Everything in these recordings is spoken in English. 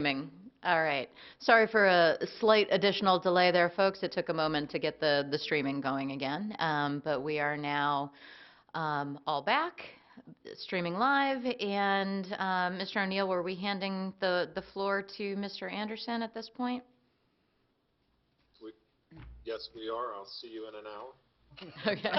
All right. Sorry for a slight additional delay there, folks. It took a moment to get the streaming going again. But we are now all back, streaming live. And Mr. O'Neill, were we handing the floor to Mr. Anderson at this point? Yes, we are. I'll see you in an hour. Okay.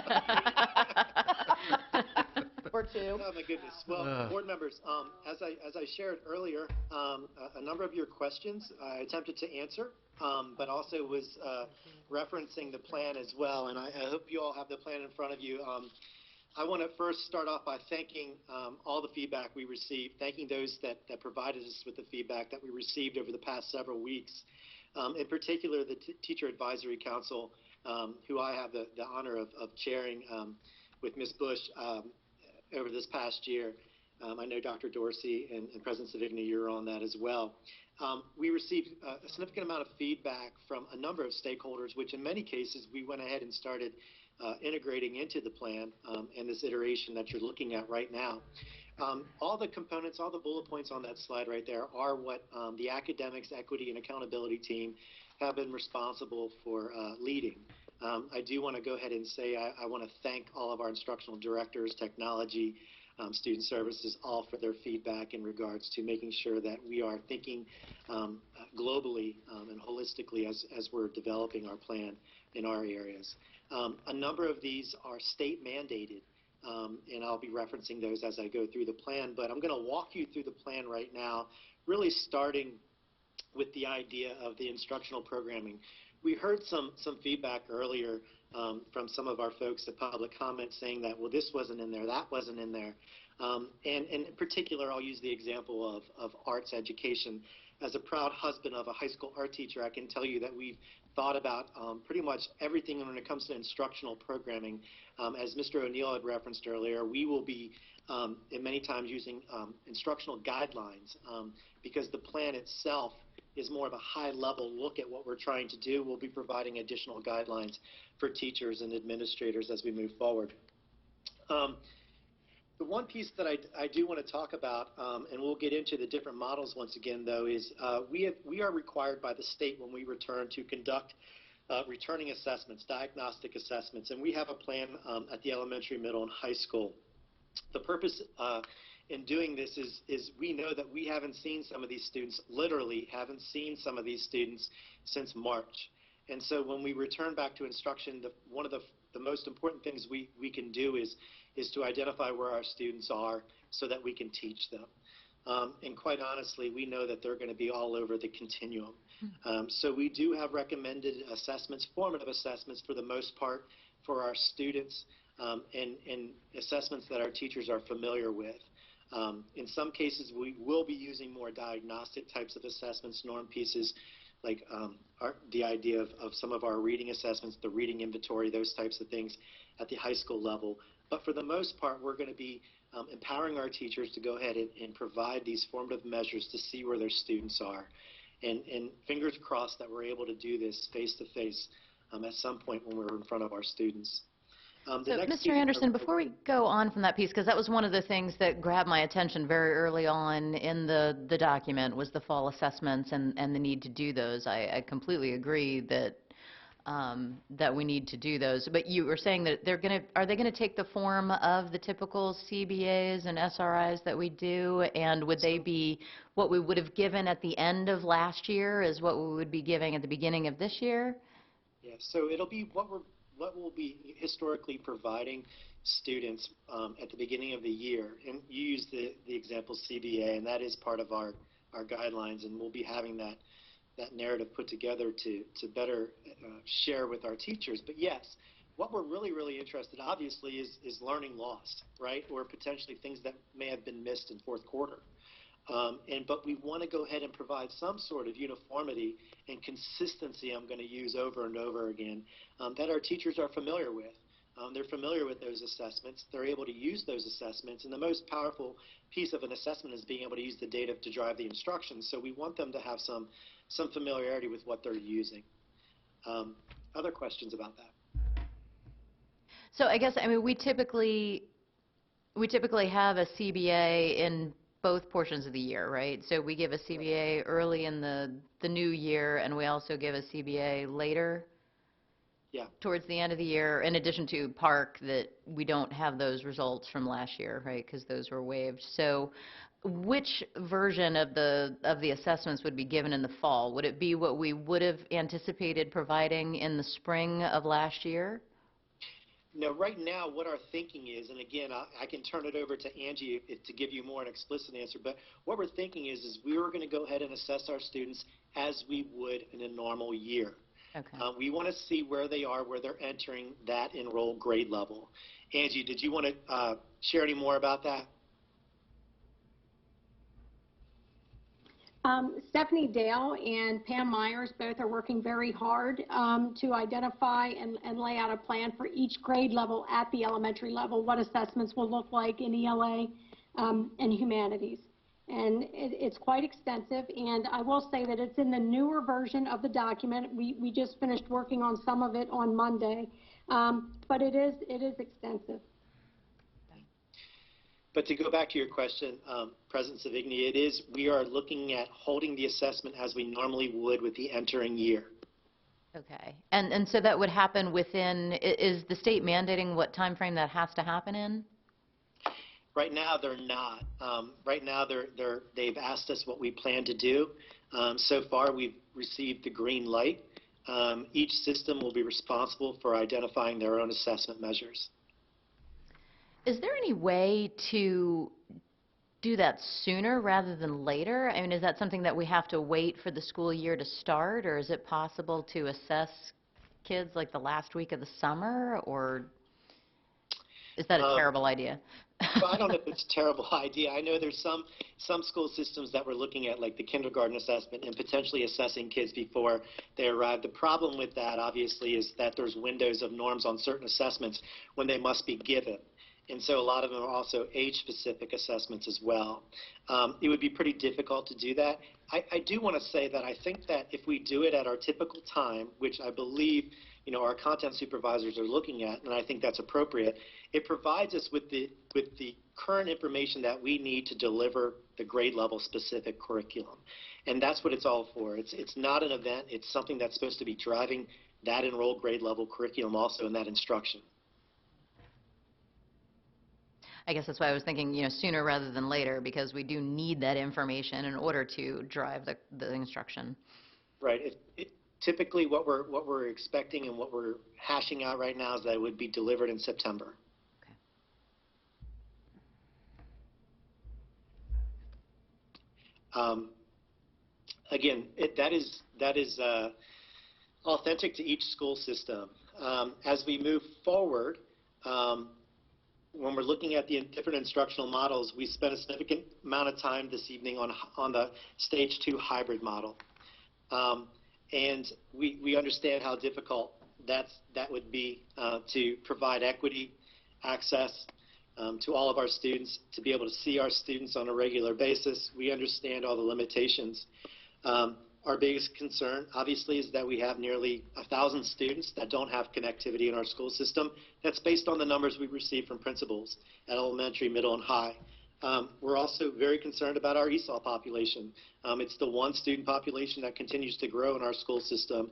Or two. Oh my goodness. Well, board members, as I shared earlier, a number of your questions I attempted to answer, but also was referencing the plan as well. And I hope you all have the plan in front of you. I want to first start off by thanking all the feedback we received, thanking those that provided us with the feedback that we received over the past several weeks. In particular, the Teacher Advisory Council, who I have the honor of chairing with Ms. Bush over this past year. I know Dr. Dorsey and President Savigny, you're on that as well. We received a significant amount of feedback from a number of stakeholders, which in many cases we went ahead and started integrating into the plan and this iteration that you're looking at right now. All the components, all the bullet points on that slide right there are what the Academics, Equity, and Accountability team have been responsible for leading. I do want to go ahead and say I want to thank all of our instructional directors, technology, student services, all for their feedback in regards to making sure that we are thinking globally and holistically as we're developing our plan in our areas. A number of these are state mandated, and I'll be referencing those as I go through the plan, but I'm going to walk you through the plan right now, really starting with the idea of the instructional programming. We heard some feedback earlier from some of our folks at public comment saying that, well, this wasn't in there, that wasn't in there. And in particular, I'll use the example of arts education. As a proud husband of a high school art teacher, I can tell you that we've thought about pretty much everything when it comes to instructional programming. As Mr. O'Neill had referenced earlier, we will be and many times using instructional guidelines because the plan itself is more of a high-level look at what we're trying to do. We'll be providing additional guidelines for teachers and administrators as we move forward. The one piece that I do want to talk about, and we'll get into the different models once again, though, is we are required by the state when we return to conduct returning assessments, diagnostic assessments, and we have a plan at the elementary, middle, and high school. The purpose in doing this is we know that we haven't seen some of these students, literally haven't seen some of these students since March. And so when we return back to instruction, one of the most important things we can do is to identify where our students are so that we can teach them. And quite honestly, we know that they're going to be all over the continuum. So we do have recommended assessments, formative assessments for the most part for our students, and assessments that our teachers are familiar with. In some cases, we will be using more diagnostic types of assessments, norm pieces, like the idea of some of our reading assessments, the reading inventory, those types of things at the high school level. But for the most part, we're going to be empowering our teachers to go ahead and provide these formative measures to see where their students are. And fingers crossed that we're able to do this face-to-face at some point when we're in front of our students. So, Mr. Anderson, before we go on from that piece, because that was one of the things that grabbed my attention very early on in the document, was the fall assessments and the need to do those. I completely agree that that we need to do those. But you were saying that are they going to take the form of the typical CBAs and SRIs that we do, and would they be what we would have given at the end of last year is what we would be giving at the beginning of this year? Yeah, so it'll be what we'll be historically providing students at the beginning of the year. And you used the example CBA, and that is part of our guidelines, and we'll be having that narrative put together to better share with our teachers. But yes, what we're really interested, obviously, is learning lost, right, or potentially things that may have been missed in fourth quarter. But we want to go ahead and provide some sort of uniformity and consistency, I'm going to use over and over again, that our teachers are familiar with. They're familiar with those assessments. They're able to use those assessments. And the most powerful piece of an assessment is being able to use the data to drive the instruction. So we want them to have some familiarity with what they're using. Other questions about that? So I guess, I mean, we typically have a CBA both portions of the year, right? So we give a CBA early in the new year, and we also give a CBA later? Yeah. Towards the end of the year, in addition to Park, that we don't have those results from last year, right, because those were waived. So which version of the assessments would be given in the fall? Would it be what we would have anticipated providing in the spring of last year? No, right now what our thinking is, and again, I can turn it over to Angie to give you more an explicit answer, but what we're thinking is we were going to go ahead and assess our students as we would in a normal year. Okay. We want to see where they are, where they're entering that enrolled grade level. Angie, did you want to share any more about that? Stephanie Dale and Pam Myers both are working very hard to identify and lay out a plan for each grade level at the elementary level, what assessments will look like in ELA and humanities. And it's quite extensive, and I will say that it's in the newer version of the document. We just finished working on some of it on Monday, but it is extensive. But to go back to your question, President Savigny, we are looking at holding the assessment as we normally would with the entering year. Okay. And so that would happen within, is the state mandating what time frame that has to happen in? Right now, they're not. Right now, they've asked us what we plan to do. So far, we've received the green light. Each system will be responsible for identifying their own assessment measures. Is there any way to do that sooner rather than later? I mean, is that something that we have to wait for the school year to start, or is it possible to assess kids like the last week of the summer, or is that a terrible idea? Well, I don't know if it's a terrible idea. I know there's some school systems that we're looking at, like the kindergarten assessment, and potentially assessing kids before they arrive. The problem with that, obviously, is that there's windows of norms on certain assessments when they must be given. And so a lot of them are also age-specific assessments as well. It would be pretty difficult to do that. I do want to say that I think that if we do it at our typical time, which I believe our content supervisors are looking at, and I think that's appropriate, it provides us with the current information that we need to deliver the grade level specific curriculum. And that's what it's all for. It's not an event. It's something that's supposed to be driving that enrolled grade level curriculum also in that instruction. I guess that's why I was thinking, sooner rather than later, because we do need that information in order to drive the instruction. Right. Typically, what we're expecting and what we're hashing out right now is that it would be delivered in September. Okay. Again, that is authentic to each school system. As we move forward, when we're looking at the different instructional models, we spent a significant amount of time this evening on the Stage 2 hybrid model. And we understand how difficult that would be to provide equity, access to all of our students, to be able to see our students on a regular basis. We understand all the limitations. Our biggest concern, obviously, is that we have nearly 1,000 students that don't have connectivity in our school system. That's based on the numbers we receive from principals at elementary, middle, and high. We're also very concerned about our ESOL population. It's the one student population that continues to grow in our school system.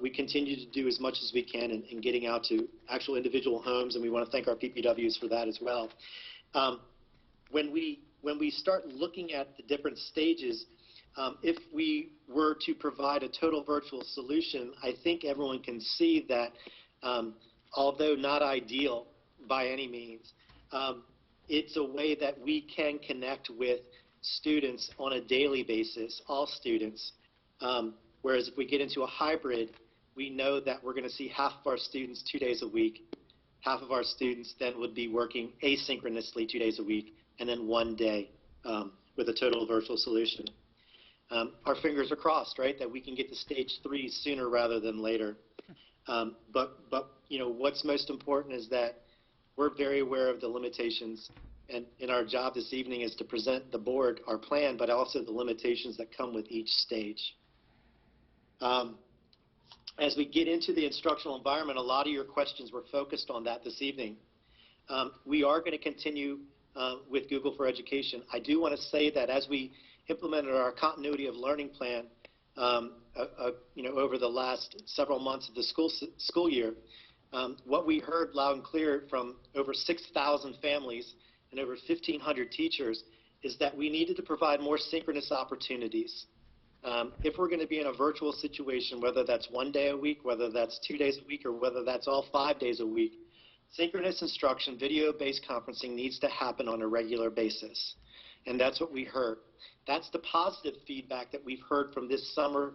We continue to do as much as we can in getting out to actual individual homes, and we want to thank our PPWs for that as well. When we start looking at the different stages, if we were to provide a total virtual solution, I think everyone can see that although not ideal by any means, it's a way that we can connect with students on a daily basis, all students, whereas if we get into a hybrid, we know that we're going to see half of our students 2 days a week. Half of our students then would be working asynchronously 2 days a week, and then 1 day with a total virtual solution. Our fingers are crossed, right, that we can get to Stage 3 sooner rather than later. But what's most important is that we're very aware of the limitations, and our job this evening is to present the board our plan, but also the limitations that come with each stage. As we get into the instructional environment, a lot of your questions were focused on that this evening. We are going to continue with Google for Education. I do want to say that as we implemented our continuity of learning plan, over the last several months of the school year, what we heard loud and clear from over 6,000 families and over 1,500 teachers is that we needed to provide more synchronous opportunities. If we're going to be in a virtual situation, whether that's 1 day a week, whether that's 2 days a week, or whether that's all 5 days a week, synchronous instruction, video-based conferencing needs to happen on a regular basis. And that's what we heard. That's the positive feedback that we've heard from this summer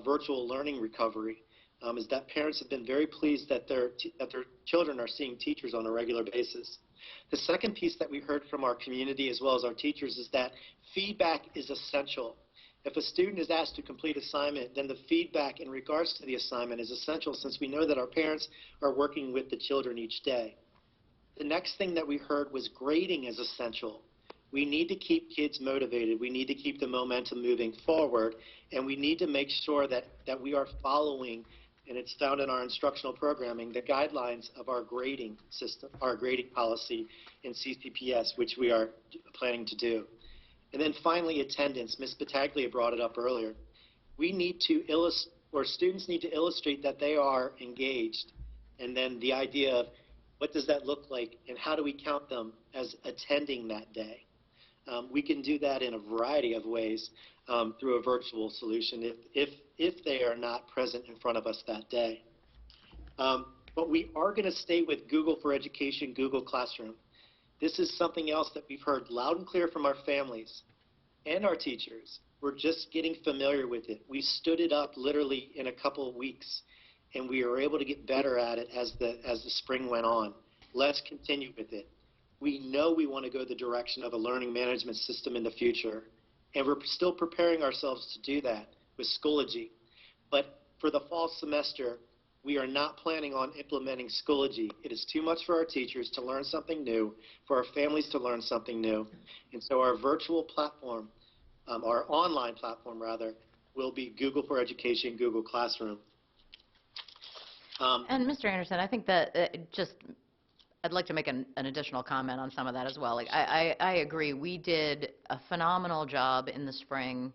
virtual learning recovery, is that parents have been very pleased that their children are seeing teachers on a regular basis. The second piece that we heard from our community as well as our teachers is that feedback is essential. If a student is asked to complete assignment, then the feedback in regards to the assignment is essential, since we know that our parents are working with the children each day. The next thing that we heard was grading is essential. We need to keep kids motivated. We need to keep the momentum moving forward, and we need to make sure that we are following, and it's found in our instructional programming, the guidelines of our grading system, our grading policy in CCPS, which we are planning to do. And then finally, attendance. Ms. Battaglia brought it up earlier. We need to students need to illustrate that they are engaged, and then the idea of what does that look like, and how do we count them as attending that day? We can do that in a variety of ways through a virtual solution if they are not present in front of us that day. But we are going to stay with Google for Education, Google Classroom. This is something else that we've heard loud and clear from our families and our teachers. We're just getting familiar with it. We stood it up literally in a couple of weeks, and we were able to get better at it as the spring went on. Let's continue with it. We know we want to go the direction of a learning management system in the future, and we're still preparing ourselves to do that with Schoology. But for the fall semester, we are not planning on implementing Schoology. It is too much for our teachers to learn something new, for our families to learn something new. And so our virtual platform, our online platform rather, will be Google for Education, Google Classroom. And Mr. Anderson, I think that I'd like to make an additional comment on some of that as well. Like, I agree. We did a phenomenal job in the spring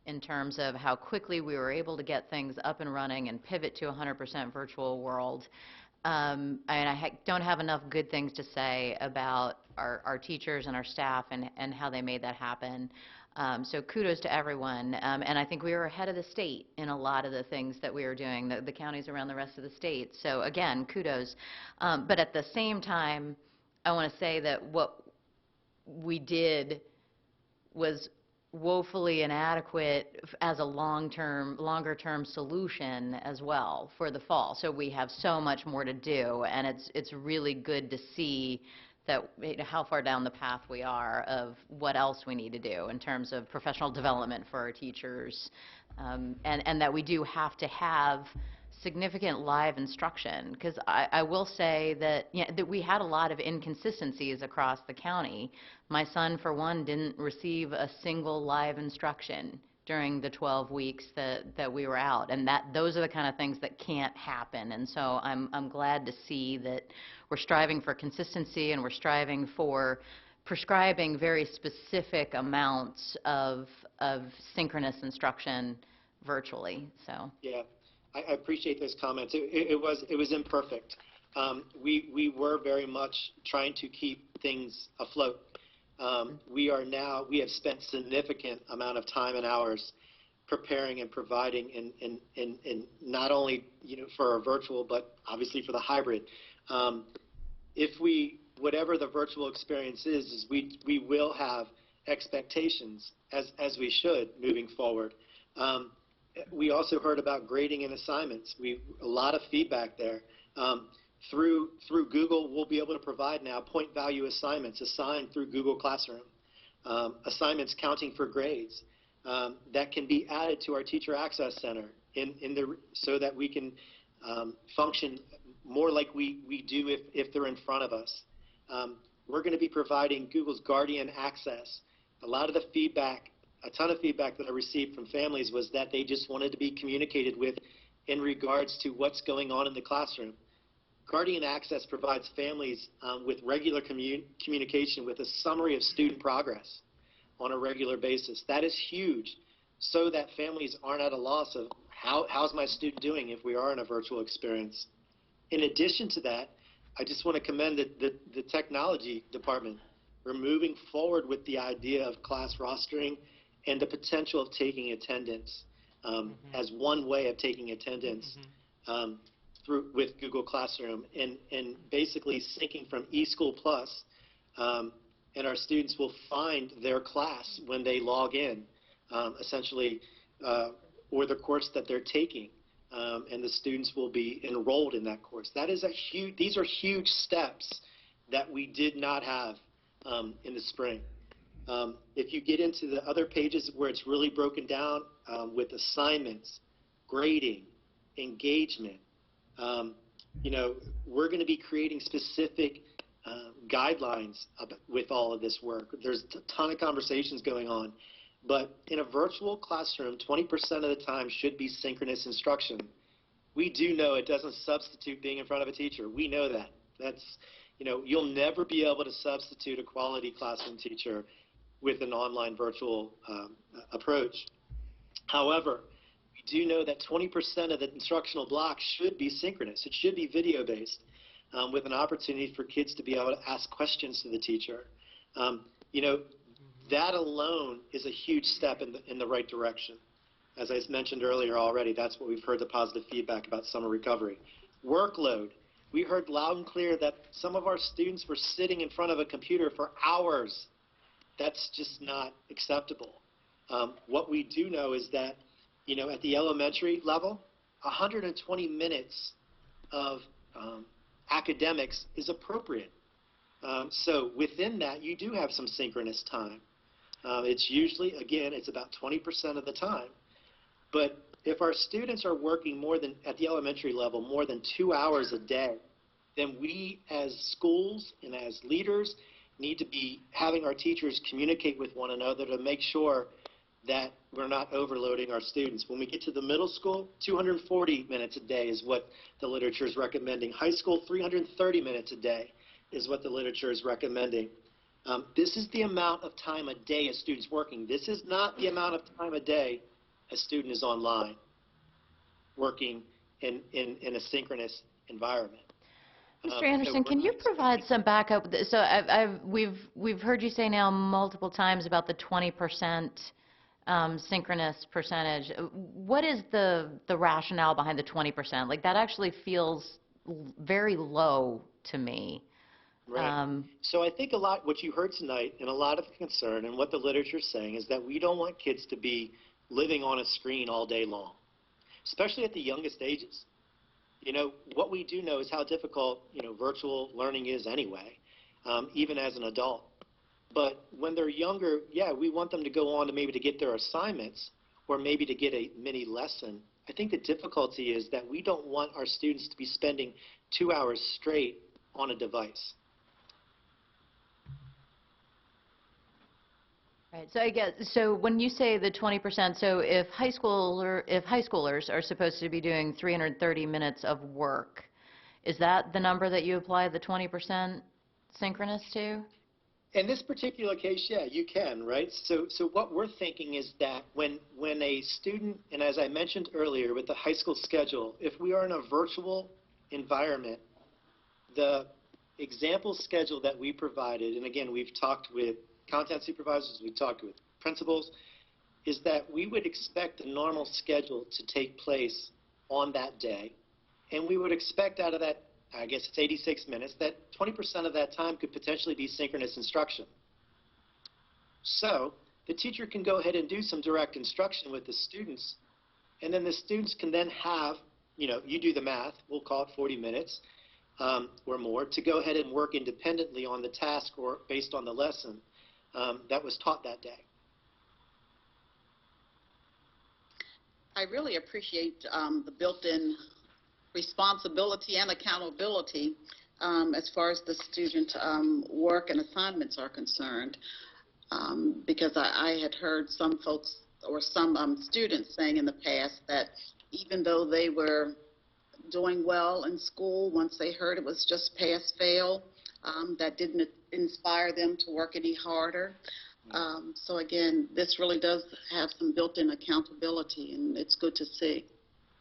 in terms of how quickly we were able to get things up and running and pivot to a 100% virtual world. And I don't have enough good things to say about our teachers and our staff and how they made that happen. So kudos to everyone. And I think we were ahead of the state in a lot of the things that we were doing, the counties around the rest of the state. So again, kudos. But at the same time, I want to say that what we did was woefully inadequate as a longer-term solution as well for the fall. So we have so much more to do, and it's really good to see that how far down the path we are of what else we need to do in terms of professional development for our teachers, and that we do have to have significant live instruction, because I will say that, that we had a lot of inconsistencies across the county. My son, for one, didn't receive a single live instruction during the 12 weeks that we were out, and those are the kind of things that can't happen. And so I'm glad to see that we're striving for consistency, and we're striving for prescribing very specific amounts of synchronous instruction virtually. So yeah. I appreciate those comments. It was imperfect. We were very much trying to keep things afloat. We have spent significant amount of time and hours preparing and providing in not only for our virtual, but obviously for the hybrid. Whatever the virtual experience is we will have expectations as we should moving forward. We also heard about grading and assignments. A lot of feedback there. Through Google, we'll be able to provide now point value assignments assigned through Google Classroom, assignments counting for grades that can be added to our Teacher Access Center so that we can function more like we do if they're in front of us. We're going to be providing Google's Guardian Access. A ton of feedback that I received from families was that they just wanted to be communicated with in regards to what's going on in the classroom. Guardian Access provides families with regular communication with a summary of student progress on a regular basis. That is huge, so that families aren't at a loss of how's my student doing if we are in a virtual experience. In addition to that, I just want to commend the technology department. We're moving forward with the idea of class rostering and the potential of taking attendance as one way of taking attendance with Google Classroom, and basically syncing from eSchool Plus, and our students will find their class when they log in, essentially, or the course that they're taking, and the students will be enrolled in that course. That is these are huge steps that we did not have in the spring. If you get into the other pages where it's really broken down with assignments, grading, engagement, we're going to be creating specific guidelines with all of this work. There's a ton of conversations going on, but in a virtual classroom, 20% of the time should be synchronous instruction. We do know it doesn't substitute being in front of a teacher. We know that. You'll never be able to substitute a quality classroom teacher with an online virtual approach. However, we do know that 20% of the instructional block should be synchronous. It should be video-based, with an opportunity for kids to be able to ask questions to the teacher. That alone is a huge step in the right direction. As I mentioned earlier already, that's what we've heard the positive feedback about summer recovery. Workload. We heard loud and clear that some of our students were sitting in front of a computer for hours. That's just not acceptable. What we do know is that, at the elementary level, 120 minutes of academics is appropriate. So within that, you do have some synchronous time. It's usually, again, it's about 20% of the time. But if our students are working at the elementary level, more than 2 hours a day, then we as schools and as leaders need to be having our teachers communicate with one another to make sure that we're not overloading our students. When we get to the middle school, 240 minutes a day is what the literature is recommending. High school, 330 minutes a day is what the literature is recommending. This is the amount of time a day a student's working. This is not the amount of time a day a student is online working in a synchronous environment. Mr. Anderson, can you provide some backup? So we've heard you say now multiple times about the 20% synchronous percentage. What is the rationale behind the 20%? Like, that actually feels very low to me. Right. So I think what you heard tonight, and a lot of the concern and what the literature is saying, is that we don't want kids to be living on a screen all day long, especially at the youngest ages. What we do know is how difficult, virtual learning is anyway, even as an adult. But when they're younger, yeah, we want them to go on to maybe to get their assignments or maybe to get a mini lesson. I think the difficulty is that we don't want our students to be spending 2 hours straight on a device. Right. So I guess, so when you say the 20%, so if high schoolers are supposed to be doing 330 minutes of work, is that the number that you apply the 20% synchronous to? In this particular case, yeah, you can, right? So what we're thinking is that when a student, and as I mentioned earlier with the high school schedule, if we are in a virtual environment, the example schedule that we provided, and again, we've talked with content supervisors, we've talked with principals, is that we would expect a normal schedule to take place on that day, and we would expect out of that, I guess it's 86 minutes, that 20% of that time could potentially be synchronous instruction. So the teacher can go ahead and do some direct instruction with the students, and then the students can then have, you do the math, we'll call it 40 minutes or more, to go ahead and work independently on the task or based on the lesson that was taught that day. I really appreciate the built-in responsibility and accountability as far as the student work and assignments are concerned, because I had heard some folks or some students saying in the past that even though they were doing well in school once they heard it was just pass-fail. That didn't inspire them to work any harder. So again, this really does have some built-in accountability, and it's good to see.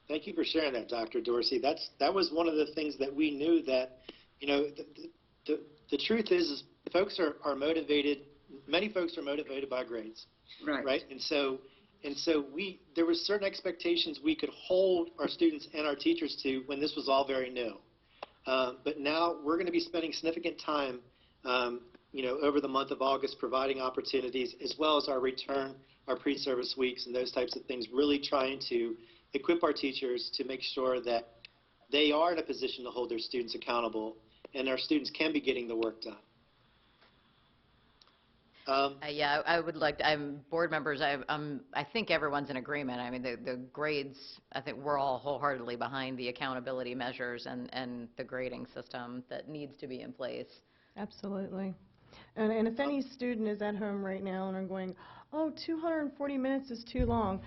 Thank you for sharing that, Dr. Dorsey. That was one of the things that we knew that, you know, the truth is folks are motivated. Many folks are motivated by grades, right? And so there were certain expectations we could hold our students and our teachers to when this was all very new. But now we're going to be spending significant time, you know, over the month of August providing opportunities, as well as our return, our pre-service weeks and those types of things, really trying to equip our teachers to make sure that they are in a position to hold their students accountable and our students can be getting the work done. Yeah, I would like to, board members, I think everyone's in agreement. I mean, the grades, I think we're all wholeheartedly behind the accountability measures and the grading system that needs to be in place. Absolutely. And if any student is at home right now and are going, oh, 240 minutes is too long,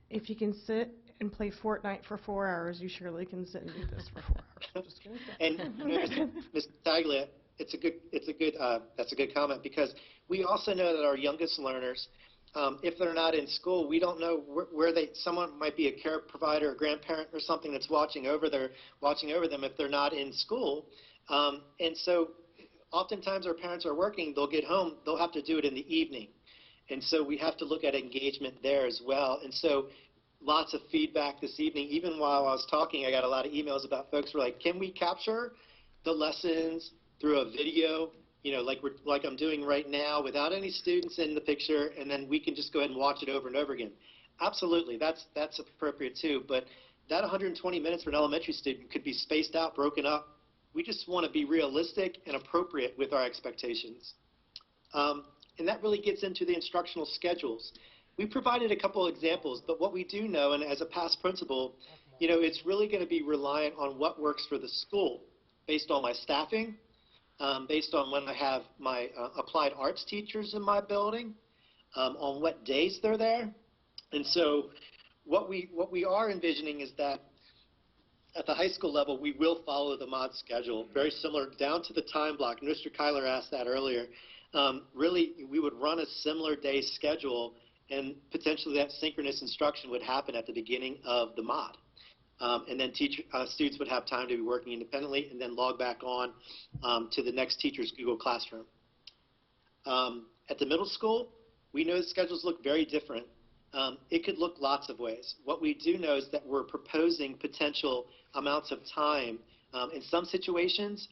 if you can sit and play Fortnite for 4 hours, you surely can sit and do this for 4 hours. Just gonna say. And Ms. Taglia, that's a good comment, because we also know that our youngest learners, if they're not in school, we don't know where someone might be a care provider, a grandparent or something that's watching over them if they're not in school. And so oftentimes our parents are working, they'll get home, they'll have to do it in the evening. And so we have to look at engagement there as well. And so lots of feedback this evening. Even while I was talking, I got a lot of emails about folks who were like, can we capture the lessons through a video, you know, like I'm doing right now, without any students in the picture, and then we can just go ahead and watch it over and over again? Absolutely, that's appropriate too. But that 120 minutes for an elementary student could be spaced out, broken up. We just want to be realistic and appropriate with our expectations. And that really gets into the instructional schedules. We provided a couple examples, but what we do know, and as a past principal, you know, it's really going to be reliant on what works for the school, based on my staffing, based on when I have my applied arts teachers in my building, on what days they're there. And so what we are envisioning is that at the high school level, we will follow the mod schedule, very similar down to the time block. Mr. Kyler asked that earlier. Really, we would run a similar day schedule, and potentially that synchronous instruction would happen at the beginning of the mod. And then students would have time to be working independently and then log back on to the next teacher's Google Classroom. At the middle school, we know the schedules look very different. It could look lots of ways. What we do know is that we're proposing potential amounts of time. In some situations,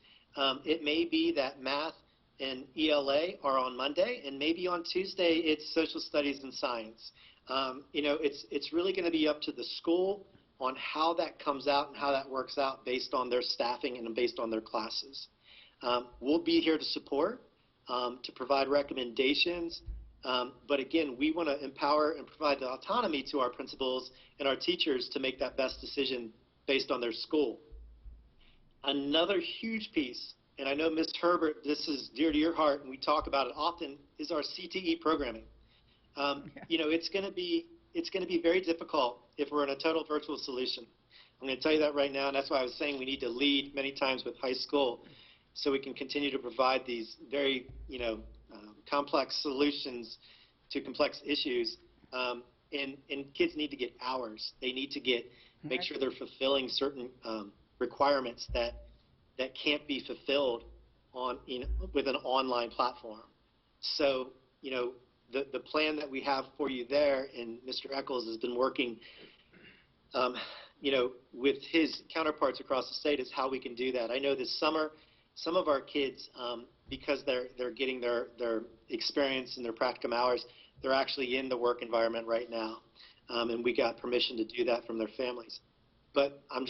it may be that math and ELA are on Monday, and maybe on Tuesday it's social studies and science. You know, it's really going to be up to the school on how that comes out and how that works out based on their staffing and based on their classes. We'll be here to support, to provide recommendations, but again, we want to empower and provide the autonomy to our principals and our teachers to make that best decision based on their school. Another huge piece, and I know Ms. Herbert, this is dear to your heart and we talk about it often, is our CTE programming. You know, it's going to be very difficult if we're in a total virtual solution. I'm going to tell you that right now, and that's why I was saying we need to lead many times with high school so we can continue to provide these very, you know, complex solutions to complex issues. And kids need to get hours. They need to make sure they're fulfilling certain requirements that can't be fulfilled with an online platform. So, you know, the plan that we have for you there, and Mr. Eccles has been working, you know, with his counterparts across the state, is how we can do that. I know this summer, some of our kids, because they're getting their experience and their practicum hours, they're actually in the work environment right now, and we got permission to do that from their families. But I'm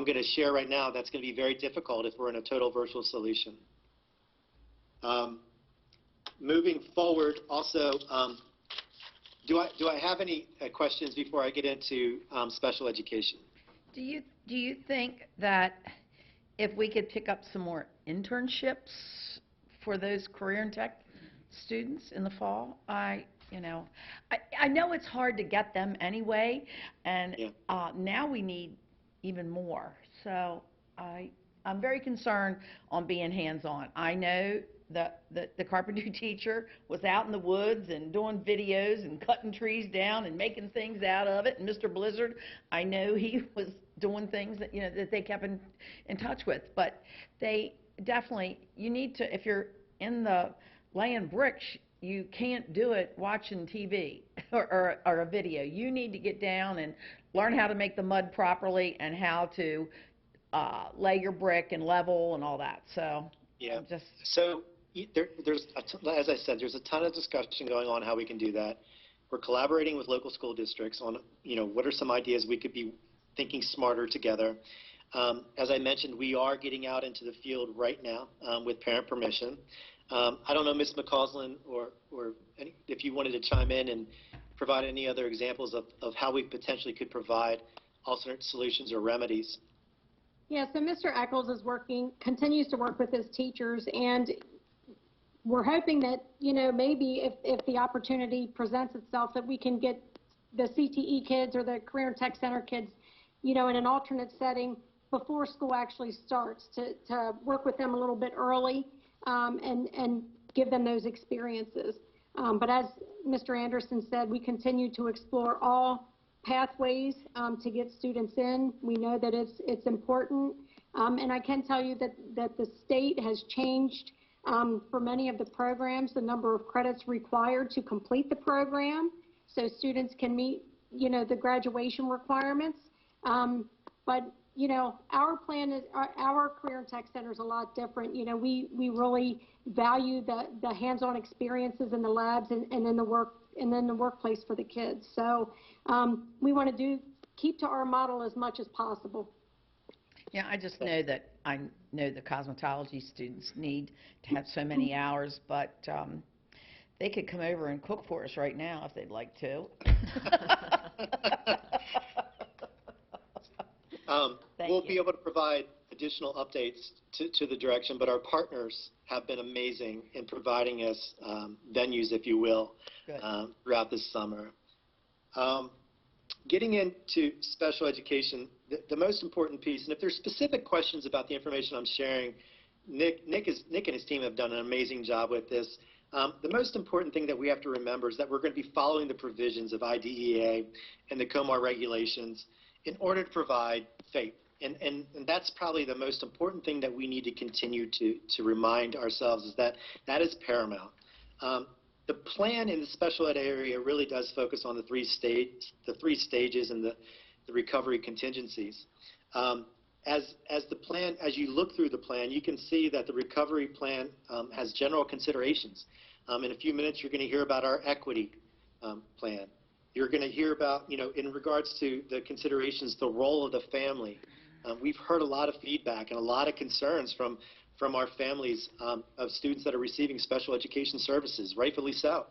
going to share right now that's going to be very difficult if we're in a total virtual solution. Moving forward, also, do I have any questions before I get into special education? Do you think that if we could pick up some more internships for those career and tech students in the fall? I know it's hard to get them anyway, and now we need even more. So I'm very concerned on being hands-on. I know that the carpentry teacher was out in the woods and doing videos and cutting trees down and making things out of it. And Mr. Blizzard, I know he was doing things that, that they kept in touch with. But they definitely, you need to, if you're in the laying bricks, you can't do it watching TV or a video. You need to get down and learn how to make the mud properly and how to lay your brick and level and all that. So Yeah. just So there's, as I said, there's a ton of discussion going on how we can do that. We're collaborating with local school districts on, what are some ideas we could be thinking smarter together. As I mentioned, we are getting out into the field right now with parent permission. I don't know, Ms. McCausland, or if you wanted to chime in and provide any other examples of how we potentially could provide alternate solutions or remedies. Yeah, so Mr. Eccles continues to work with his teachers, and we're hoping that, maybe if the opportunity presents itself, that we can get the CTE kids or the Career and Tech Center kids, in an alternate setting before school actually starts to work with them a little bit early and give them those experiences. But as Mr. Anderson said, we continue to explore all pathways to get students in. We know that it's important, and I can tell you that the state has changed for many of the programs the number of credits required to complete the program, so students can meet the graduation requirements. But our plan is our Career and Tech Center is a lot different. We really value the hands-on experiences in the labs and in the work and then the workplace for the kids. So we want to keep to our model as much as possible. Yeah, I just know that I know the cosmetology students need to have so many hours, but they could come over and cook for us right now if they'd like to. We'll be able to provide additional updates to the direction, but our partners have been amazing in providing us venues, if you will, throughout this summer. Getting into special education, the most important piece, and if there's specific questions about the information I'm sharing, Nick and his team have done an amazing job with this. The most important thing that we have to remember is that we're going to be following the provisions of IDEA and the COMAR regulations in order to provide FAPE. And that's probably the most important thing that we need to continue to remind ourselves, is that is paramount. The plan in the special ed area really does focus on the three stages and the recovery contingencies. As you look through the plan, you can see that the recovery plan has general considerations. In a few minutes, you're going to hear about our equity plan. You're going to hear about, in regards to the considerations, the role of the family. We've heard a lot of feedback and a lot of concerns from our families of students that are receiving special education services, rightfully so.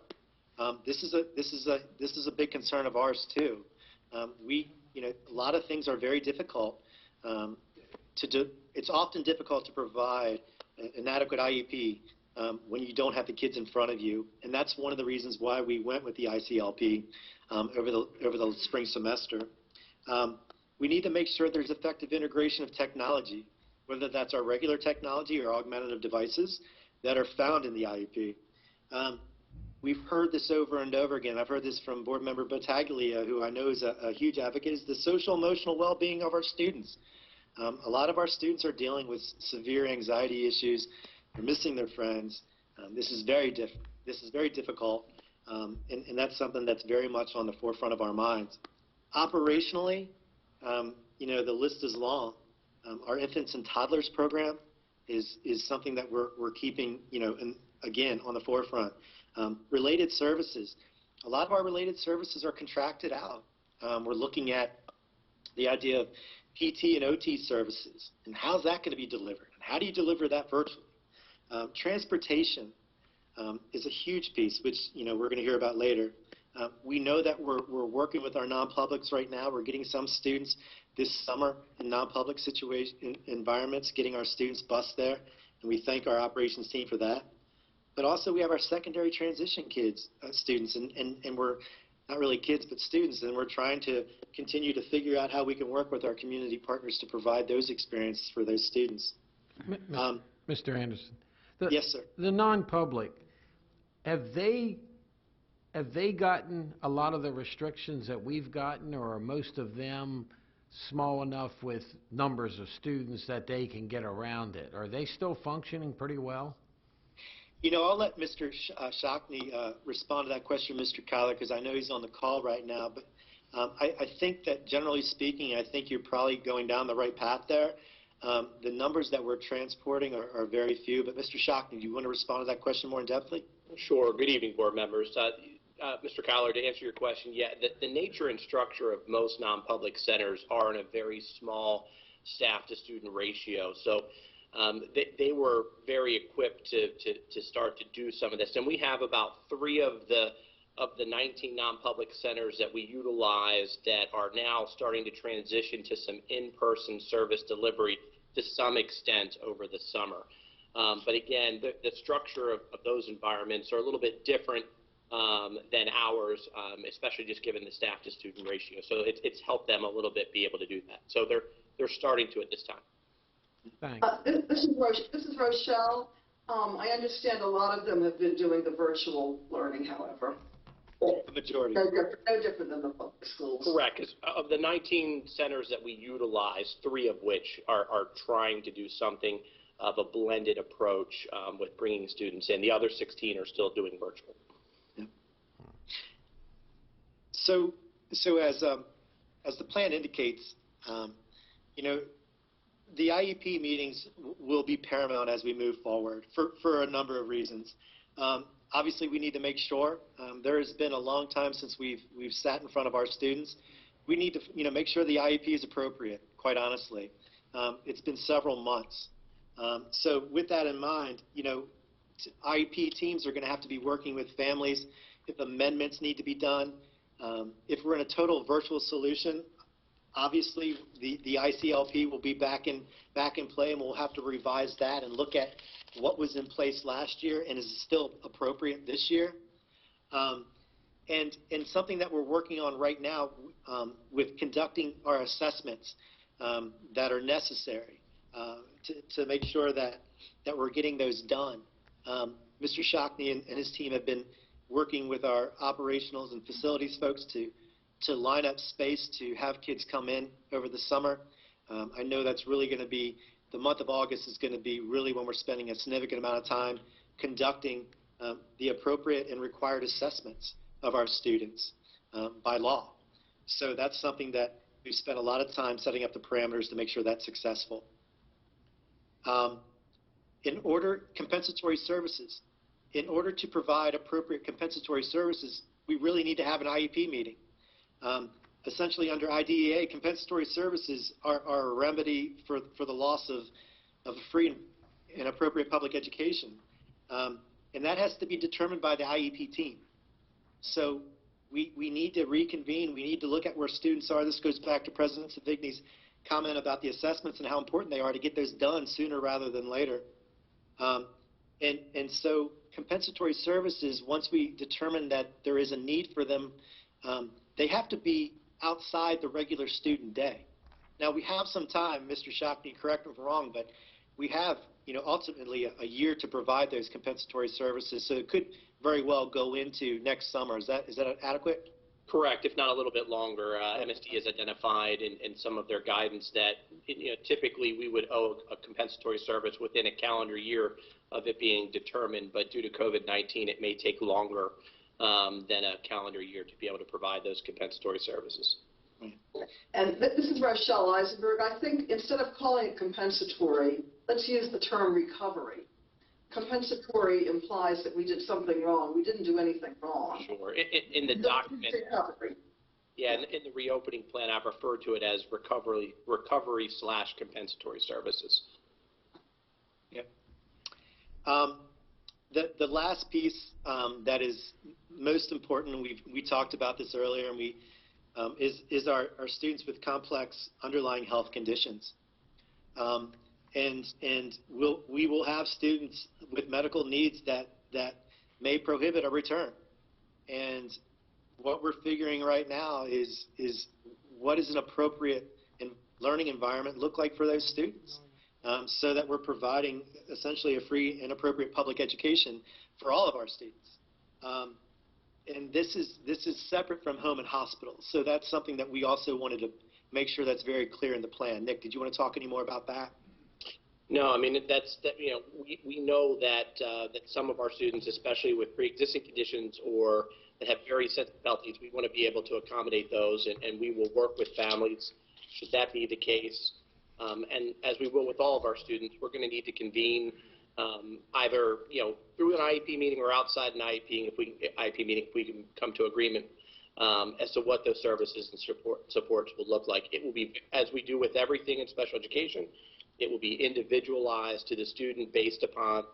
This is a big concern of ours too. A lot of things are very difficult to do. It's often difficult to provide an adequate IEP when you don't have the kids in front of you, and that's one of the reasons why we went with the ICLP over the spring semester. We need to make sure there's effective integration of technology, whether that's our regular technology or augmentative devices that are found in the IEP. We've heard this over and over again. I've heard this from Board Member Battaglia, who I know is a huge advocate, is the social emotional well-being of our students. A lot of our students are dealing with severe anxiety issues. They're missing their friends. This is very difficult, and that's something that's very much on the forefront of our minds. Operationally, the list is long. Our infants and toddlers program is something that we're keeping, again, on the forefront. Related services. A lot of our related services are contracted out. We're looking at the idea of PT and OT services, and how's that going to be delivered? And how do you deliver that virtually? Transportation is a huge piece, which we're going to hear about later. We know that we're working with our non-publics right now. We're getting some students this summer in non-public environments, getting our students bused there, and we thank our operations team for that. But also we have our secondary transition kids, students, and we're not really kids, but students, and we're trying to continue to figure out how we can work with our community partners to provide those experiences for those students. Mr. Anderson. Yes, sir. The non-public, have they gotten a lot of the restrictions that we've gotten, or are most of them small enough with numbers of students that they can get around it? Are they still functioning pretty well? You know, I'll let Mr. Shockney respond to that question, Mr. Kyler, because I know he's on the call right now. But I think that generally speaking, I think you're probably going down the right path there. The numbers that we're transporting are very few. But Mr. Shockney, do you want to respond to that question more in-depthly? Sure. Good evening, board members. Mr. Kyler, to answer your question, yeah, the nature and structure of most non-public centers are in a very small staff-to-student ratio. So they were very equipped to start to do some of this. And we have about 3 of the 19 non-public centers that we utilize that are now starting to transition to some in-person service delivery to some extent over the summer. But again, the structure of those environments are a little bit different than ours, especially just given the staff-to-student ratio. So it's helped them a little bit be able to do that. So they're starting to at this time. Thanks. This is Rochelle. I understand a lot of them have been doing the virtual learning, however. The majority. No different than the public schools. Correct. 'Cause of the 19 centers that we utilize, 3 of which are trying to do something of a blended approach with bringing students in. The other 16 are still doing virtual. Yeah. So as the plan indicates, you know, the IEP meetings will be paramount as we move forward for a number of reasons. Obviously, we need to make sure there has been a long time since we've sat in front of our students. We need to make sure the IEP is appropriate. Quite honestly, it's been several months. So with that in mind, IEP teams are going to have to be working with families if amendments need to be done. If we're in a total virtual solution, obviously the ICLP will be back in play, and we'll have to revise that and look at what was in place last year and is still appropriate this year. And something that we're working on right now with conducting our assessments that are necessary to make sure that we're getting those done. Mr. Shockney and his team have been working with our operationals and facilities folks to line up space to have kids come in over the summer. I know that's really going to be, the month of August is going to be really when we're spending a significant amount of time conducting the appropriate and required assessments of our students by law. So that's something that we've spent a lot of time setting up the parameters to make sure that's successful. Compensatory services. In order to provide appropriate compensatory services, we really need to have an IEP meeting. Essentially, under IDEA, compensatory services are a remedy for the loss of free and appropriate public education. And that has to be determined by the IEP team. So we need to reconvene. We need to look at where students are. This goes back to President Savigny's comment about the assessments and how important they are to get those done sooner rather than later. And so compensatory services, once we determine that there is a need for them, they have to be outside the regular student day. Now, we have some time, Mr. Shockney, correct me if I'm wrong, but we have, ultimately a year to provide those compensatory services, so it could very well go into next summer. Is that adequate? Correct, if not a little bit longer. MSD has identified in some of their guidance that typically we would owe a compensatory service within a calendar year of it being determined, but due to COVID-19, it may take longer than a calendar year to be able to provide those compensatory services. And this is Rochelle Eisenberg. I think instead of calling it compensatory, let's use the term recovery. Compensatory implies that we did something wrong. We didn't do anything wrong. Sure. In the document, recovery. yeah, in the reopening plan, I've referred to it as recovery/compensatory services. Yep. The last piece that is most important, we talked about this earlier, and is our students with complex underlying health conditions. And we will have students with medical needs that may prohibit a return. And what we're figuring right now is what is an appropriate learning environment look like for those students, so that we're providing essentially a free and appropriate public education for all of our students. And this is separate from home and hospital, so that's something that we also wanted to make sure that's very clear in the plan. Nick, did you want to talk any more about that? No, I mean, we know that that some of our students, especially with pre-existing conditions or that have very sensitive health needs, we want to be able to accommodate those, and we will work with families should that be the case. And as we will with all of our students, we're going to need to convene either through an IEP meeting or outside an IEP meeting if we can come to agreement as to what those services and supports will look like. It will be, as we do with everything in special education, it will be individualized to the student based upon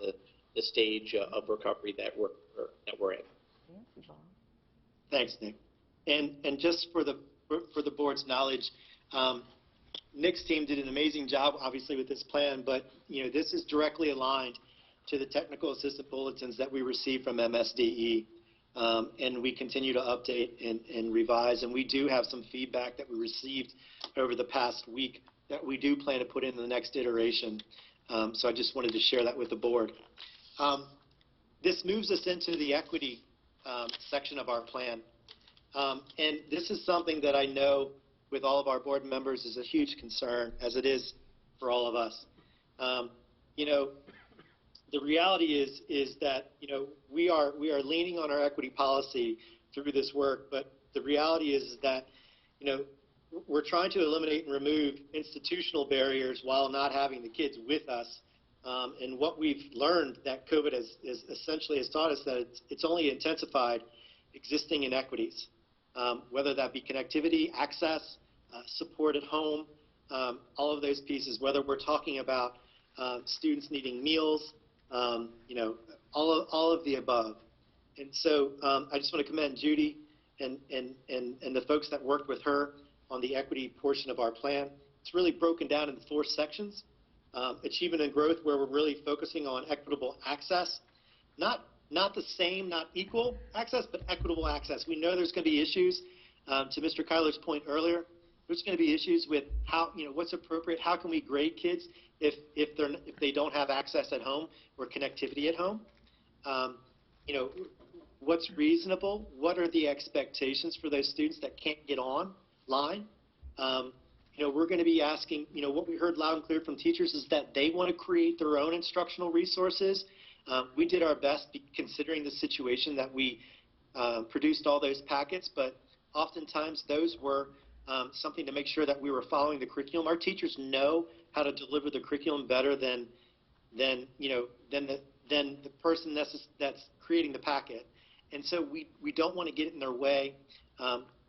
the stage of recovery that we're in. Thanks, Nick. And just for the board's knowledge, Nick's team did an amazing job, obviously, with this plan, but this is directly aligned to the technical assistant bulletins that we receive from MSDE, and we continue to update and revise. And we do have some feedback that we received over the past week that we do plan to put in the next iteration. So I just wanted to share that with the board. This moves us into the equity section of our plan. And this is something that I know with all of our board members is a huge concern, as it is for all of us. The reality is that we are leaning on our equity policy through this work, but the reality is that we're trying to eliminate and remove institutional barriers while not having the kids with us. And what we've learned that COVID has essentially taught us that it's only intensified existing inequities, whether that be connectivity, access, support at home, all of those pieces, whether we're talking about students needing meals, all of the above. And so I just want to commend Judy and the folks that worked with her on the equity portion of our plan. It's really broken down into 4 sections. Achievement and growth, where we're really focusing on equitable access, not the same, not equal access, but equitable access. We know there's going to be issues. To Mr. Kyler's point earlier, there's going to be issues with how, what's appropriate. How can we grade kids if they don't have access at home or connectivity at home? What's reasonable? What are the expectations for those students that can't get online? We're going to be asking, what we heard loud and clear from teachers is that they want to create their own instructional resources. We did our best considering the situation that we produced all those packets, but oftentimes those were something to make sure that we were following the curriculum. Our teachers know how to deliver the curriculum better than the person that's creating the packet. And so we don't want to get in their way.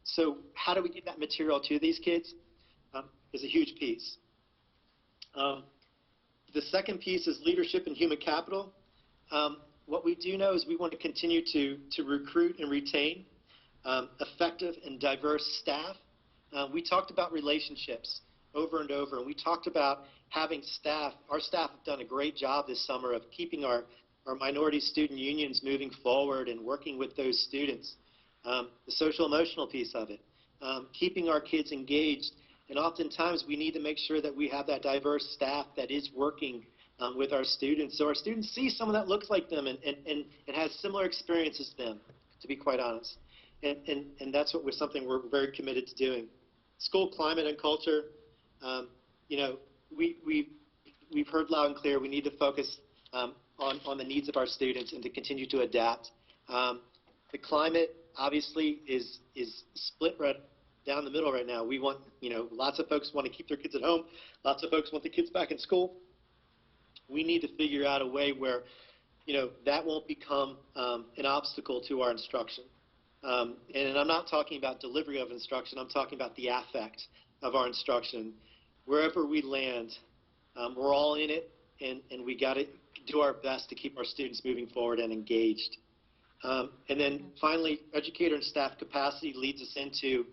So how do we get that material to these kids is a huge piece. The second piece is leadership and human capital. What we do know is we want to continue to recruit and retain effective and diverse staff. We talked about relationships over and over, and we talked about having staff. Our staff have done a great job this summer of keeping our minority student unions moving forward and working with those students. The social emotional piece of it, keeping our kids engaged, and oftentimes we need to make sure that we have that diverse staff that is working with our students, so our students see someone that looks like them and has similar experiences to them, to be quite honest. And that's something we're very committed to doing. School climate and culture, we've heard loud and clear we need to focus on the needs of our students and to continue to adapt. The climate obviously is split right down the middle right now. We want, lots of folks want to keep their kids at home. Lots of folks want the kids back in school. We need to figure out a way where, that won't become an obstacle to our instruction. And I'm not talking about delivery of instruction. I'm talking about the affect of our instruction. Wherever we land, we're all in it, and we got to do our best to keep our students moving forward and engaged. And then finally, educator and staff capacity leads us into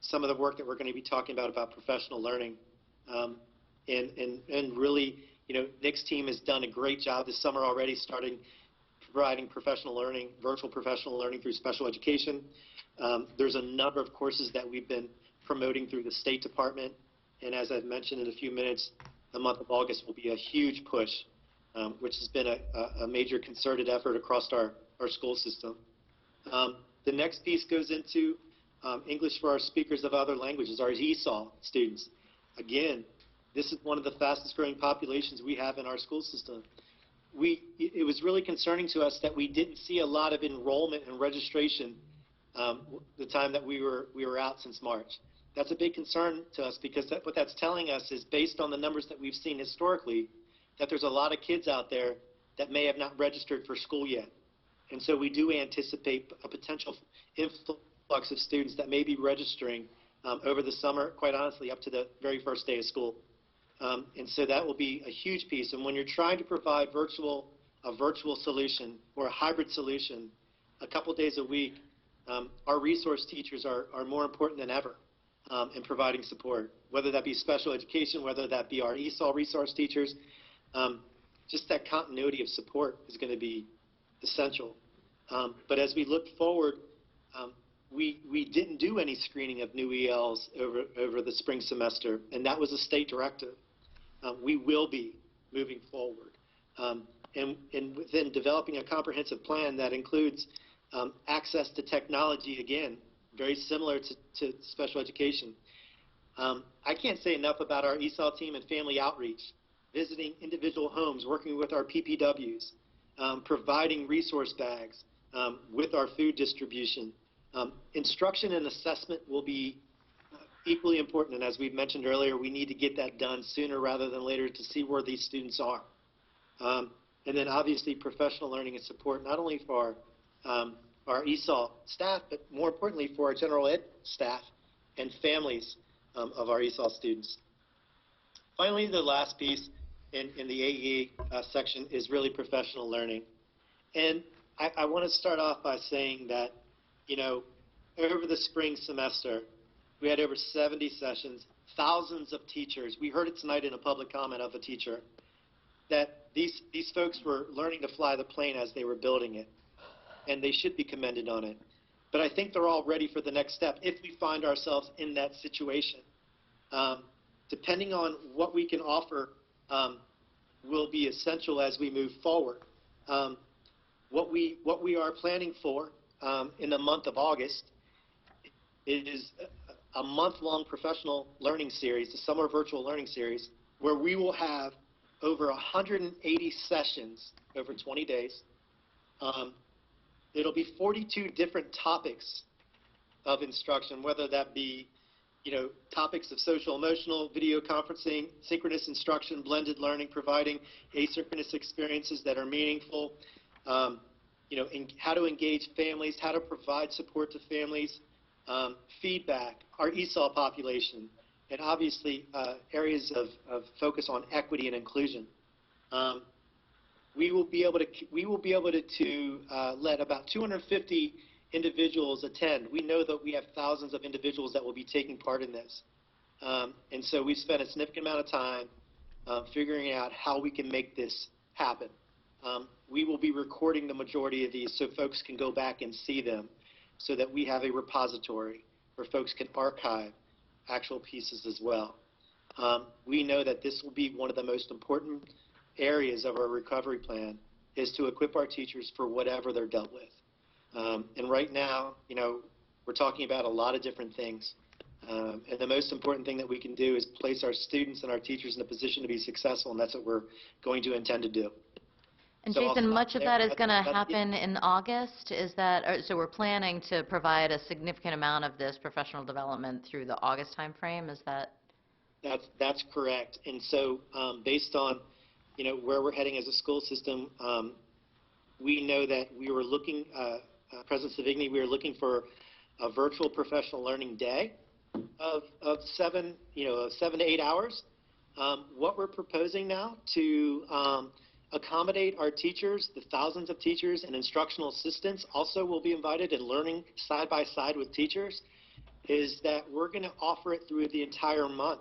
some of the work that we're going to be talking about professional learning. And really, Nick's team has done a great job this summer already, starting providing professional learning, virtual professional learning through special education. There's a number of courses that we've been promoting through the State Department, and as I've mentioned in a few minutes, the month of August will be a huge push, which has been a major concerted effort across our school system. The next piece goes into English for our speakers of other languages, our ESOL students. Again, this is one of the fastest growing populations we have in our school system. It was really concerning to us that we didn't see a lot of enrollment and registration the time that we were out since March. That's a big concern to us because what that's telling us is, based on the numbers that we've seen historically, that there's a lot of kids out there that may have not registered for school yet. And so we do anticipate a potential influx of students that may be registering over the summer, quite honestly, up to the very first day of school. And so that will be a huge piece. And when you're trying to provide a virtual solution or a hybrid solution a couple days a week, our resource teachers are more important than ever in providing support, whether that be special education, whether that be our ESOL resource teachers. Just that continuity of support is going to be essential. But as we look forward, we didn't do any screening of new ELs over the spring semester, and that was a state directive. We will be moving forward. And within developing a comprehensive plan that includes access to technology, again, very similar to special education. I can't say enough about our ESOL team and family outreach, visiting individual homes, working with our PPWs, providing resource bags with our food distribution. Instruction and assessment will be equally important, and as we've mentioned earlier, we need to get that done sooner rather than later to see where these students are. And then obviously professional learning and support, not only for our ESOL staff, but more importantly for our general ed staff and families of our ESOL students. Finally, the last piece in the AE section is really professional learning. And I want to start off by saying that, you know, over the spring semester, we had over 70 sessions, thousands of teachers. We heard it tonight in a public comment of a teacher that these folks were learning to fly the plane as they were building it, and they should be commended on it. But I think they're all ready for the next step if we find ourselves in that situation. Depending on what we can offer will be essential as we move forward. What we are planning for in the month of August is a month-long professional learning series, a summer virtual learning series, where we will have over 180 sessions over 20 days. It'll be 42 different topics of instruction, whether that be, you know, topics of social emotional, video conferencing, synchronous instruction, blended learning, providing asynchronous experiences that are meaningful, you know, how to engage families, how to provide support to families, feedback, our ESOL population, and obviously areas of focus on equity and inclusion. We will be able to let about 250 individuals attend. We know that we have thousands of individuals that will be taking part in this. And so we've spent a significant amount of time figuring out how we can make this happen. We will be recording the majority of these so folks can go back and see them, so that we have a repository where folks can archive actual pieces as well. We know that this will be one of the most important areas of our recovery plan, is to equip our teachers for whatever they're dealt with. And right now, you know, we're talking about a lot of different things. And the most important thing that we can do is place our students and our teachers in a position to be successful, and that's what we're going to intend to do. And So Jason, much of there. that is going to happen in August? Is that, so we're planning to provide a significant amount of this professional development through the August timeframe, is that? That's correct. And so based on, you know, where we're heading as a school system, we know that we were looking, President Savigny, we were looking for a virtual professional learning day of 7 to 8 hours. What we're proposing now to accommodate our teachers, the thousands of teachers and instructional assistants also will be invited and learning side by side with teachers, is that we're going to offer it through the entire month,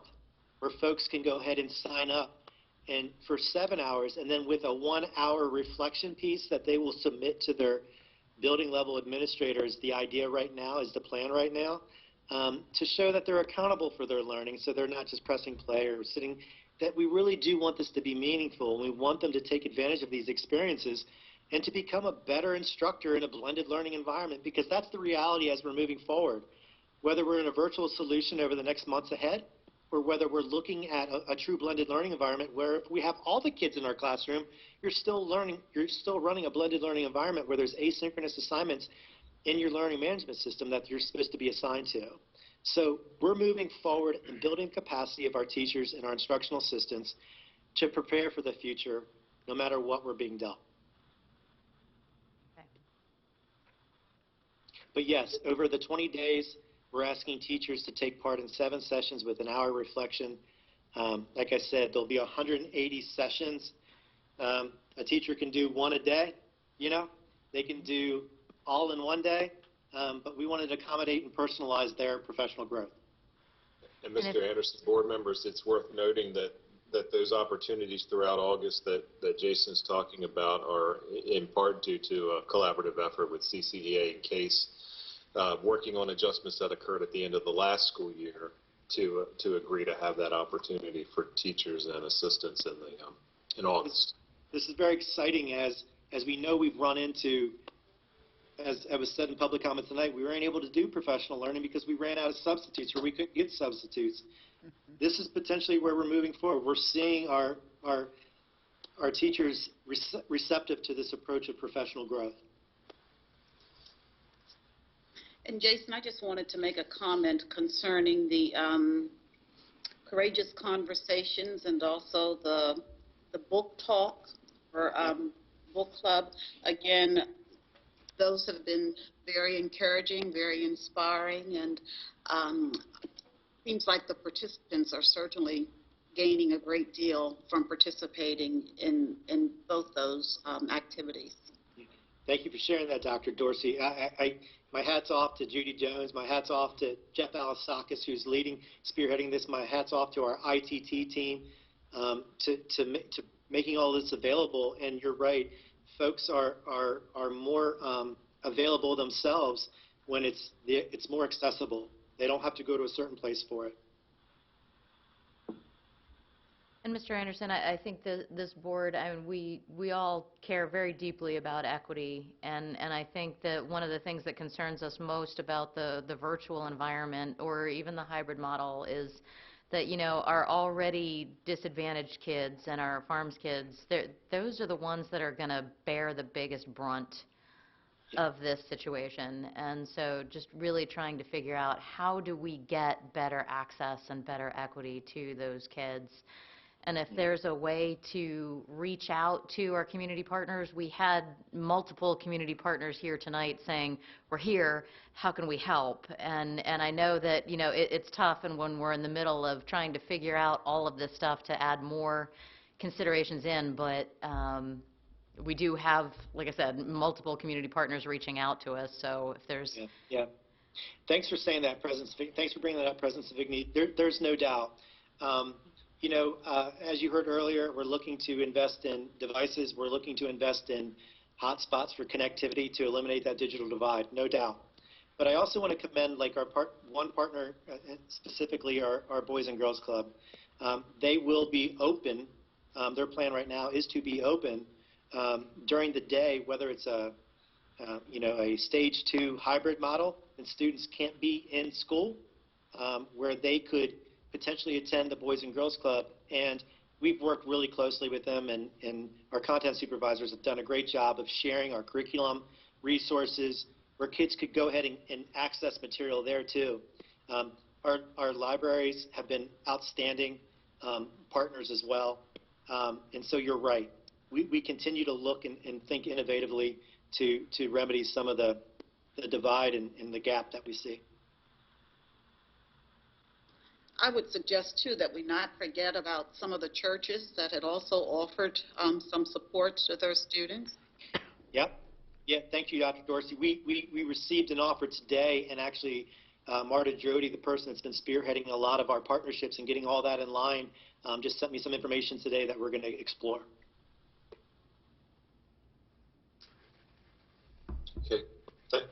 where folks can go ahead and sign up and for 7 hours, and then with a 1-hour reflection piece that they will submit to their building level administrators. The idea right now is the plan right now, to show that they're accountable for their learning, so they're not just pressing play or sitting, that we really do want this to be meaningful, and we want them to take advantage of these experiences and to become a better instructor in a blended learning environment, because that's the reality as we're moving forward. Whether we're in a virtual solution over the next months ahead, or whether we're looking at a true blended learning environment where if we have all the kids in our classroom, you're still running a blended learning environment where there's asynchronous assignments in your learning management system that you're supposed to be assigned to. So we're moving forward and building capacity of our teachers and our instructional assistants to prepare for the future, no matter what we're being dealt. Okay. But yes, over the 20 days, we're asking teachers to take part in 7 sessions with an hour reflection. Like I said, there'll be 180 sessions. A teacher can do 1 a day, you know. They can do all in 1 day, but we wanted to accommodate and personalize their professional growth. And Mr. Anderson, board members, it's worth noting that those opportunities throughout August that Jason's talking about are in part due to a collaborative effort with CCEA and CASE, working on adjustments that occurred at the end of the last school year to agree to have that opportunity for teachers and assistants in August. This is very exciting as we know we've run into, as was said in public comment tonight, we weren't able to do professional learning because we ran out of substitutes or we couldn't get substitutes. This is potentially where we're moving forward. We're seeing our teachers receptive to this approach of professional growth. And Jason, I just wanted to make a comment concerning the courageous conversations and also the book talk or book club. Again, those have been very encouraging, very inspiring, and seems like the participants are certainly gaining a great deal from participating in both those activities. Thank you for sharing that, Dr. Dorsey. My hat's off to Judy Jones. My hat's off to Jeff Alasakis, who's spearheading this. My hat's off to our ITT team to making all this available. And you're right, folks are more available themselves when it's more accessible. They don't have to go to a certain place for it. And Mr. Anderson, I think this board, I mean, we all care very deeply about equity, and I think that one of the things that concerns us most about the virtual environment or even the hybrid model is that, you know, our already disadvantaged kids and our farms kids, those are the ones that are going to bear the biggest brunt of this situation. And so just really trying to figure out how do we get better access and better equity to those kids. And if there's a way to reach out to our community partners, we had multiple community partners here tonight saying, we're here, how can we help? And I know that, you know, it's tough, and when we're in the middle of trying to figure out all of this stuff to add more considerations in, but we do have, like I said, multiple community partners reaching out to us, so if there's... Yeah. Thanks for saying that, thanks for bringing that up, President Savigny. There's no doubt. You know, as you heard earlier, we're looking to invest in devices. We're looking to invest in hotspots for connectivity to eliminate that digital divide, no doubt. But I also want to commend, like, one partner, specifically our Boys and Girls Club. They will be open. Their plan right now is to be open during the day, whether it's a stage 2 hybrid model and students can't be in school, where they could potentially attend the Boys and Girls Club. And we've worked really closely with them, and our content supervisors have done a great job of sharing our curriculum, resources, where kids could go ahead and access material there too. Our libraries have been outstanding partners as well. And so you're right. We continue to look and think innovatively to remedy some of the divide and the gap that we see. I would suggest, too, that we not forget about some of the churches that had also offered some support to their students. Yep. Yeah, thank you, Dr. Dorsey. We received an offer today, and actually Marta Drody, the person that's been spearheading a lot of our partnerships and getting all that in line, just sent me some information today that we're going to explore. Okay.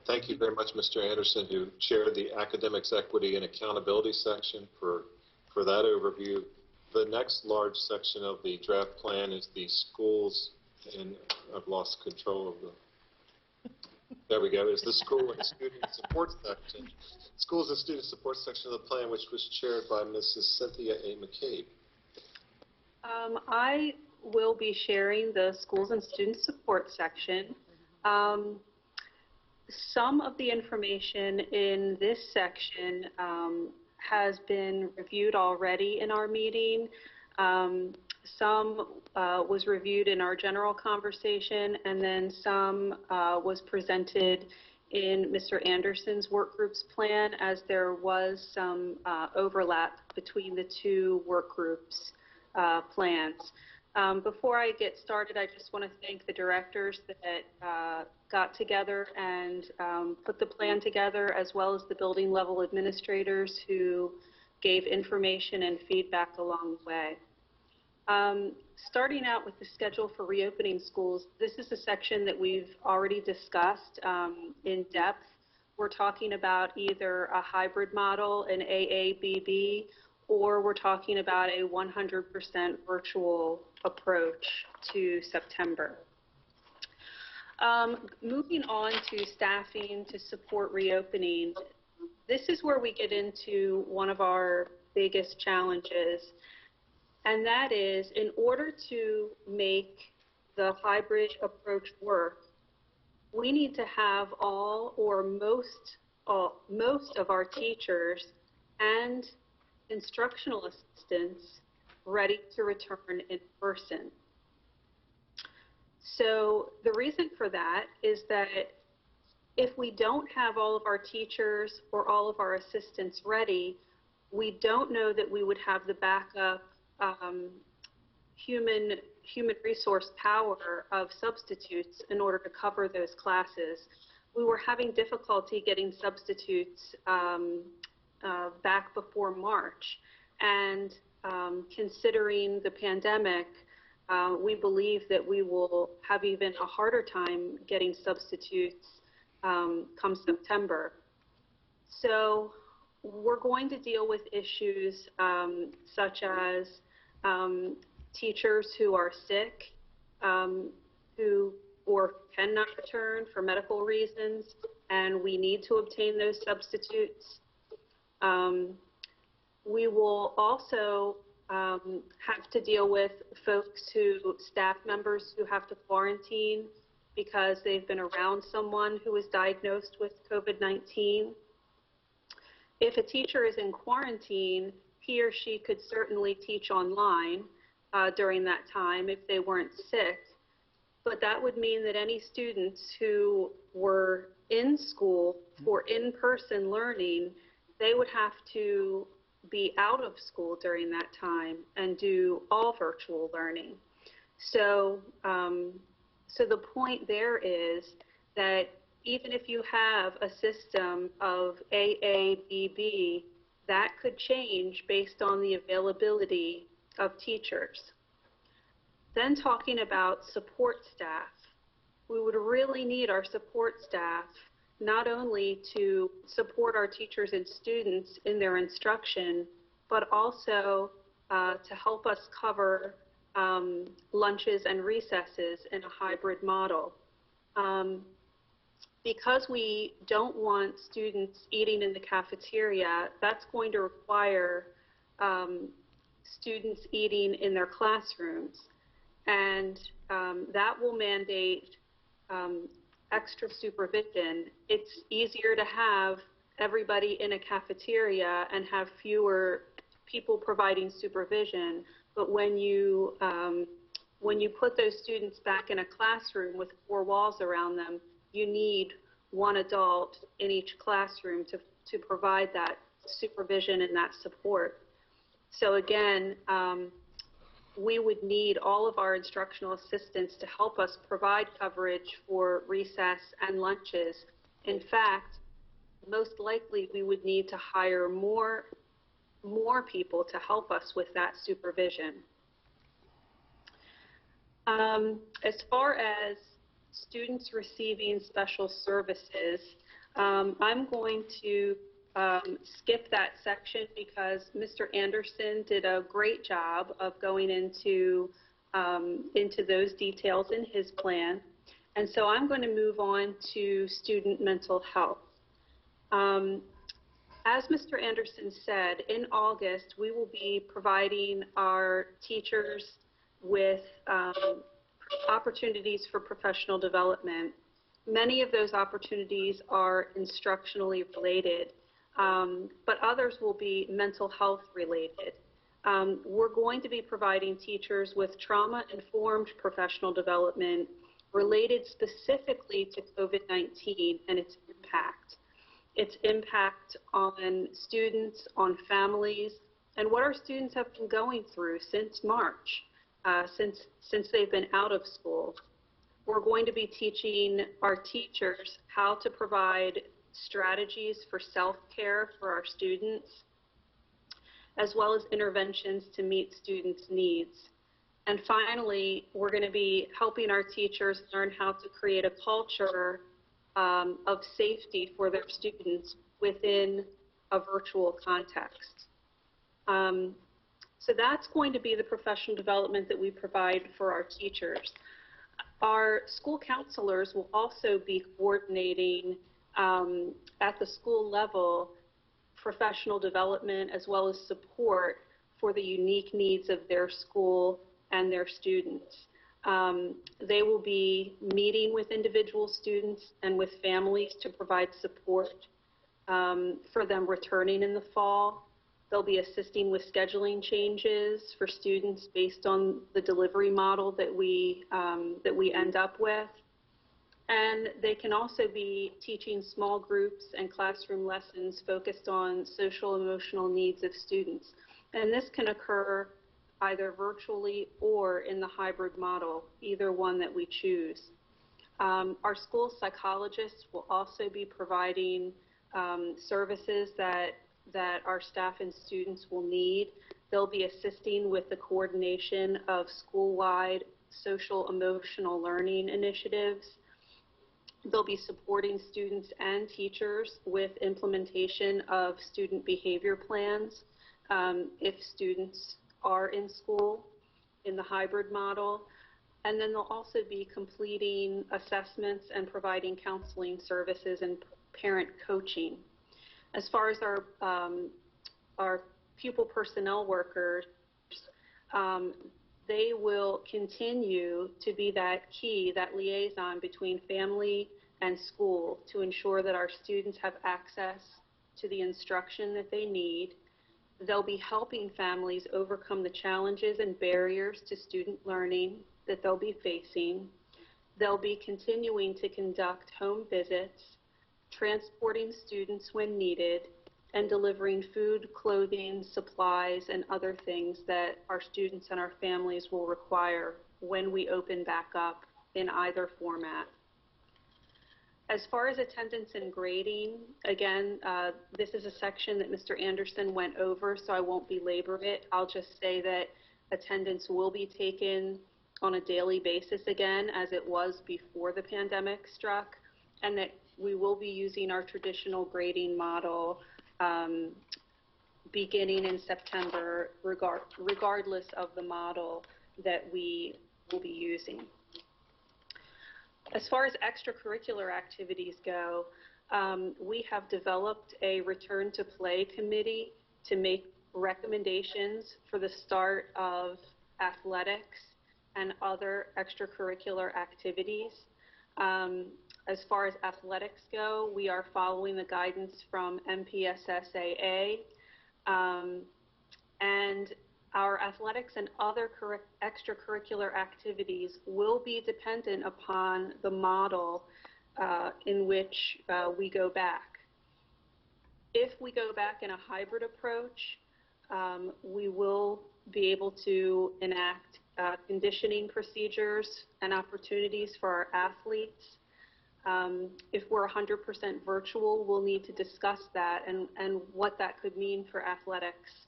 Thank you very much, Mr. Anderson, who chaired the Academics, Equity, and Accountability section for that overview. The next large section of the draft plan is the schools, and I've lost control of the, there we go, is the school and student support section. Schools and student support section of the plan, which was chaired by Mrs. Cynthia A. McCabe. I will be sharing the schools and student support section. Some of the information in this section has been reviewed already in our meeting. Some was reviewed in our general conversation, and then some was presented in Mr. Anderson's work group's plan, as there was some overlap between the two work groups' plans. Before I get started, I just want to thank the directors that got together and put the plan together, as well as the building level administrators who gave information and feedback along the way. Starting out with the schedule for reopening schools, this is a section that we've already discussed in depth. We're talking about either a hybrid model, an AABB, or we're talking about a 100% virtual approach to September. Moving on to staffing to support reopening, this is where we get into one of our biggest challenges, and that is, in order to make the hybrid approach work, we need to have all or most of our teachers and instructional assistants ready to return in person. So the reason for that is that if we don't have all of our teachers or all of our assistants ready, we don't know that we would have the backup human resource power of substitutes in order to cover those classes. We were having difficulty getting substitutes back before March, and considering the pandemic, we believe that we will have even a harder time getting substitutes come September. So we're going to deal with issues such as teachers who are sick, who or cannot return for medical reasons, and we need to obtain those substitutes. We will also have to deal with staff members who have to quarantine because they've been around someone who was diagnosed with COVID-19. If a teacher is in quarantine, he or she could certainly teach online during that time if they weren't sick, but that would mean that any students who were in school for in-person learning, they would have to be out of school during that time and do all virtual learning. So, so the point there is that even if you have a system of AABB, that could change based on the availability of teachers. Then talking about support staff, we would really need our support staff not only to support our teachers and students in their instruction, but also to help us cover lunches and recesses in a hybrid model. Because we don't want students eating in the cafeteria, that's going to require students eating in their classrooms. And that will mandate extra supervision. It's easier to have everybody in a cafeteria and have fewer people providing supervision, but when you put those students back in a classroom with 4 walls around them, you need one adult in each classroom to provide that supervision and that support. So again, we would need all of our instructional assistants to help us provide coverage for recess and lunches. In fact, most likely we would need to hire more people to help us with that supervision. As far as students receiving special services, I'm going to skip that section because Mr. Anderson did a great job of going into those details in his plan. And so I'm going to move on to student mental health. As Mr. Anderson said, in August, we will be providing our teachers with opportunities for professional development. Many of those opportunities are instructionally related, but others will be mental health related. We're going to be providing teachers with trauma-informed professional development related specifically to COVID-19 and its impact on students, on families, and what our students have been going through since March, since they've been out of school. We're going to be teaching our teachers how to provide strategies for self-care for our students, as well as interventions to meet students' needs. And finally, we're going to be helping our teachers learn how to create a culture of safety for their students within a virtual context. So that's going to be the professional development that we provide for our teachers. Our school counselors will also be coordinating at the school level professional development as well as support for the unique needs of their school and their students. They will be meeting with individual students and with families to provide support for them returning in the fall. They'll be assisting with scheduling changes for students based on the delivery model that we end up with. And they can also be teaching small groups and classroom lessons focused on social emotional needs of students. And this can occur either virtually or in the hybrid model, either one that we choose. Our school psychologists will also be providing services that our staff and students will need. They'll be assisting with the coordination of school-wide social emotional learning initiatives. They'll be supporting students and teachers with implementation of student behavior plans if students are in school in the hybrid model. And then they'll also be completing assessments and providing counseling services and parent coaching. As far as our pupil personnel workers, they will continue to be that key, that liaison between family and school to ensure that our students have access to the instruction that they need. They'll be helping families overcome the challenges and barriers to student learning that they'll be facing. They'll be continuing to conduct home visits, transporting students when needed, and delivering food, clothing, supplies, and other things that our students and our families will require when we open back up in either format. As far as attendance and grading, again, this is a section that Mr. Anderson went over, so I won't belabor it. I'll just say that attendance will be taken on a daily basis again, as it was before the pandemic struck, and that we will be using our traditional grading model beginning in September, regardless of the model that we will be using. As far as extracurricular activities go, we have developed a return to play committee to make recommendations for the start of athletics and other extracurricular activities. As far as athletics go, we are following the guidance from MPSSAA, and our athletics and other extracurricular activities will be dependent upon the model in which we go back. If we go back in a hybrid approach, we will be able to enact conditioning procedures and opportunities for our athletes. If we're 100% virtual, we'll need to discuss that and what that could mean for athletics.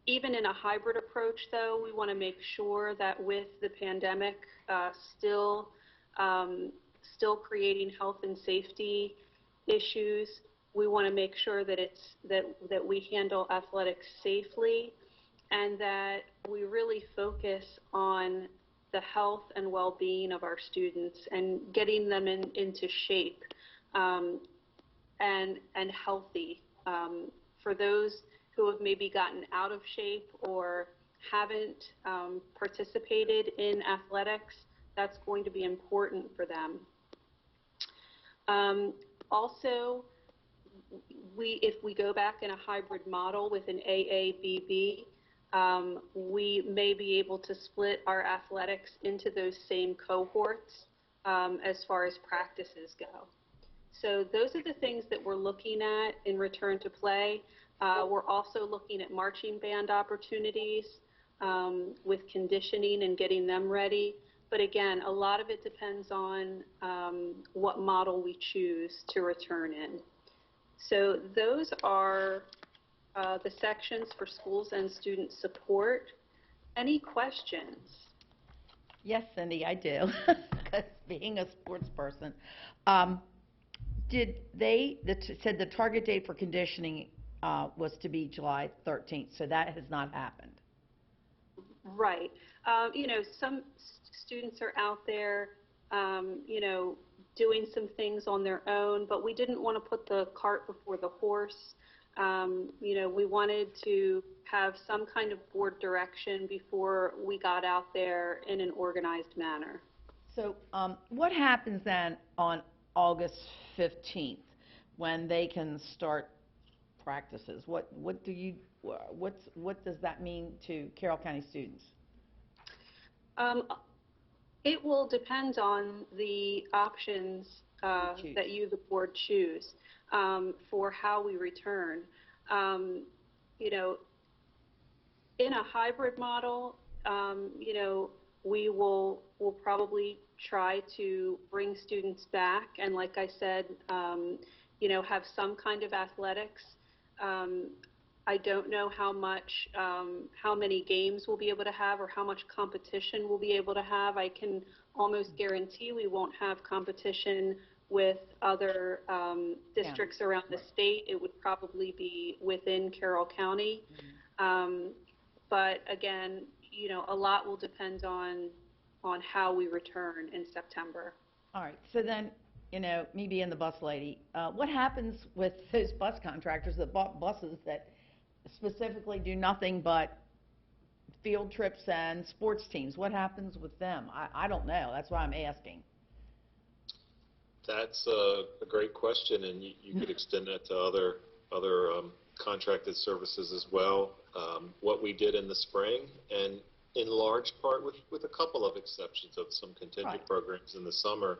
Even in a hybrid approach, though, we want to make sure that with the pandemic still creating health and safety issues, we want to make sure that that we handle athletics safely, and that we really focus on the health and well-being of our students and getting them into shape and healthy. For those who have maybe gotten out of shape or haven't participated in athletics, that's going to be important for them. Also, if we go back in a hybrid model with an AABB, we may be able to split our athletics into those same cohorts as far as practices go. So those are the things that we're looking at in return to play. We're also looking at marching band opportunities with conditioning and getting them ready. But again, a lot of it depends on what model we choose to return in. So those are the sections for schools and student support. Any questions? Yes, Cindy, I do, because being a sports person. Did they said the target date for conditioning was to be July 13th, so that has not happened? Right. You know, some students are out there, you know, doing some things on their own, but we didn't want to put the cart before the horse. You know, we wanted to have some kind of board direction before we got out there in an organized manner. So what happens then on August 15th when they can start practices? What does that mean to Carroll County students? It will depend on the options that you, the board, choose for how we return. You know, in a hybrid model, you know, we'll probably try to bring students back, and like I said, you know, have some kind of athletics. I don't know how many games we'll be able to have or how much competition we'll be able to have. I can almost guarantee we won't have competition with other districts around the state. It would probably be within Carroll County. But again, you know, a lot will depend on how we return in September. All right. So then, you know, me being the bus lady, what happens with those bus contractors that bought buses that specifically do nothing but field trips and sports teams? What happens with them? I don't know. That's why I'm asking. That's a great question, and you could extend that to other contracted services as well. What we did in the spring, and in large part with a couple of exceptions of some contingent programs in the summer,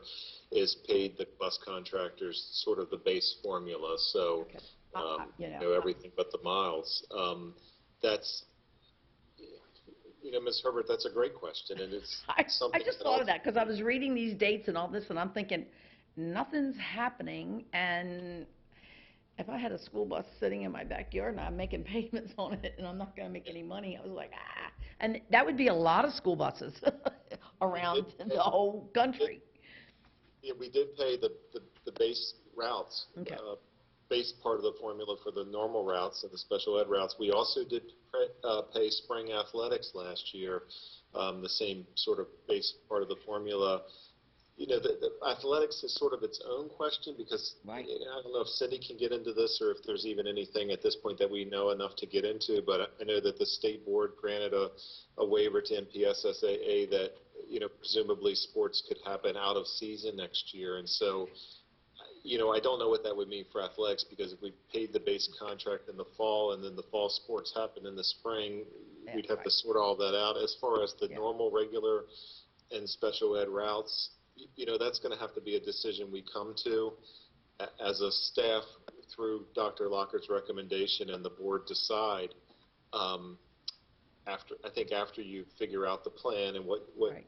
is paid the bus contractors sort of the base formula. So, you know, everything but the miles. That's, you know, Ms. Herbert, that's a great question, and it's something I just thought of that because I was reading these dates and all this, and I'm thinking, nothing's happening, and if I had a school bus sitting in my backyard and I'm making payments on it and I'm not going to make any money, I was like, ah. And that would be a lot of school buses around the whole country. Yeah, we did pay the base routes, base part of the formula for the normal routes and the special ed routes. We also did pay spring athletics last year, the same sort of base part of the formula. You know, the athletics is sort of its own question because I don't know if Cindy can get into this or if there's even anything at this point that we know enough to get into, but I know that the state board granted a waiver to MPSSAA that, you know, presumably sports could happen out of season next year. And so, you know, I don't know what that would mean for athletics, because if we paid the base contract in the fall and then the fall sports happen in the spring, we'd have to sort all that out. As far as the normal, regular, and special ed routes, you know, that's going to have to be a decision we come to as a staff through Dr. Lockert's recommendation, and the board decide after you figure out the plan and what Right.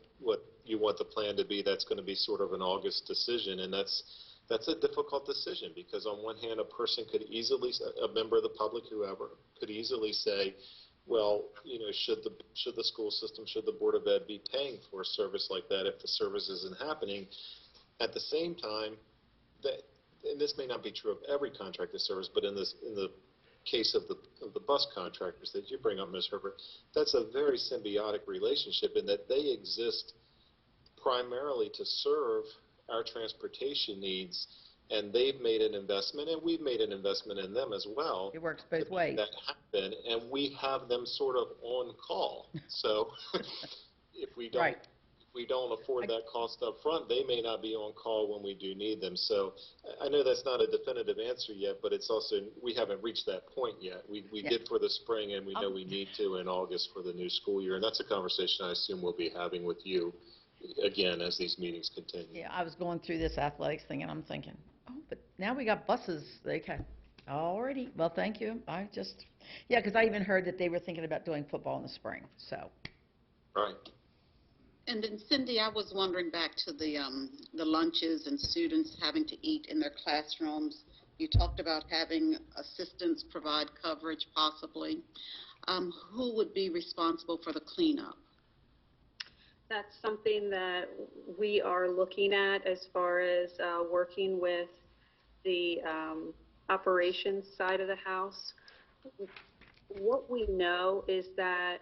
you want the plan to be, that's going to be sort of an August decision, and that's a difficult decision, because on one hand, a person could easily, a member of the public, whoever, could easily say, well, should the school system, should the Board of Ed be paying for a service like that if the service isn't happening? At the same time, and this may not be true of every contracted service, but in the case of the bus contractors that you bring up, Ms. Herbert, that's a very symbiotic relationship in that they exist primarily to serve our transportation needs, and they've made an investment, and we've made an investment in them as well. It works both ways. That happen, and we have them sort of on call. So if we don't Right. if we don't afford that cost up front, they may not be on call when we do need them. So I know that's not a definitive answer yet, but it's also, we haven't reached that point yet. We Yeah. did for the spring, and we know we need to in August for the new school year, and that's a conversation I assume we'll be having with you again as these meetings continue. Yeah, I was going through this athletics thing, and I'm thinking, oh, but now we got buses. Okay, already. Well, thank you. Yeah, because I even heard that they were thinking about doing football in the spring. So. Right. And then Cindy, I was wondering back to the lunches and students having to eat in their classrooms. You talked about having assistants provide coverage possibly. Who would be responsible for the cleanup? That's something that we are looking at as far as working with the operations side of the house. What we know is that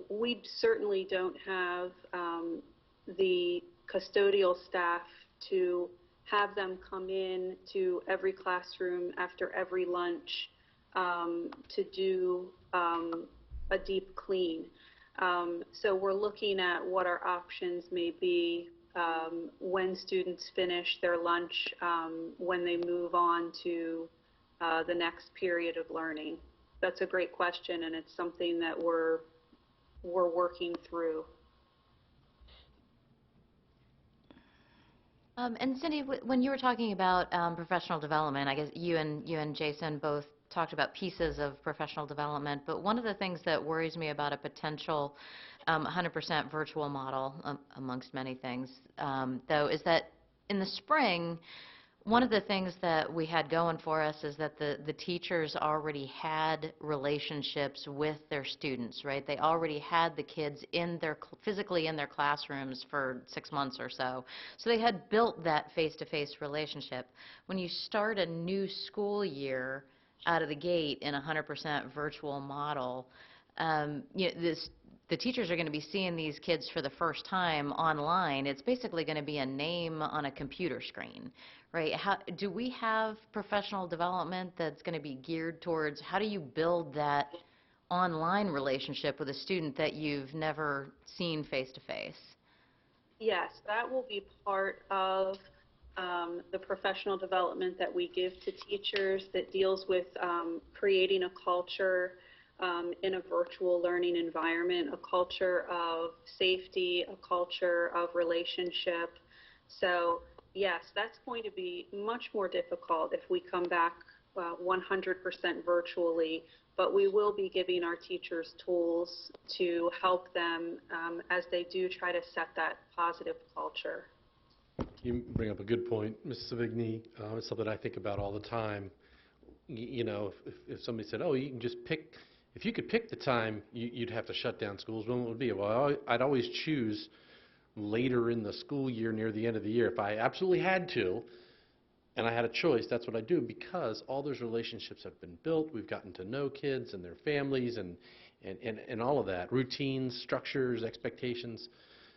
we certainly don't have the custodial staff to have them come in to every classroom after every lunch to do a deep clean. So we're looking at what our options may be when students finish their lunch, when they move on to the next period of learning. That's a great question, and it's something that we're working through. And Cindy, when you were talking about professional development, I guess you and Jason both talked about pieces of professional development, but one of the things that worries me about a potential 100% virtual model, amongst many things, though, is that in the spring, one of the things that we had going for us is that the teachers already had relationships with their students, right? They already had the kids physically in their classrooms for 6 months or so. So they had built that face-to-face relationship. When you start a new school year out of the gate in a 100% virtual model, the teachers are going to be seeing these kids for the first time online. It's basically going to be a name on a computer screen, right? Do we have professional development that's going to be geared towards how do you build that online relationship with a student that you've never seen face-to-face? Yes, that will be part of the professional development that we give to teachers that deals with creating a culture in a virtual learning environment, a culture of safety, a culture of relationship. So yes, that's going to be much more difficult if we come back 100% virtually, but we will be giving our teachers tools to help them as they do try to set that positive culture. You bring up a good point, Ms. Savigny. It's something I think about all the time. If somebody said, oh, you can just pick, if you could pick the time you'd have to shut down schools, when would it be? Well, I'd always choose later in the school year, near the end of the year. If I absolutely had to, and I had a choice, that's what I'd do, because all those relationships have been built. We've gotten to know kids and their families and all of that, routines, structures, expectations.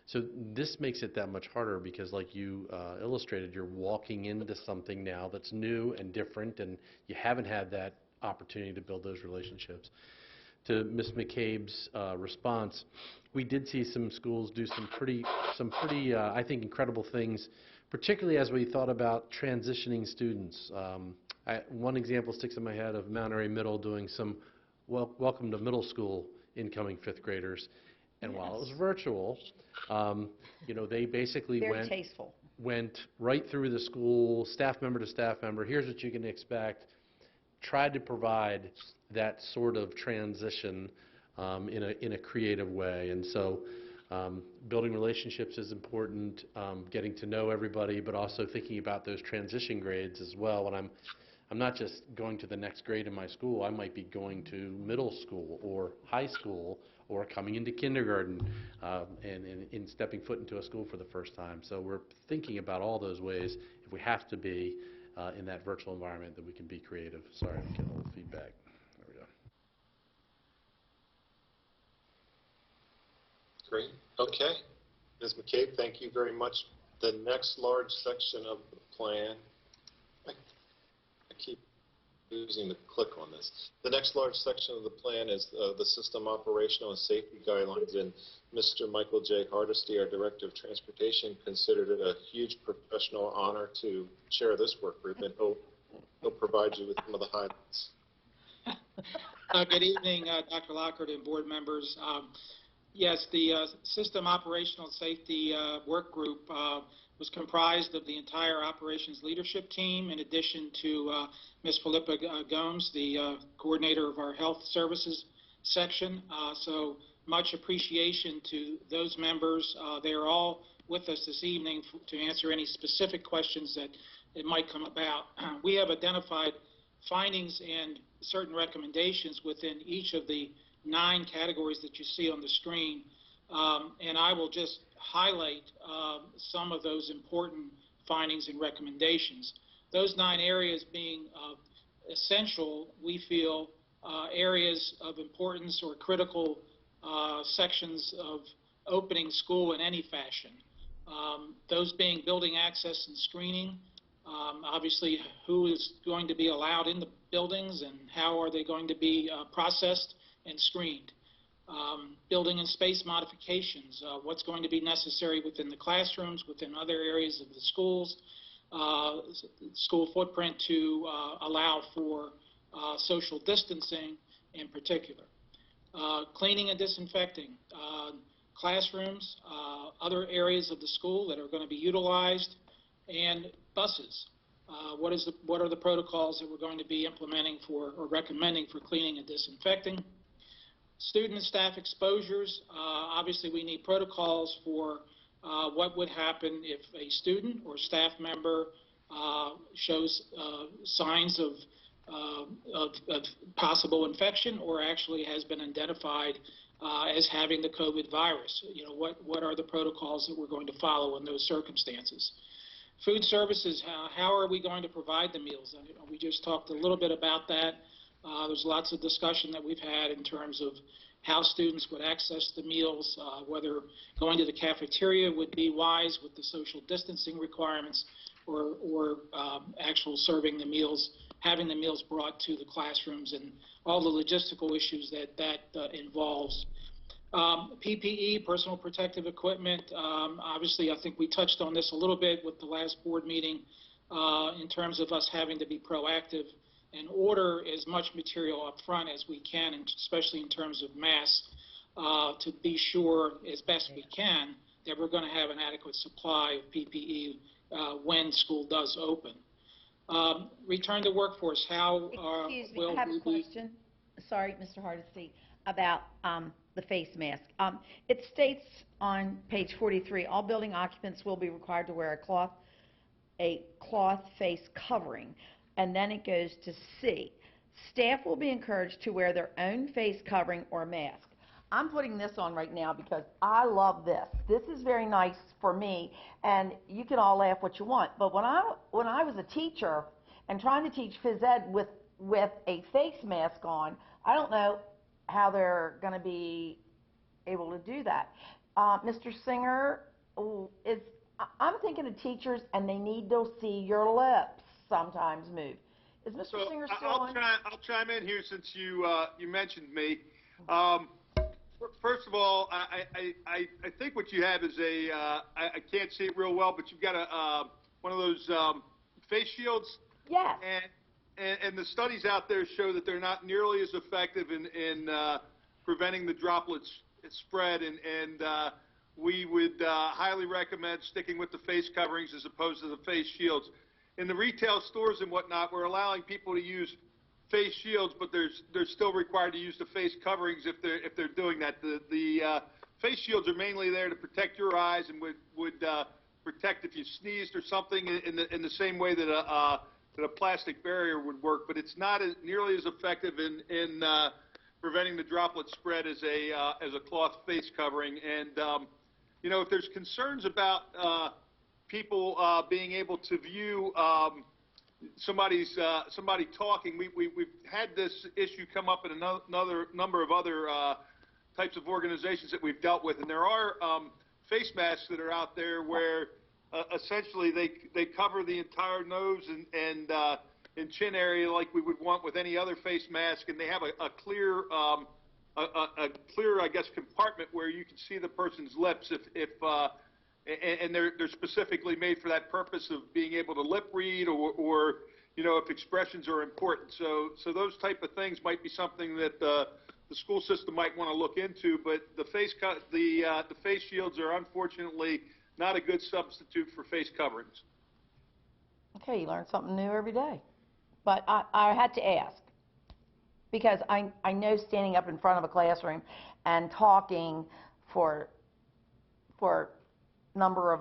So this makes it that much harder because, like you illustrated, you're walking into something now that's new and different, and you haven't had that opportunity to build those relationships. To Ms. McCabe's response, we did see some schools do some pretty, I think, incredible things, particularly as we thought about transitioning students. One example sticks in my head of Mount Airy Middle doing some welcome to middle school incoming fifth graders. And while it was virtual, they basically went right through the school, staff member to staff member. Here's what you can expect. Tried to provide that sort of transition in a creative way. And so building relationships is important, getting to know everybody, but also thinking about those transition grades as well. When I'm not just going to the next grade in my school, I might be going to middle school or high school or coming into kindergarten and stepping foot into a school for the first time. So we're thinking about all those ways, if we have to be in that virtual environment, that we can be creative. Sorry, I'm getting a little feedback. There we go. Great. Okay. Ms. McCabe, thank you very much. The next large section of the plan, I keep using the click on this. The next large section of the plan is the system operational and safety guidelines, and Mr. Michael J. Hardesty, our Director of Transportation, considered it a huge professional honor to chair this work group, and he'll provide you with some of the highlights. Good evening, Dr. Lockhart and board members. Yes, the System Operational Safety Work Group was comprised of the entire operations leadership team, in addition to Ms. Philippa Gomes, the coordinator of our health services section. So much appreciation to those members. They are all with us this evening to answer any specific questions that might come about. We have identified findings and certain recommendations within each of the 9 categories that you see on the screen, and I will just highlight some of those important findings and recommendations. Those 9 areas being essential, we feel, areas of importance or critical sections of opening school in any fashion. Those being building access and screening, obviously who is going to be allowed in the buildings and how are they going to be processed and screened. Building and space modifications, what's going to be necessary within the classrooms, within other areas of the schools, school footprint to allow for social distancing in particular. Cleaning and disinfecting classrooms, other areas of the school that are going to be utilized, and buses. What are the protocols that we're going to be implementing for or recommending for cleaning and disinfecting? Student and staff exposures, obviously we need protocols for what would happen if a student or staff member shows signs of possible infection or actually has been identified as having the COVID virus. You know, what are the protocols that we're going to follow in those circumstances? Food services, how are we going to provide the meals? We just talked a little bit about that. There's lots of discussion that we've had in terms of how students would access the meals, whether going to the cafeteria would be wise with the social distancing requirements, or actual serving the meals, having the meals brought to the classrooms, and all the logistical issues that involves. PPE, personal protective equipment, obviously I think we touched on this a little bit with the last board meeting in terms of us having to be proactive and order as much material up front as we can, and especially in terms of masks, to be sure as best we can that we're going to have an adequate supply of PPE when school does open. Return to workforce, how Excuse me, will I have we a question. Sorry, Mr. Hardesty, about the face mask. It states on page 43, all building occupants will be required to wear a cloth face covering. And then it goes to C. Staff will be encouraged to wear their own face covering or mask. I'm putting this on right now because I love this. This is very nice for me, and you can all laugh what you want. But when I was a teacher and trying to teach phys ed with a face mask on, I don't know how they're going to be able to do that. Mr. Singer, I'm thinking of teachers, and they need to see your lips sometimes move. Is Mr. Singer still on? I'll chime in here since you mentioned me. First of all, I think what you have is I can't see it real well, but you've got one of those face shields. Yes. And the studies out there show that they're not nearly as effective in preventing the droplets spread, and we would highly recommend sticking with the face coverings as opposed to the face shields. In the retail stores and whatnot, we're allowing people to use face shields, but they're still required to use the face coverings if they're doing that. The face shields are mainly there to protect your eyes and would protect if you sneezed or something in the same way that a plastic barrier would work, but it's not nearly as effective in preventing the droplet spread as a cloth face covering. And you know, if there's concerns about people being able to view somebody talking, we've had this issue come up in another number of other types of organizations that we've dealt with, and there are face masks that are out there where essentially they cover the entire nose and chin area like we would want with any other face mask, and they have a clear, I guess, compartment where you can see the person's lips and they're specifically made for that purpose of being able to lip read or you know, if expressions are important. So those type of things might be something that the school system might want to look into, but the face shields are unfortunately not a good substitute for face coverings. Okay, you learn something new every day. But I had to ask, because I know standing up in front of a classroom and talking for number of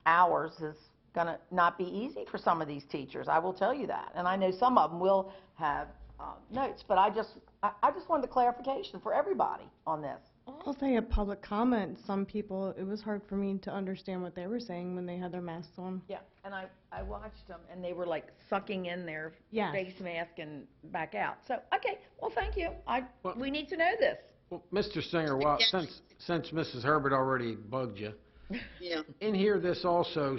hours is going to not be easy for some of these teachers. I will tell you that. And I know some of them will have notes, but I just wanted a clarification for everybody on this. I'll say a public comment. Some people, it was hard for me to understand what they were saying when they had their masks on. Yeah, and I watched them, and they were like sucking in their face mask and back out. So, okay, well, thank you. We need to know this. Well, Mr. Singer, well, since Mrs. Herbert already bugged you, Yeah. in here this also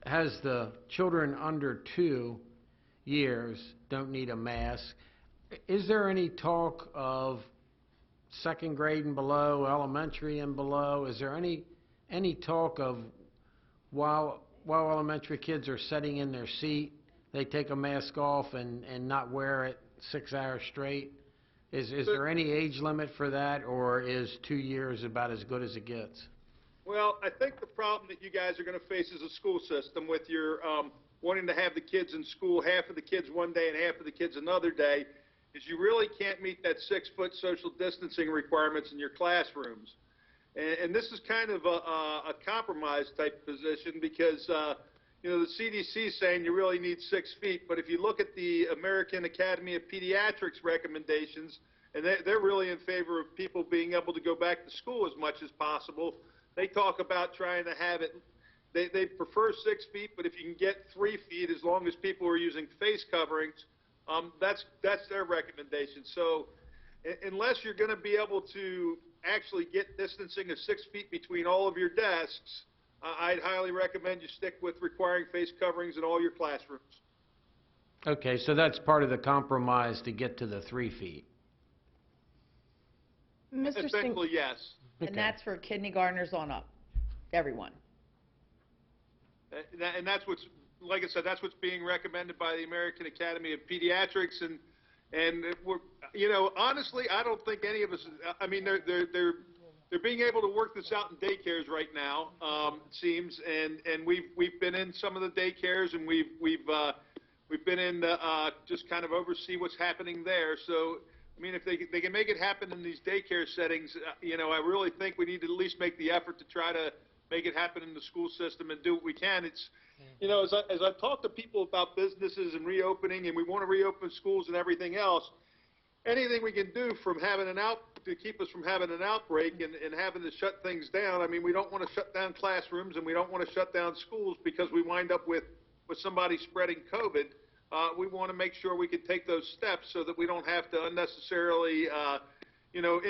has the children under 2 years don't need a mask. Is there any talk of second grade and below, elementary and below? Is there any talk of while elementary kids are sitting in their seat, they take a mask off and not wear it 6 hours straight? Is there any age limit for that, or is 2 years about as good as it gets? Well, I think the problem that you guys are going to face as a school system with your wanting to have the kids in school, half of the kids one day and half of the kids another day, is you really can't meet that 6-foot social distancing requirements in your classrooms. And this is kind of a compromise type position because, you know, the CDC is saying you really need 6 feet, but if you look at the American Academy of Pediatrics recommendations, and they're really in favor of people being able to go back to school as much as possible, they talk about trying to have it, they prefer 6 feet, but if you can get 3 feet, as long as people are using face coverings, that's their recommendation. So unless you're going to be able to actually get distancing of 6 feet between all of your desks, I'd highly recommend you stick with requiring face coverings in all your classrooms. Okay, so that's part of the compromise to get to the 3 feet. Mr. Essentially, yes. Okay. And that's for kindergartners on up, everyone. And that's what's, like I said, that's what's being recommended by the American Academy of Pediatrics, and we're, you know, honestly, I don't think any of us. I mean, they're being able to work this out in daycares right now, it seems, and we've been in some of the daycares, and we've been in just kind of oversee what's happening there. So, I mean, if they can make it happen in these daycare settings, you know, I really think we need to at least make the effort to try to make it happen in the school system and do what we can. It's, you know, as I talk to people about businesses and reopening, and we want to reopen schools and everything else, anything we can do from having to keep us from having an outbreak and having to shut things down. I mean, we don't want to shut down classrooms and we don't want to shut down schools because we wind up with somebody spreading COVID. We want to make sure we can take those steps so that we don't have to unnecessarily, you know,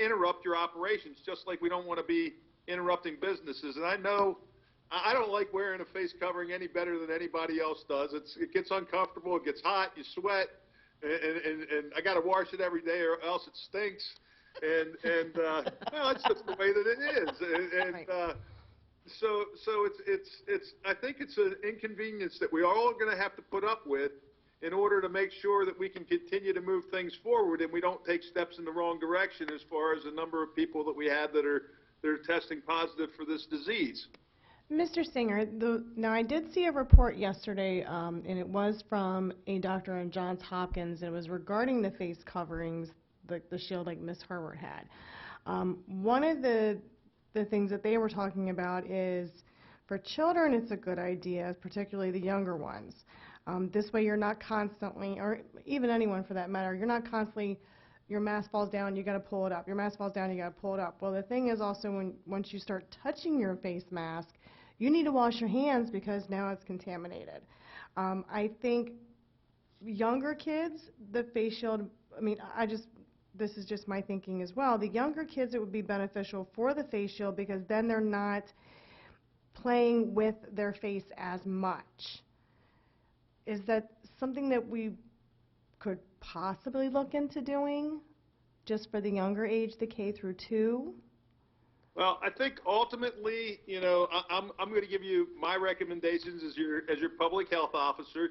interrupt your operations, just like we don't want to be interrupting businesses. And I know I don't like wearing a face covering any better than anybody else does. It gets uncomfortable, it gets hot, you sweat, and I got to wash it every day or else it stinks. And well, it's just the way that it is. So it's I think it's an inconvenience that we are all going to have to put up with in order to make sure that we can continue to move things forward and we don't take steps in the wrong direction as far as the number of people that we have that are testing positive for this disease. Mr. Singer, now I did see a report yesterday, and it was from a doctor in Johns Hopkins. It was regarding the face coverings, the shield like Miss Herbert had. One of the things that they were talking about is for children it's a good idea, particularly the younger ones. This way you're not constantly, or even anyone for that matter, you're not constantly, your mask falls down, you got to pull it up. Your mask falls down, you got to pull it up. Well, the thing is also once you start touching your face mask, you need to wash your hands because now it's contaminated. I think younger kids, the face shield, I mean, this is just my thinking as well. The younger kids, it would be beneficial for the face shield because then they're not playing with their face as much. Is that something that we could possibly look into doing just for the younger age, the K through 2? Well, I think ultimately, you know, I'm going to give you my recommendations as your public health officer.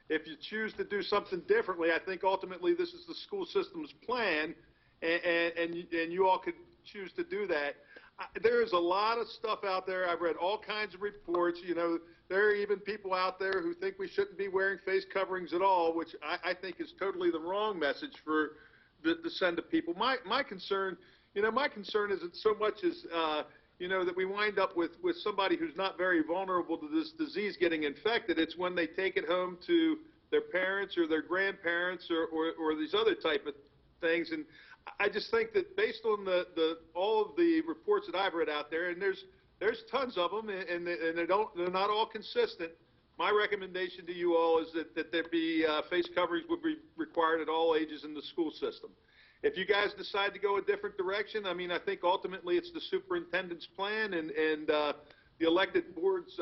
If you choose to do something differently, I think ultimately this is the school system's plan, and you all could choose to do that. There is a lot of stuff out there. I've read all kinds of reports. You know, there are even people out there who think we shouldn't be wearing face coverings at all, which I think is totally the wrong message to send to people. My concern. You know, my concern isn't so much as, you know, that we wind up with somebody who's not very vulnerable to this disease getting infected. It's when they take it home to their parents or their grandparents or these other type of things. And I just think that based on all of the reports that I've read out there, and there's tons of them, and they're not all consistent. My recommendation to you all is that there be face coverings would be required at all ages in the school system. If you guys decide to go a different direction, I mean, I think ultimately it's the superintendent's plan and the elected board's,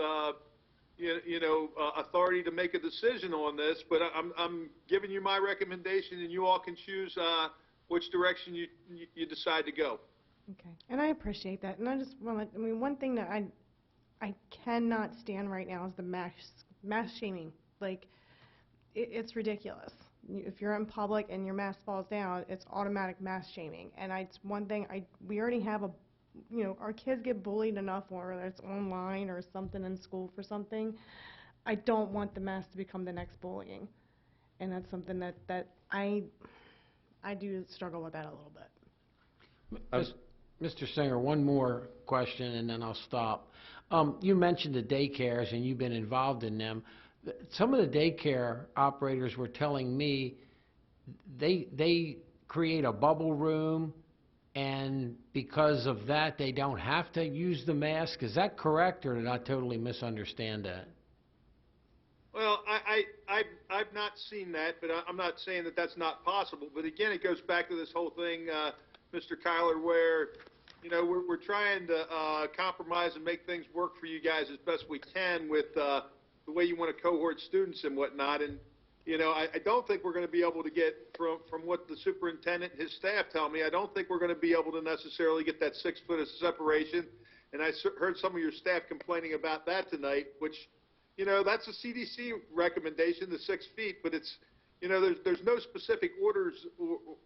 authority to make a decision on this. But I'm giving you my recommendation, and you all can choose which direction you decide to go. Okay, and I appreciate that. And I just want to, I mean, one thing that I cannot stand right now is the mask shaming. Like, it's ridiculous. If you're in public and your mask falls down, it's automatic mask shaming. And it's one thing, we already have our kids get bullied enough, whether it's online or something in school for something. I don't want the mask to become the next bullying. And that's something that I do struggle with that a little bit. Mr. Singer, one more question and then I'll stop. You mentioned the daycares and you've been involved in them. Some of the daycare operators were telling me they create a bubble room, and because of that they don't have to use the mask. Is that correct, or did I totally misunderstand that? Well, I've not seen that, but I'm not saying that that's not possible. But again, it goes back to this whole thing, Mr. Kyler, where we're trying to compromise and make things work for you guys as best we can with the way you want to cohort students and whatnot. And I don't think we're going to be able to get from what the superintendent and his staff tell me. I don't think we're going to be able to necessarily get that 6 foot of separation. And I heard some of your staff complaining about that tonight, which that's a CDC recommendation, the 6 feet, but it's there's no specific orders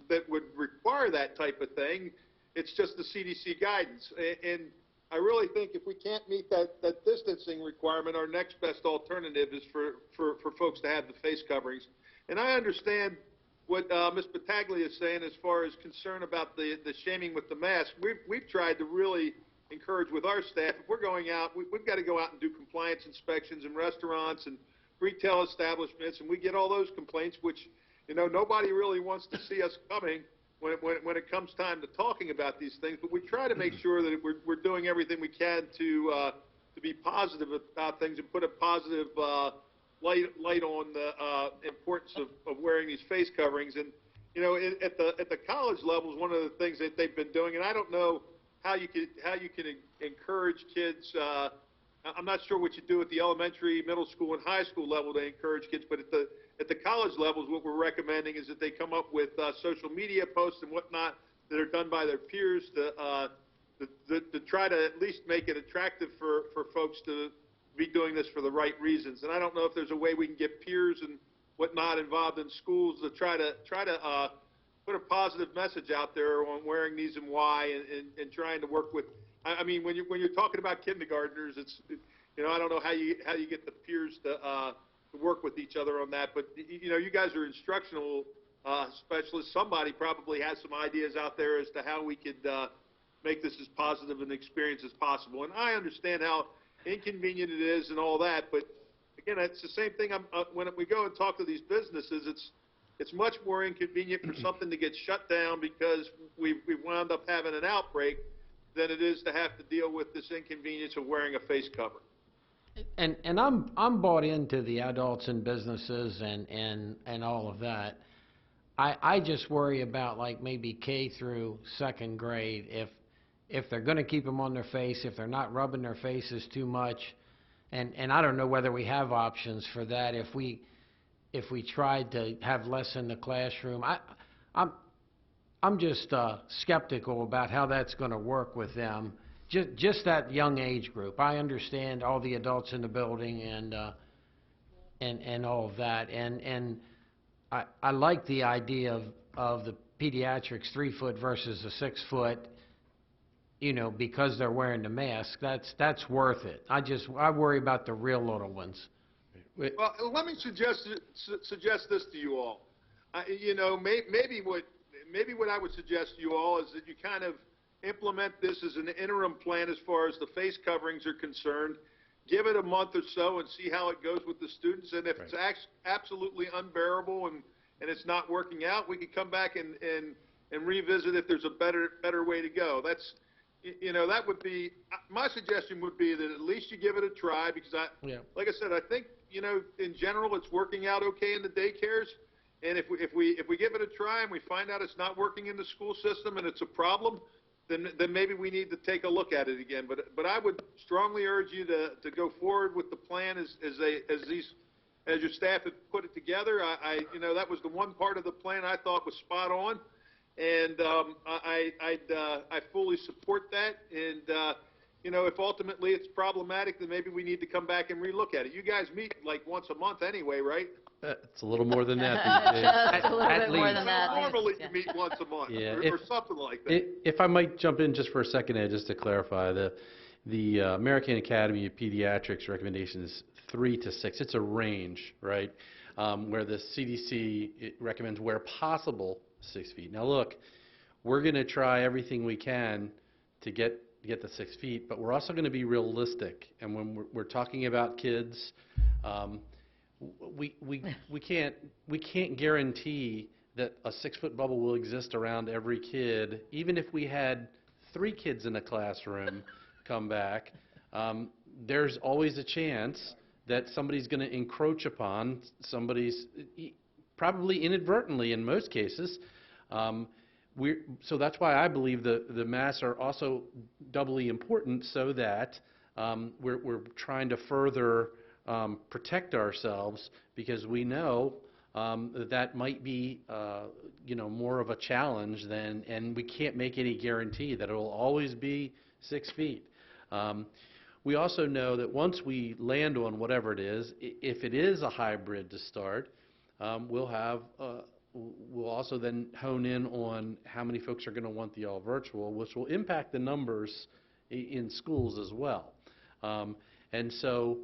that would require that type of thing. It's just the CDC guidance. And I really think if we can't meet that distancing requirement, our next best alternative is for folks to have the face coverings. And I understand what Ms. Battaglia is saying as far as concern about the shaming with the mask. We've tried to really encourage with our staff, if we're going out, we've got to go out and do compliance inspections in restaurants and retail establishments, and we get all those complaints, which nobody really wants to see us coming when it comes time to talking about these things. But we try to make sure that we're doing everything we can to be positive about things and put a positive light on the importance of wearing these face coverings. And at the college levels, one of the things that they've been doing, and I don't know how you can encourage kids. I'm not sure what you do at the elementary, middle school, and high school level to encourage kids, but at the college levels, what we're recommending is that they come up with social media posts and whatnot that are done by their peers to try to at least make it attractive for folks to be doing this for the right reasons. And I don't know if there's a way we can get peers and whatnot involved in schools to try to put a positive message out there on wearing these and why, and trying to work with I mean, when you're talking about kindergartners, I don't know how you get the peers to work with each other on that, but you guys are instructional specialists. Somebody probably has some ideas out there as to how we could make this as positive an experience as possible. And I understand how inconvenient it is and all that, but again, it's the same thing. When we go and talk to these businesses, it's much more inconvenient for something to get shut down because we wound up having an outbreak than it is to have to deal with this inconvenience of wearing a face cover. And I'm bought into the adults in businesses and all of that. I just worry about like maybe K through second grade if they're going to keep them on their face, if they're not rubbing their faces too much, and I don't know whether we have options for that if we tried to have less in the classroom. I'm just skeptical about how that's going to work with them. Just that young age group. I understand all the adults in the building and all of that, and I like the idea of the pediatrics 3-foot versus a 6-foot. Because they're wearing the mask. That's worth it. I worry about the real little ones. Well, let me suggest this to you all. Maybe what I would suggest to you all is that you kind of implement this as an interim plan as far as the face coverings are concerned. Give it a month or so and see how it goes with the students. And if it's absolutely unbearable and it's not working out, we can come back and revisit if there's a better way to go. That would be my suggestion. Would be that at least you give it a try because like I said, I think in general it's working out okay in the daycares. And if we give it a try and we find out it's not working in the school system and it's a problem, then maybe we need to take a look at it again. But I would strongly urge you to go forward with the plan as your staff had put it together. That was the one part of the plan I thought was spot on, and I fully support that. And if ultimately it's problematic, then maybe we need to come back and relook at it. You guys meet like once a month anyway, right? It's a little more than that these days. Just a little bit more than that. Normally you meet once a month or something like that. If I might jump in just for a second, Ed, just to clarify, the American Academy of Pediatrics recommendation is 3 to 6. It's a range, right, where the CDC recommends where possible 6 feet. Now, look, we're going to try everything we can to get the 6 feet, but we're also going to be realistic. And when we're talking about kids, we can't guarantee that a 6-foot bubble will exist around every kid. Even if we had 3 kids in a classroom come back, there's always a chance that somebody's going to encroach upon somebody's, probably inadvertently in most cases. So that's why I believe the masks are also doubly important, so that we're trying to further protect ourselves, because we know that might be more of a challenge than, and we can't make any guarantee that it will always be 6 feet. We also know that once we land on whatever it is, if it is a hybrid to start, we'll also then hone in on how many folks are going to want the all virtual, which will impact the numbers in schools as well. And so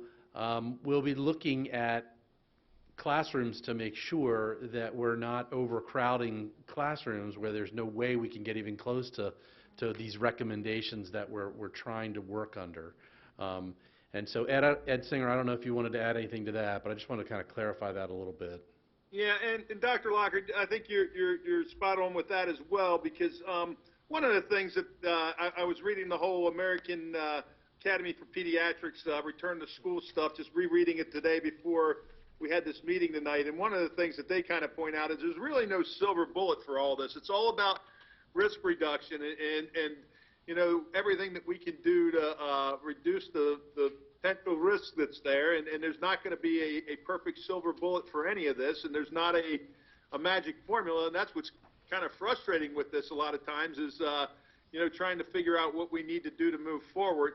we'll be looking at classrooms to make sure that we're not overcrowding classrooms where there's no way we can get even close to these recommendations that we're trying to work under. And so Ed Singer, I don't know if you wanted to add anything to that, but I just want to kind of clarify that a little bit. Yeah, and Dr. Locker, I think you're spot on with that as well, because one of the things that I was reading the whole American Academy for Pediatrics return to school stuff, just rereading it today before we had this meeting tonight, and one of the things that they kind of point out is there's really no silver bullet for all this. It's all about risk reduction and everything that we can do to reduce the potential risk that's there, and there's not going to be a perfect silver bullet for any of this, and there's not a magic formula, and that's what's kind of frustrating with this a lot of times is trying to figure out what we need to do to move forward.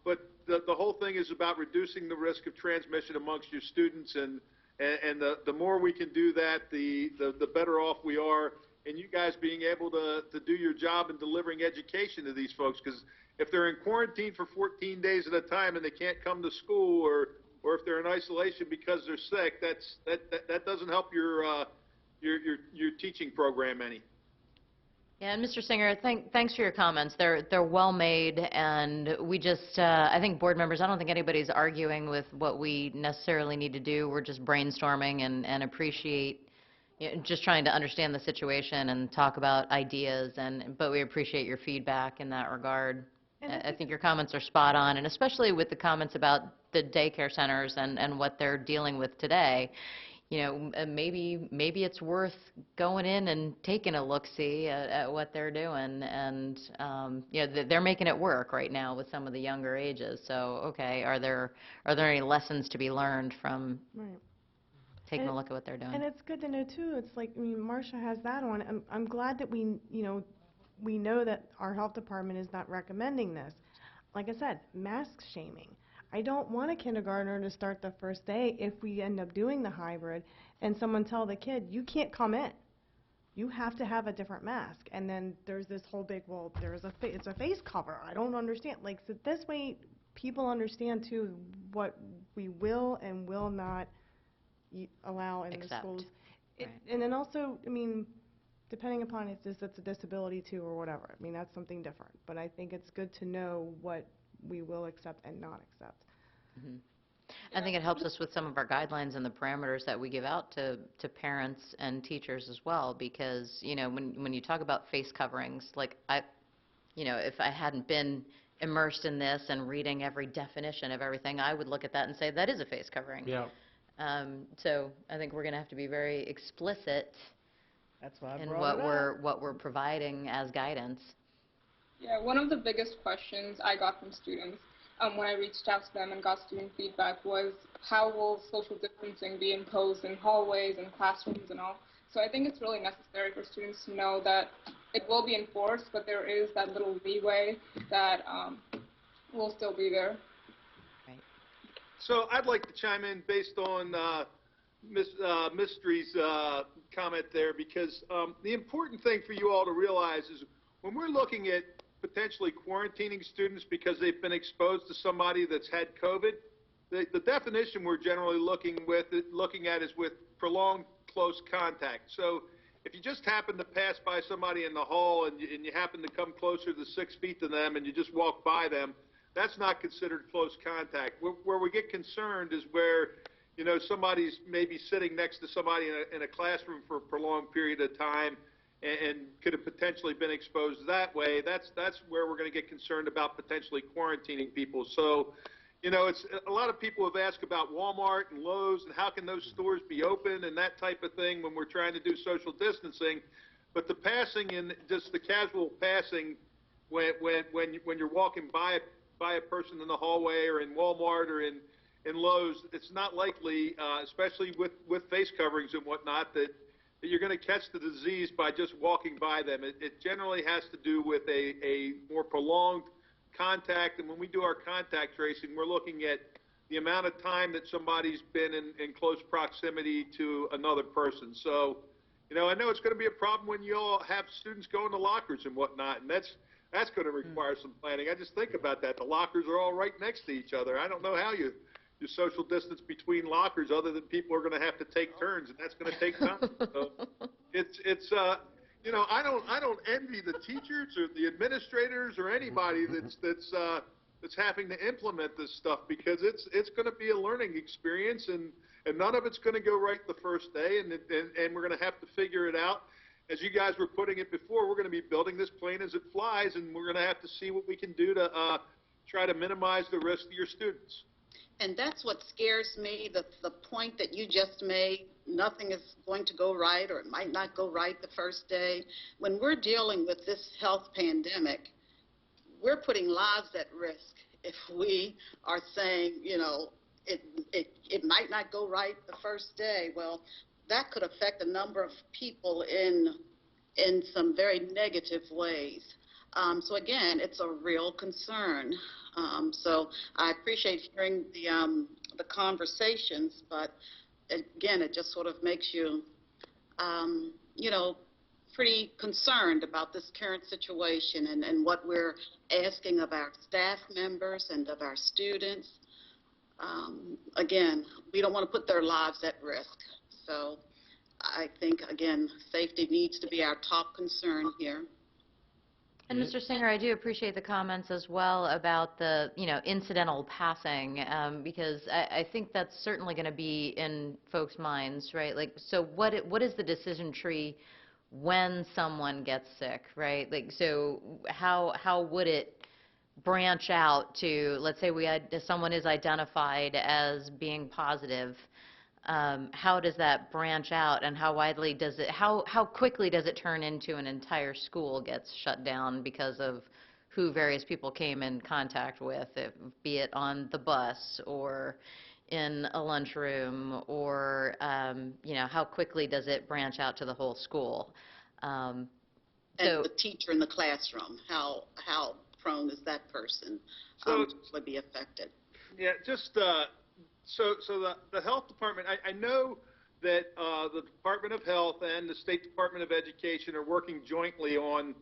But the whole thing is about reducing the risk of transmission amongst your students, and the more we can do that, the better off we are in you guys being able to do your job in delivering education to these folks. Because if they're in quarantine for 14 days at a time and they can't come to school, or if they're in isolation because they're sick, that doesn't help your teaching program any. Yeah, and Mr. Singer, thanks for your comments. They're well made, and we just, I think board members, I don't think anybody's arguing with what we necessarily need to do. We're just brainstorming and appreciate, just trying to understand the situation and talk about ideas, but we appreciate your feedback in that regard. I think your comments are spot on, and especially with the comments about the daycare centers and what they're dealing with today. Maybe it's worth going in and taking a look-see at what they're doing, and they're making it work right now with some of the younger ages. So, okay, are there any lessons to be learned from taking a look at what they're doing? And it's good to know too. It's like, I mean, Marcia has that on. I'm glad that we know that our health department is not recommending this. Like I said, mask shaming. I don't want a kindergartner to start the first day if we end up doing the hybrid and someone tell the kid, you can't come in. You have to have a different mask. And then there's this whole big, well, it's a face cover. I don't understand. Like, so this way people understand too what we will and will not allow in the schools. And then also, I mean, depending upon if it's a disability too or whatever. I mean, that's something different. But I think it's good to know what we will accept and not accept. Mm-hmm. I think it helps us with some of our guidelines and the parameters that we give out to parents and teachers as well, because when you talk about face coverings, like if I hadn't been immersed in this and reading every definition of everything, I would look at that and say that is a face covering. Yeah. So I think we're going to have to be very explicit in what we're providing as guidance. Yeah, one of the biggest questions I got from students when I reached out to them and got student feedback was, how will social distancing be imposed in hallways and classrooms and all? So I think it's really necessary for students to know that it will be enforced, but there is that little leeway that will still be there. Right. So I'd like to chime in based on Mystery's comment there, because the important thing for you all to realize is when we're looking at potentially quarantining students because they've been exposed to somebody that's had COVID, the definition we're generally looking at is with prolonged close contact. So if you just happen to pass by somebody in the hall and you happen to come closer to 6 feet to them and you just walk by them, that's not considered close contact. Where we get concerned is where somebody's maybe sitting next to somebody in a classroom for a prolonged period of time and could have potentially been exposed that way. That's where we're going to get concerned about potentially quarantining people. So, it's a lot of people have asked about Walmart and Lowe's and how can those stores be open and that type of thing when we're trying to do social distancing. But the passing and just the casual passing when you're walking by a person in the hallway or in Walmart or in Lowe's, it's not likely, especially with face coverings and whatnot, that you're going to catch the disease by just walking by them. It generally has to do with a more prolonged contact, and when we do our contact tracing, we're looking at the amount of time that somebody's been in close proximity to another person. So, I know it's going to be a problem when you all have students go into lockers and whatnot, and that's going to require some planning. I just think about that. The lockers are all right next to each other. I don't know how you social distance between lockers other than people are going to have to take turns, and that's going to take time. So it's I don't envy the teachers or the administrators or anybody that's having to implement this stuff, because it's going to be a learning experience, and none of it's going to go right the first day, and we're going to have to figure it out. As you guys were putting it before, we're going to be building this plane as it flies, and we're going to have to see what we can do to try to minimize the risk to your students. And that's what scares me, the point that you just made. Nothing is going to go right, or it might not go right the first day. When we're dealing with this health pandemic, we're putting lives at risk if we are saying, it might not go right the first day. Well, that could affect a number of people in some very negative ways. So again, it's a real concern. So I appreciate hearing the conversations, but again, it just sort of makes you, pretty concerned about this current situation and what we're asking of our staff members and of our students. Again, we don't want to put their lives at risk. So I think, again, safety needs to be our top concern here. And Mr. Singer, I do appreciate the comments as well about the, incidental passing, because I think that's certainly going to be in folks' minds, right? Like, so what is the decision tree when someone gets sick, right? Like, so how would it branch out to, let's say someone is identified as being positive, how does that branch out, and how widely does it, how quickly does it turn into an entire school gets shut down because of who various people came in contact with, be it on the bus or in a lunchroom, or how quickly does it branch out to the whole school? And the teacher in the classroom, how prone is that person to be affected? Yeah, just so the health department, I know that the Department of Health and the State Department of Education are working jointly on,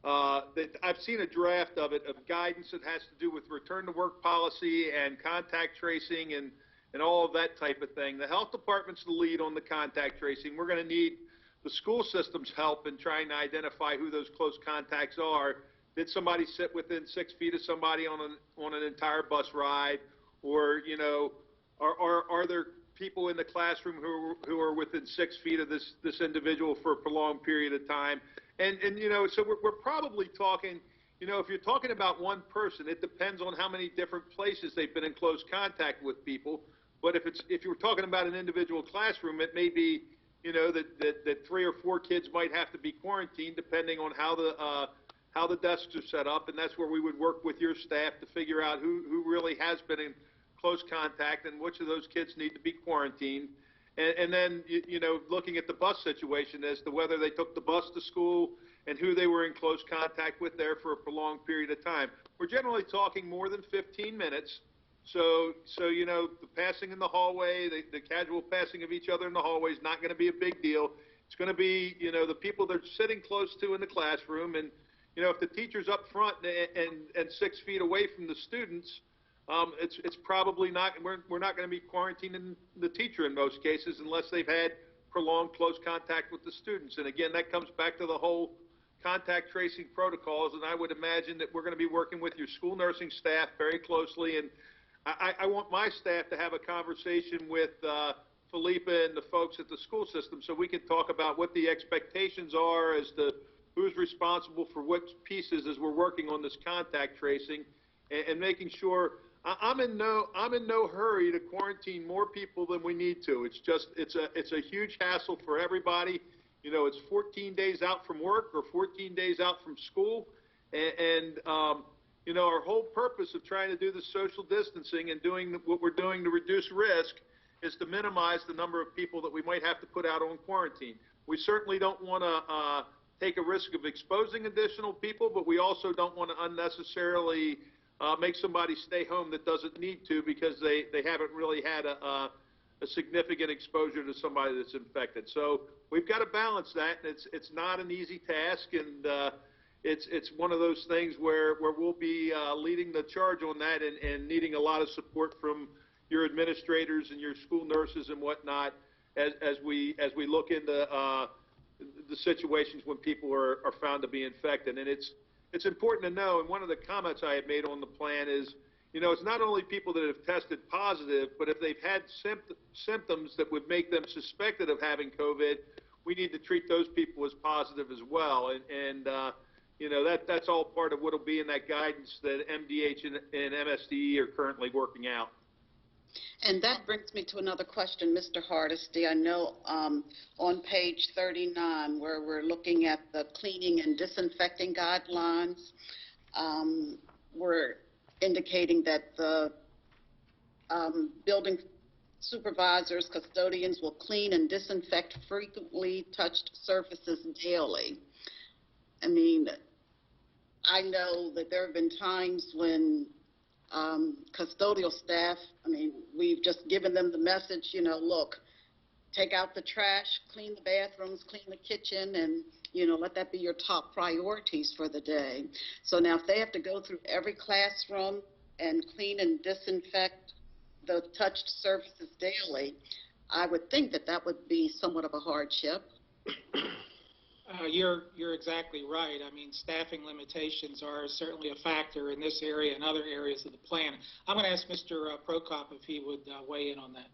I've seen a draft of it, of guidance that has to do with return to work policy and contact tracing and all of that type of thing. The health department's the lead on the contact tracing. We're going to need the school system's help in trying to identify who those close contacts are. Did somebody sit within 6 feet of somebody on an entire bus ride? Or, are there people in the classroom who are within 6 feet of this individual for a prolonged period of time? And so we're probably talking, if you're talking about one person, it depends on how many different places they've been in close contact with people. But if you're talking about an individual classroom, it may be, that 3 or 4 kids might have to be quarantined depending on how the desks are set up, and that's where we would work with your staff to figure out who really has been in close contact and which of those kids need to be quarantined. And then, looking at the bus situation as to whether they took the bus to school and who they were in close contact with there for a prolonged period of time. We're generally talking more than 15 minutes. So the passing in the hallway, the casual passing of each other in the hallway is not going to be a big deal. It's going to be, the people they're sitting close to in the classroom. And, if the teacher's up front and 6 feet away from the students, it's probably not, we're not going to be quarantining the teacher in most cases unless they've had prolonged close contact with the students. And again, that comes back to the whole contact tracing protocols. And I would imagine that we're going to be working with your school nursing staff very closely. And I want my staff to have a conversation with Felipe and the folks at the school system so we can talk about what the expectations are as to who's responsible for which pieces as we're working on this contact tracing and making sure. I'm in no hurry to quarantine more people than we need to. It's a huge hassle for everybody. It's 14 days out from work or 14 days out from school, and our whole purpose of trying to do the social distancing and doing what we're doing to reduce risk is to minimize the number of people that we might have to put out on quarantine. We certainly don't want to take a risk of exposing additional people, but we also don't want to unnecessarily make somebody stay home that doesn't need to because they haven't really had a significant exposure to somebody that's infected. So we've got to balance that, and it's not an easy task, and it's one of those things where we'll be leading the charge on that and needing a lot of support from your administrators and your school nurses and whatnot as we look into the situations when people are found to be infected. And it's important to know, and one of the comments I had made on the plan is, it's not only people that have tested positive, but if they've had symptoms that would make them suspected of having COVID, we need to treat those people as positive as well. And that's all part of what will be in that guidance that MDH and MSDE are currently working out. And that brings me to another question, Mr. Hardesty. I know on page 39, where we're looking at the cleaning and disinfecting guidelines, we're indicating that the building supervisors, custodians will clean and disinfect frequently touched surfaces daily. I mean, I know that there have been times when custodial staff, we've just given them the message, look, take out the trash, clean the bathrooms, clean the kitchen, and, let that be your top priorities for the day. So now if they have to go through every classroom and clean and disinfect the touched surfaces daily, I would think that that would be somewhat of a hardship. You're exactly right. I mean, staffing limitations are certainly a factor in this area and other areas of the plan. I'm going to ask Mr. Prokop if he would weigh in on that.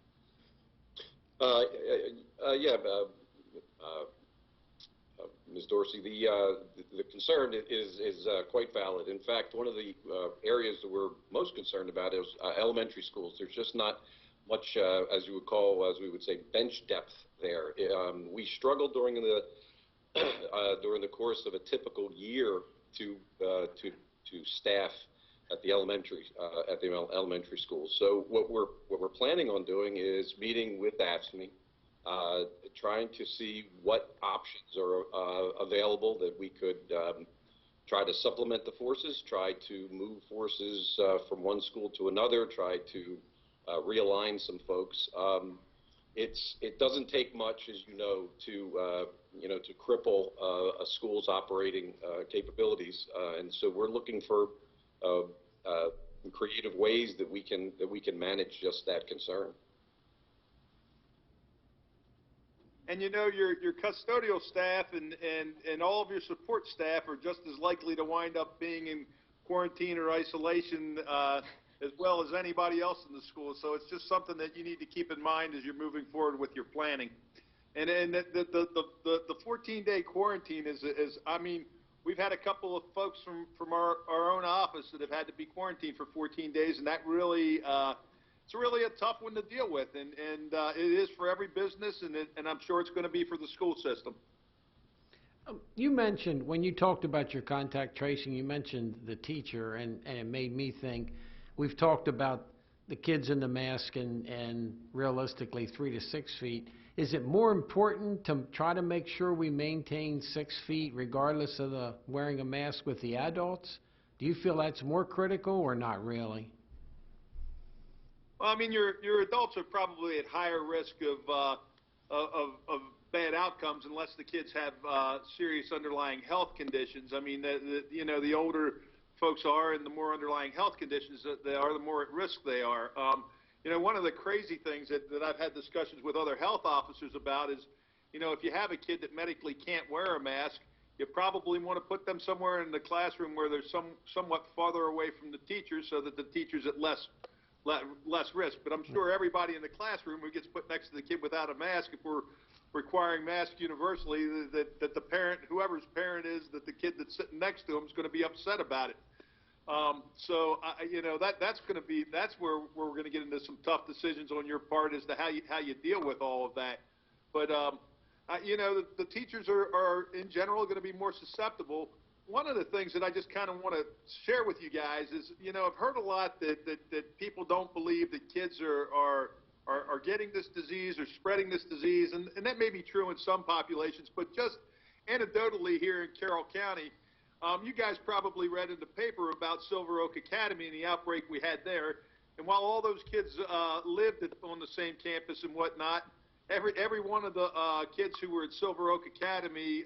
Ms. Dorsey, the concern is quite valid. In fact, one of the areas that we're most concerned about is elementary schools. There's just not much, as you would call, as we would say, bench depth there. We struggled during the course of a typical year to staff at the elementary schools. So what we're planning on doing is meeting with AFSCME, trying to see what options are available that we could try to supplement the forces, try to move forces from one school to another, try to realign some folks. It doesn't take much, as you know, to cripple a school's operating capabilities, and so we're looking for creative ways that we can manage just that concern. And your custodial staff and all of your support staff are just as likely to wind up being in quarantine or isolation as well as anybody else in the school. So it's just something that you need to keep in mind as you're moving forward with your planning. And the 14-day quarantine is I mean, we've had a couple of folks from our own office that have had to be quarantined for 14 days, and that really it's really a tough one to deal with, and it is for every business, and I'm sure it's going to be for the school system. You mentioned, when you talked about your contact tracing, you mentioned the teacher, and it made me think, we've talked about the kids in the mask and realistically 3 to 6 feet. Is it more important to try to make sure we maintain 6 feet regardless of the wearing a mask with the adults? Do you feel that's more critical or not really? Well, I mean, your adults are probably at higher risk of bad outcomes unless the kids have serious underlying health conditions. I mean, the older folks are, and the more underlying health conditions that they are, the more at risk they are. One of the crazy things that I've had discussions with other health officers about is, if you have a kid that medically can't wear a mask, you probably want to put them somewhere in the classroom where they're somewhat farther away from the teachers so that the teacher's at less risk. But I'm sure everybody in the classroom who gets put next to the kid without a mask, if we're requiring masks universally, that the parent, whoever's parent is, that the kid that's sitting next to him is going to be upset about it. That's where we're going to get into some tough decisions on your part as to how you deal with all of that. But the teachers are in general going to be more susceptible. One of the things that I just kind of want to share with you guys is, I've heard a lot that people don't believe that kids are getting this disease or spreading this disease, and that may be true in some populations, but just anecdotally here in Carroll County, you guys probably read in the paper about Silver Oak Academy and the outbreak we had there. And while all those kids lived on the same campus and whatnot, every one of the kids who were at Silver Oak Academy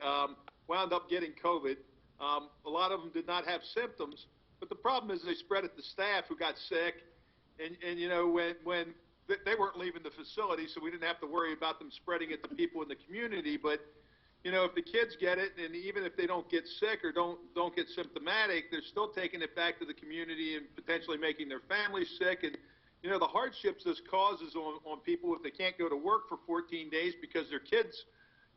wound up getting COVID. A lot of them did not have symptoms, but the problem is they spread it to staff who got sick, and when they weren't leaving the facility, so we didn't have to worry about them spreading it to people in the community. But if the kids get it, and even if they don't get sick or don't get symptomatic, they're still taking it back to the community and potentially making their families sick. And the hardships this causes on people if they can't go to work for 14 days because their kids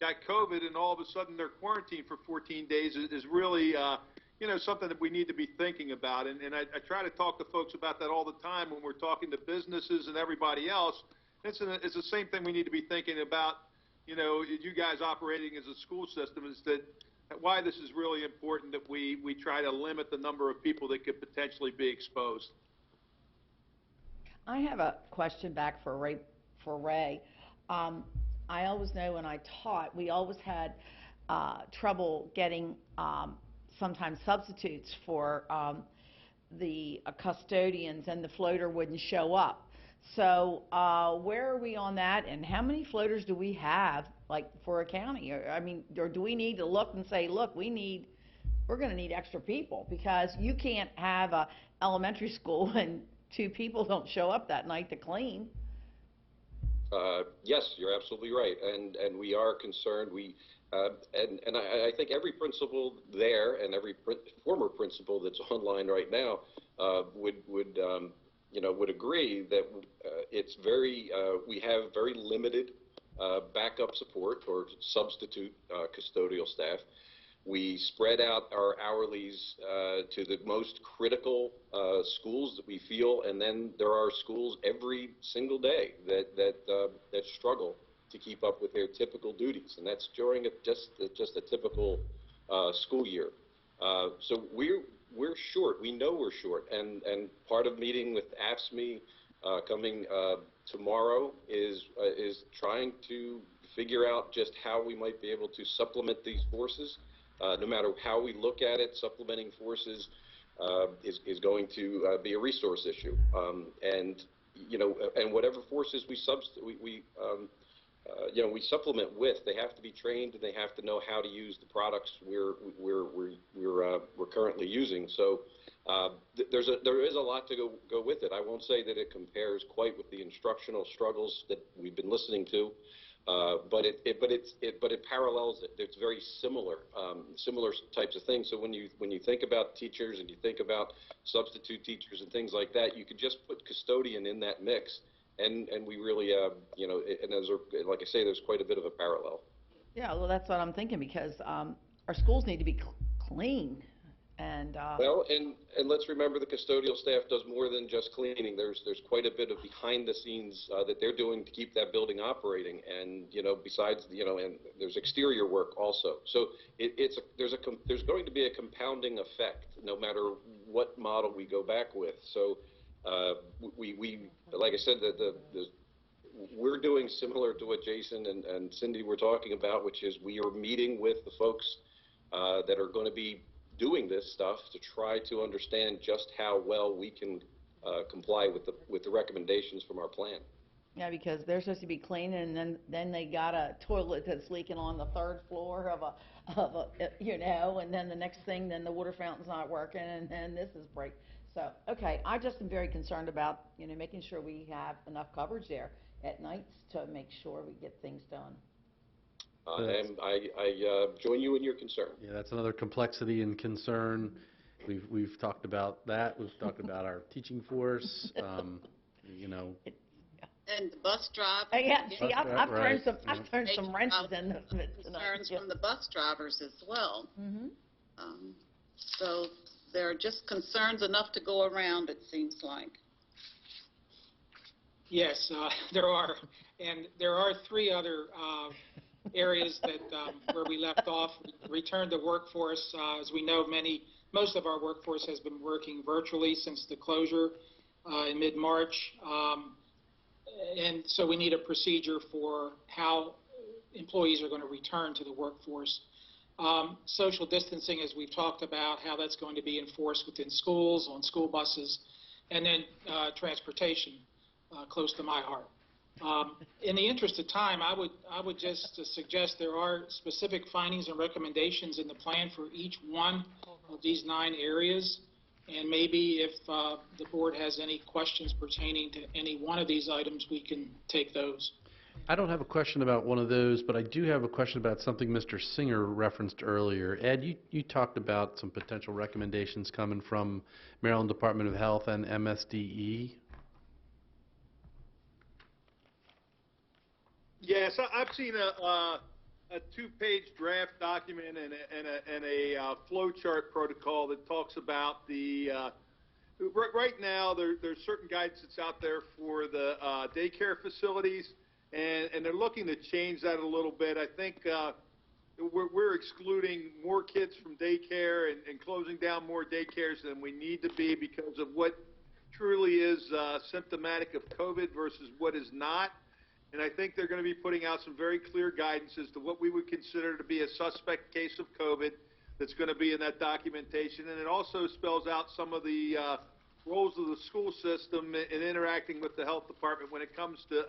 got COVID and all of a sudden they're quarantined for 14 days is really something that we need to be thinking about. And I try to talk to folks about that all the time when we're talking to businesses and everybody else. It's the same thing we need to be thinking about. You guys operating as a school system, is that why this is really important that we try to limit the number of people that could potentially be exposed. I have a question back for Ray. I always know when I taught, we always had trouble getting sometimes substitutes for the custodians, and the floater wouldn't show up. So, where are we on that, and how many floaters do we have, like, for a county? Or do we need to look and say, look, we're gonna need extra people, because you can't have a elementary school and 2 people don't show up that night to clean. Yes, you're absolutely right, and we are concerned. And I think every principal there and every former principal that's online right now would agree that it's we have very limited backup support or substitute custodial staff. We spread out our hourlies to the most critical schools that we feel, and then there are schools every single day that struggle to keep up with their typical duties, and that's during just a typical school year. So we're short. We know we're short, and part of meeting with AFSCME coming tomorrow is trying to figure out just how we might be able to supplement these forces. No matter how we look at it, supplementing forces is going to be a resource issue, and whatever forces we supplement with, they have to be trained and they have to know how to use the products we're currently using. So there is a lot to go with it. I won't say that it compares quite with the instructional struggles that we've been listening to, but it parallels it. It's very similar types of things. So when you think about teachers and you think about substitute teachers and things like that, you could just put custodian in that mix. And we really, and like I say, there's quite a bit of a parallel. Yeah, well, that's what I'm thinking, because our schools need to be clean. And well, and let's remember the custodial staff does more than just cleaning. There's quite a bit of behind the scenes that they're doing to keep that building operating, and besides and there's exterior work also. So there's going to be a compounding effect no matter what model we go back with. So we like I said, we're doing similar to what Jason and Cindy were talking about, which is we are meeting with the folks that are going to be doing this stuff to try to understand just how well we can comply with the recommendations from our plan. Yeah, because they're supposed to be clean, and then they got a toilet that's leaking on the 3rd floor of a and then the next thing, then the water fountain's not working, and this is break. So, okay, I just am very concerned about, making sure we have enough coverage there at nights to make sure we get things done. And I join you in your concern. Yeah, that's another complexity and concern. We've talked about that. We've talked about our teaching force. And the bus driver. Yeah, see, I've thrown some wrenches in the concerns from the bus drivers as well. Mm-hmm. So there are just concerns enough to go around, it seems like. Yes, there are, and there are 3 other areas that where we left off. Return to workforce. As we know, most of our workforce has been working virtually since the closure in mid-March. And so we need a procedure for how employees are going to return to the workforce. Social distancing, as we've talked about, how that's going to be enforced within schools, on school buses, and then transportation, close to my heart. In the interest of time, I would just suggest there are specific findings and recommendations in the plan for each one of these 9 areas. And maybe if the board has any questions pertaining to any one of these items, we can take those. I don't have a question about one of those, but I do have a question about something Mr. Singer referenced earlier. Ed, you talked about some potential recommendations coming from Maryland Department of Health and MSDE. Yes, I've seen a 2-page draft document and a flow chart protocol that talks about the right now there's certain guidance that's out there for the daycare facilities, and they're looking to change that a little bit. I think we're excluding more kids from daycare and closing down more daycares than we need to be because of what truly is symptomatic of COVID versus what is not. And I think they're going to be putting out some very clear guidance as to what we would consider to be a suspect case of COVID that's going to be in that documentation. And it also spells out some of the roles of the school system in interacting with the health department when it comes to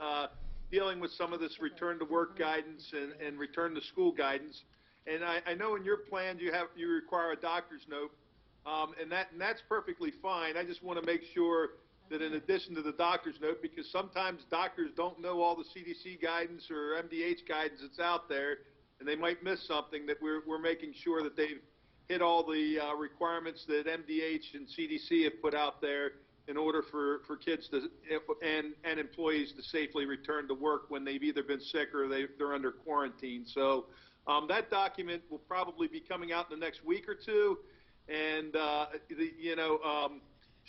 dealing with some of this return to work guidance and return to school guidance. And I know in your plan you require a doctor's note, and that's perfectly fine. I just want to make sure that in addition to the doctor's note, because sometimes doctors don't know all the CDC guidance or MDH guidance that's out there, and they might miss something, that we're making sure that they've hit all the requirements that MDH and CDC have put out there in order for kids to and employees to safely return to work when they've either been sick or they're under quarantine. So that document will probably be coming out in the next week or two, and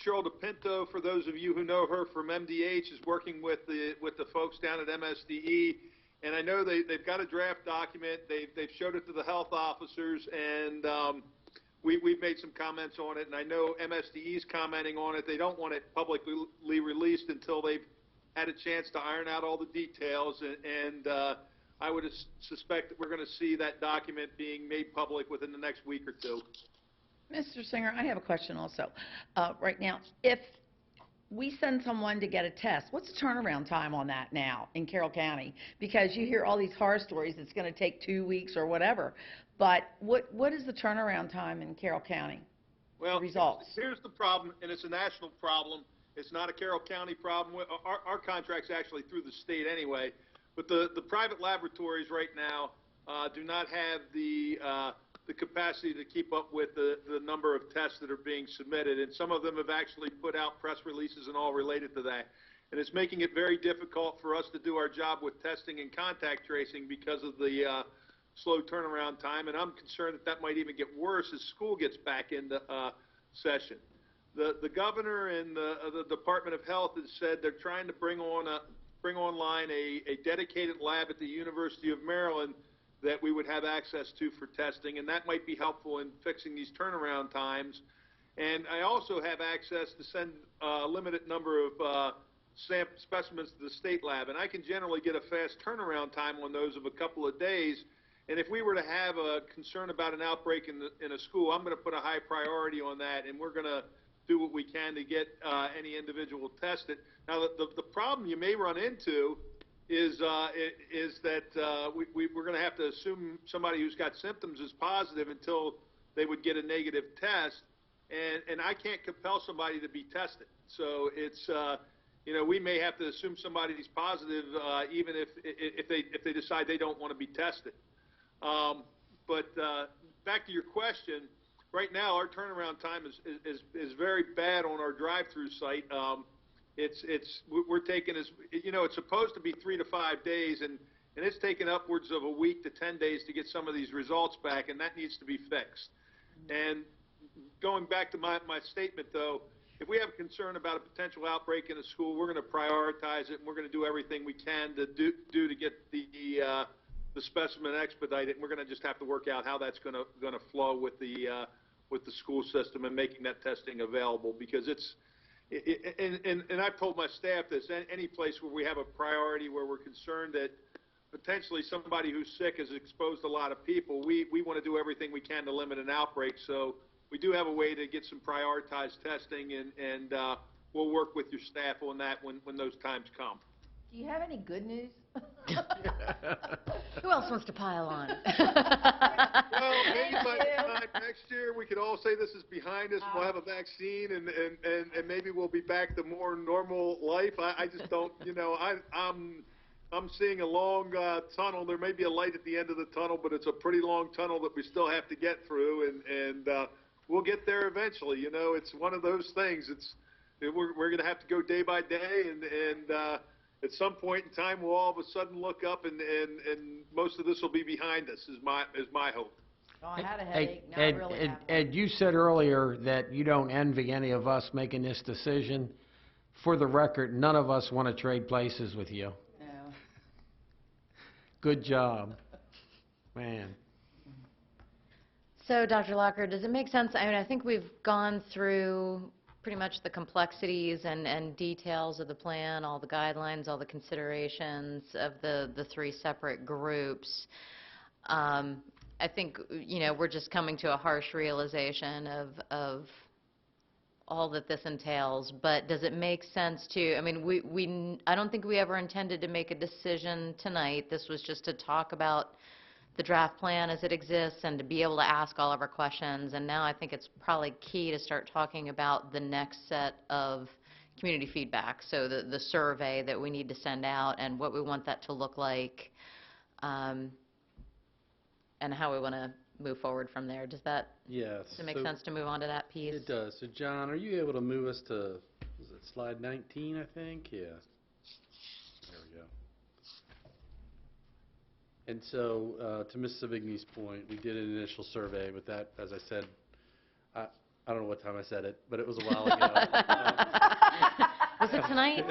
Cheryl DePinto, for those of you who know her from MDH, is working with the folks down at MSDE, and I know they've got a draft document. They've showed it to the health officers, and we've made some comments on it, and I know MSDE is commenting on it. They don't want it publicly released until they've had a chance to iron out all the details, and I would suspect that we're going to see that document being made public within the next week or two. Mr. Singer, I have a question also. Right now, if we send someone to get a test, what's the turnaround time on that now in Carroll County? Because you hear all these horror stories, it's going to take 2 weeks or whatever. But what is the turnaround time in Carroll County? Well, results. Here's the problem, and it's a national problem. It's not a Carroll County problem. Our contract's actually through the state anyway. But the private laboratories right now do not have the capacity to keep up with the number of tests that are being submitted, and some of them have actually put out press releases and all related to that. And it's making it very difficult for us to do our job with testing and contact tracing because of the slow turnaround time, and I'm concerned that might even get worse as school gets back into session. The governor and the Department of Health has said they're trying to bring online a dedicated lab at the University of Maryland that we would have access to for testing, and that might be helpful in fixing these turnaround times. And I also have access to send a limited number of specimens to the state lab, and I can generally get a fast turnaround time on those of a couple of days. And if we were to have a concern about an outbreak in a school, I'm going to put a high priority on that, and we're going to do what we can to get any individual tested. Now, the problem you may run into is that we're going to have to assume somebody who's got symptoms is positive until they would get a negative test, and I can't compel somebody to be tested. So it's we may have to assume somebody's positive even if they decide they don't want to be tested. But back to your question, right now our turnaround time is very bad on our drive-through site. We're taking it's supposed to be 3 to 5 days, and it's taken upwards of a week to 10 days to get some of these results back, and that needs to be fixed. And going back to my statement, though, if we have a concern about a potential outbreak in a school, we're going to prioritize it, and we're going to do everything we can to do to get the specimen expedited. And we're going to just have to work out how that's going to flow with the school system and making that testing available, because and I've told my staff this, any place where we have a priority where we're concerned that potentially somebody who's sick has exposed a lot of people, we want to do everything we can to limit an outbreak. So we do have a way to get some prioritized testing, and we'll work with your staff on that when those times come. Do you have any good news? Who else wants to pile on? Well, maybe by the time next year we could all say this is behind us. We'll have a vaccine, and maybe we'll be back to more normal life. I just don't, I'm seeing a long tunnel. There may be a light at the end of the tunnel, but it's a pretty long tunnel that we still have to get through, and we'll get there eventually. It's one of those things. We're going to have to go day by day, and at some point in time, we'll all of a sudden look up, and most of this will be behind us. Is my hope. Oh, I had a headache. Now I really have one. Ed, you said earlier that you don't envy any of us making this decision. For the record, none of us want to trade places with you. No. Good job, man. So, Dr. Locker, does it make sense? I mean, I think we've gone through pretty much the complexities and details of the plan, all the guidelines, all the considerations of the 3 separate groups. I think, we're just coming to a harsh realization of all that this entails, but does it make sense to, I mean, I don't think we ever intended to make a decision tonight. This was just to talk about the draft plan as it exists and to be able to ask all of our questions. And now I think it's probably key to start talking about the next set of community feedback. So the survey that we need to send out and what we want that to look like, and how we want to move forward from there. Does that make sense to move on to that piece? It does. So John, are you able to move us to, is it slide 19, I think? Yeah. There we go. And so, to Ms. Savigny's point, we did an initial survey with that, as I said, I don't know what time I said it, but it was a while ago. Was it tonight?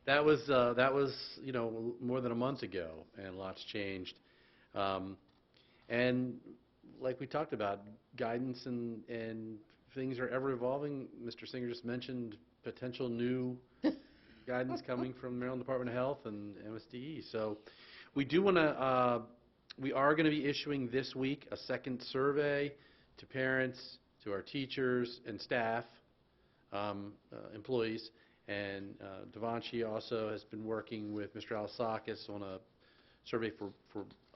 That was, you know, more than a month ago, and lots changed. And like we talked about, guidance and things are ever evolving. Mr. Singer just mentioned potential new guidance coming from the Maryland Department of Health and MSDE. So we do want to, we are going to be issuing this week a second survey to parents, to our teachers and staff, employees, and Devanshi also has been working with Mr. Alasakis on a survey for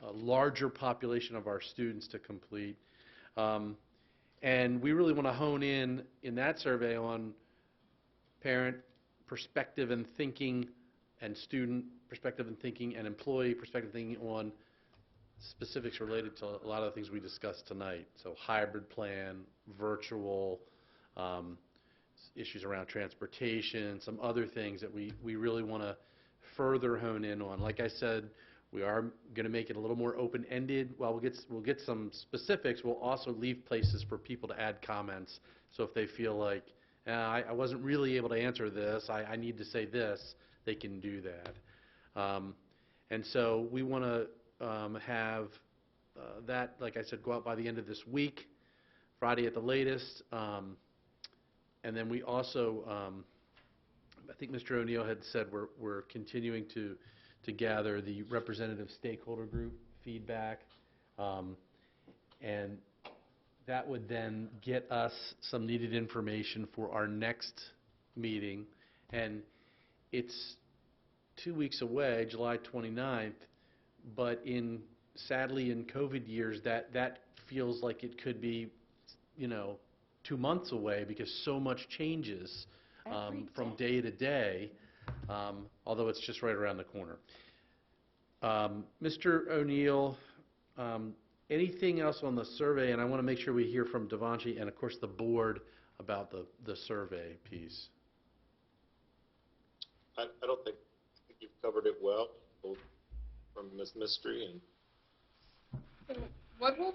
a larger population of our students to complete. And we really want to hone in that survey on parent perspective and thinking, and student perspective and thinking, and employee perspective and thinking on specifics related to a lot of the things we discussed tonight. So hybrid plan, virtual, issues around transportation, some other things that we really want to further hone in on. Like I said, we are going to make it a little more open-ended. While we'll get some specifics, we'll also leave places for people to add comments. So if they feel like, I wasn't really able to answer this, I need to say this, they can do that. And so we want to have that, like I said, go out by the end of this week, Friday at the latest. And then we also, I think Mr. O'Neill had said we're continuing to gather the representative stakeholder group feedback, and that would then get us some needed information for our next meeting. And it's 2 weeks away, July 29th, but sadly in COVID years, that feels like it could be, 2 months away, because so much changes from day to day, although it's just right around the corner. Mr. O'Neill, anything else on the survey? And I want to make sure we hear from Devanshi and, of course, the board about the survey piece. I don't think you've covered it well, both from Ms. Mystery and... So what will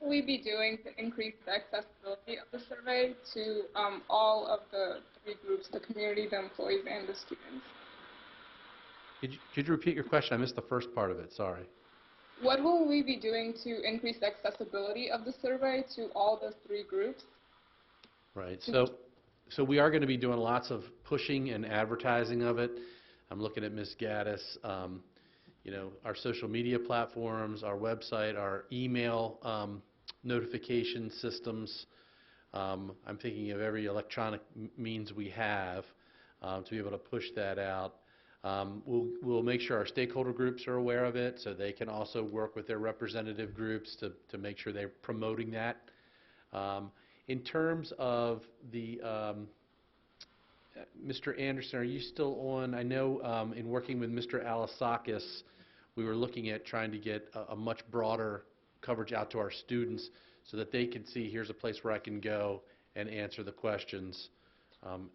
we be doing to increase the accessibility of the survey to all of the three groups, the community, the employees, and the students? Could you repeat your question? I missed the first part of it, sorry. What will we be doing to increase the accessibility of the survey to all the three groups? Right, so we are going to be doing lots of pushing and advertising of it. I'm looking at Ms. Gaddis. Our social media platforms, our website, our email notification systems. I'm thinking of every electronic means we have to be able to push that out. We'll make sure our stakeholder groups are aware of it, so they can also work with their representative groups to make sure they're promoting that. In terms of the Mr. Anderson, are you still on? I know in working with Mr. Alasakis, we were looking at trying to get a much broader coverage out to our students so that they can see, here's a place where I can go and answer the questions.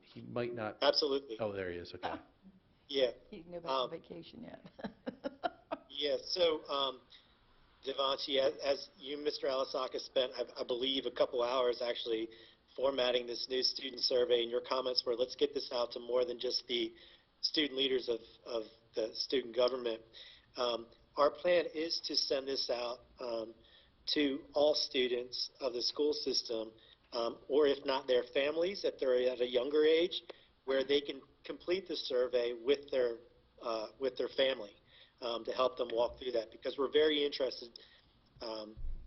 He might not. Absolutely. Oh, there he is. Okay. Yeah. He didn't go back on vacation yet. Yeah. So, Devanshi, as you, Mr. Alasakis, spent, I believe, a couple hours actually formatting this new student survey, and your comments were, let's get this out to more than just the student leaders of the student government. Our plan is to send this out to all students of the school system, or if not their families, if they're at a younger age, where they can complete the survey with their family to help them walk through that, because we're very interested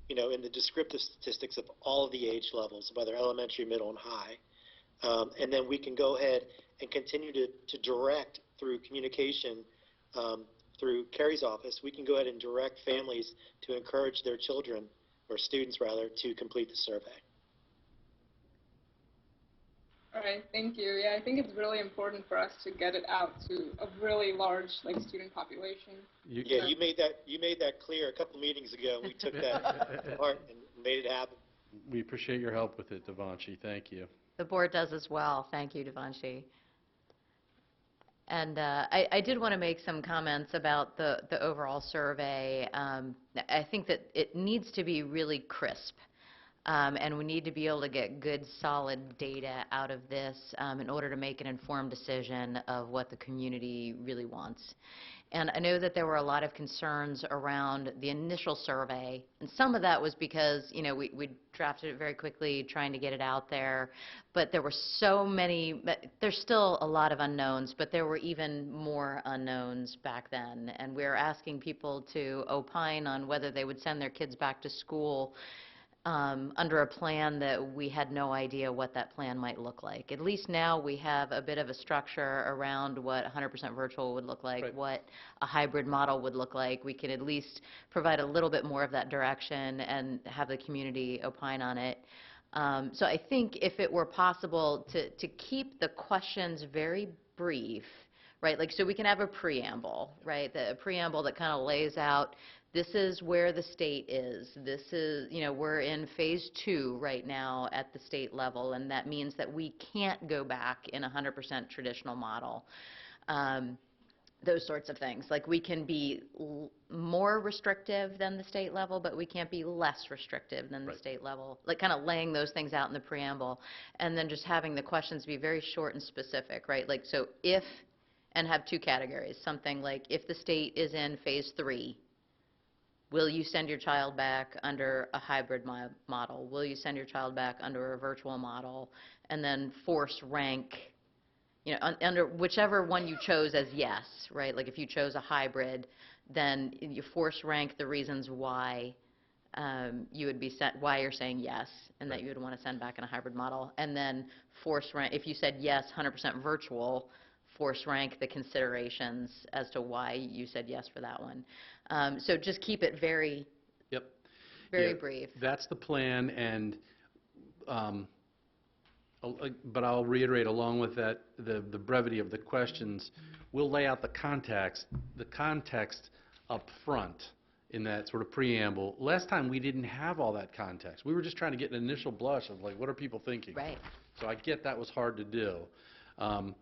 in the descriptive statistics of all of the age levels, whether elementary, middle, and high. And then we can go ahead and continue to direct through communication through Carrie's office. We can go ahead and direct families to encourage their children, or students rather, to complete the survey. All right, thank you. Yeah, I think it's really important for us to get it out to a really large student population. You made that clear a couple meetings ago. We took that to heart and made it happen. We appreciate your help with it, Devanshi. Thank you. The board does as well. Thank you, Devanshi. And I did want to make some comments about the overall survey. I think that it needs to be really crisp. And we need to be able to get good, solid data out of this in order to make an informed decision of what the community really wants. And I know that there were a lot of concerns around the initial survey, and some of that was because, we drafted it very quickly, trying to get it out there, but there were so many, there's still a lot of unknowns, but there were even more unknowns back then, and we were asking people to opine on whether they would send their kids back to school under a plan that we had no idea what that plan might look like. At least now we have a bit of a structure around what 100% virtual would look like, right, what a hybrid model would look like. We can at least provide a little bit more of that direction and have the community opine on it. So I think if it were possible to keep the questions very brief, right, so we can have a preamble, right, a preamble that kind of lays out, this is where the state is. This is, we're in phase 2 right now at the state level, and that means that we can't go back in a 100% traditional model. Those sorts of things. We can be more restrictive than the state level, but we can't be less restrictive than the state level. Kind of laying those things out in the preamble, and then just having the questions be very short and specific, right? So if, and have 2 categories, something like if the state is in phase 3, will you send your child back under a hybrid model? Will you send your child back under a virtual model? And then force rank, under whichever one you chose as yes, right? If you chose a hybrid, then you force rank the reasons why you would be why you're saying yes, and that you would want to send back in a hybrid model. And then force rank, if you said yes, 100% virtual, force rank the considerations as to why you said yes for that one. So just keep it very, very brief. That's the plan, and but I'll reiterate along with that the brevity of the questions. We'll lay out the context up front in that sort of preamble. Last time we didn't have all that context. We were just trying to get an initial blush of what are people thinking. Right. So I get that was hard to do. Right.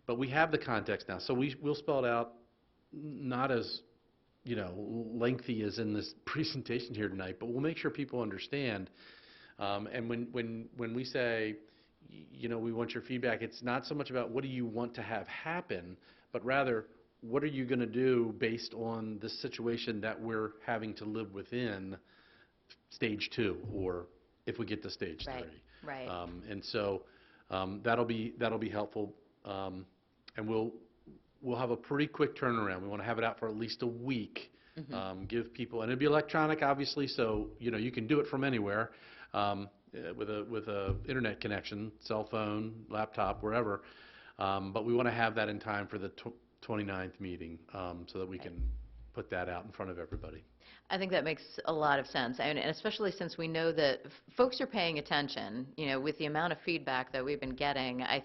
But we have the context now, so we'll spell it out, not as lengthy as in this presentation here tonight, but we'll make sure people understand. And when we say, we want your feedback, it's not so much about what do you want to have happen, but rather what are you going to do based on the situation that we're having to live within stage 2, or if we get to stage 3. Right. And so that'll be helpful. And we'll have a pretty quick turnaround. We want to have it out for at least a week. Give people, and it'll be electronic, obviously, so you can do it from anywhere with a internet connection, cell phone, laptop, wherever. But we want to have that in time for the 29th meeting so that we can put that out in front of everybody. I think that makes a lot of sense, and especially since we know that folks are paying attention. With the amount of feedback that we've been getting, I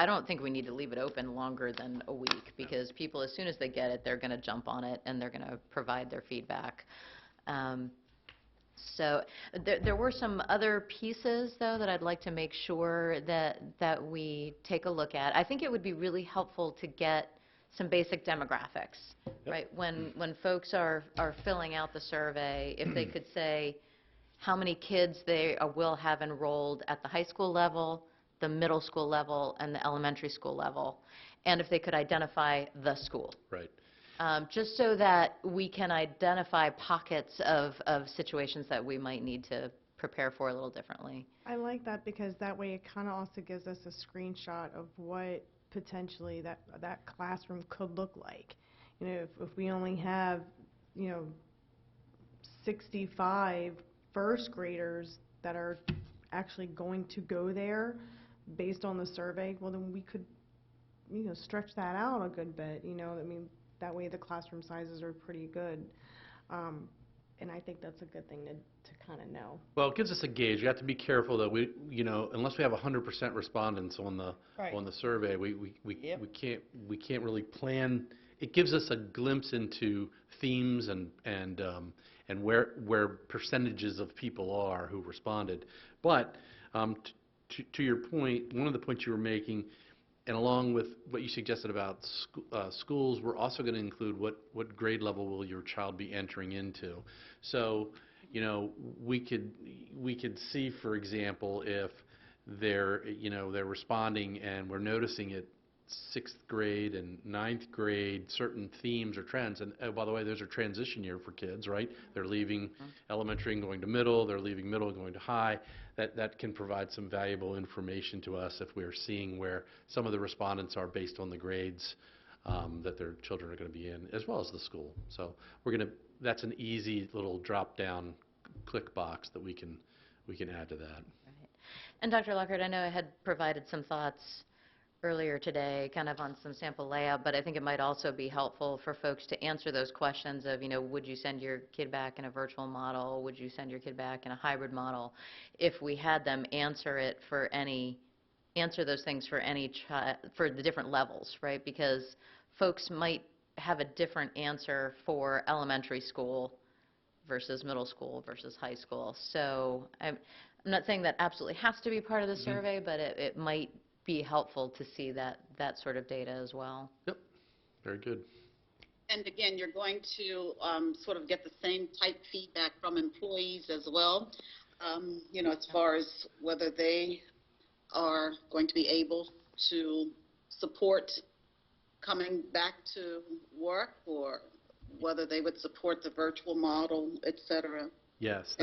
don't think we need to leave it open longer than a week, because people, as soon as they get it, they're going to jump on it and they're going to provide their feedback. So there were some other pieces, though, that I'd like to make sure that we take a look at. I think it would be really helpful to get some basic demographics, right? When folks are filling out the survey, if they could say how many kids they will have enrolled at the high school level, the middle school level, and the elementary school level, and if they could identify the school. Right. Just so that we can identify pockets of situations that we might need to prepare for a little differently. I like that, because that way it kind of also gives us a screenshot of what potentially that classroom could look like. If we only have 65 first graders that are actually going to go there based on the survey, well, then we could, stretch that out a good bit, I mean, that way the classroom sizes are pretty good. And I think that's a good thing to kind of know. Well, it gives us a gauge. You have to be careful that we, unless we have 100% respondents on the Right. on the survey, we Yep. we can't really plan. It gives us a glimpse into themes and where percentages of people are who responded. But to your point, one of the points you were making, and along with what you suggested about schools, we're also going to include what grade level will your child be entering into. So, we could see, for example, if they're responding and we're noticing it 6th grade and 9th grade, certain themes or trends. And by the way, those are transition year for kids, right? They're leaving elementary and going to middle, they're leaving middle and going to high. That can provide some valuable information to us if we're seeing where some of the respondents are based on the grades that their children are going to be in, as well as the school. So that's an easy little drop-down click box that we can add to that. Right. And Dr. Lockhart, I know I had provided some thoughts earlier today kind of on some sample layout, but I think it might also be helpful for folks to answer those questions of, would you send your kid back in a virtual model? Would you send your kid back in a hybrid model? If we had them answer those things for for the different levels, right? Because folks might have a different answer for elementary school versus middle school versus high school. So I'm not saying that absolutely has to be part of the survey, but it might be helpful to see that sort of data as well. Yep, very good. And again, you're going to sort of get the same type feedback from employees as well, as far as whether they are going to be able to support coming back to work or whether they would support the virtual model, et cetera. Yes,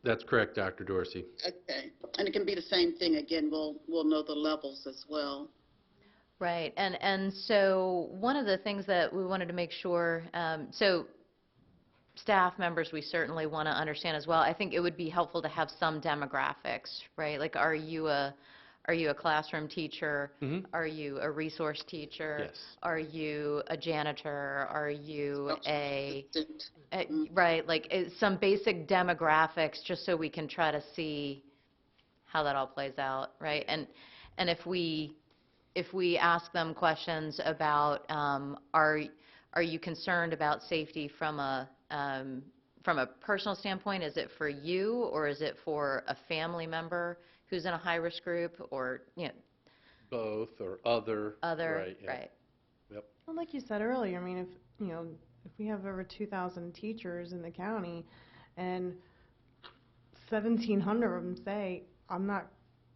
that's correct, Dr. Dorsey. Okay. And it can be the same thing. Again, we'll know the levels as well. Right. And so one of the things that we wanted to make sure, so staff members we certainly want to understand as well. I think it would be helpful to have some demographics, right? Like, are you a classroom teacher? Mm-hmm. Are you a resource teacher? Yes. Are you a janitor? Are you Mm-hmm. right, like some basic demographics just so we can try to see how that all plays out, right? And if we ask them questions about are you concerned about safety from a personal standpoint? Is it for you or is it for a family member who's in a high-risk group, or both or other. Right. Yeah. Right. Yep. Well, like you said earlier, I mean, if we have over 2,000 teachers in the county and 1,700 of them say, I'm not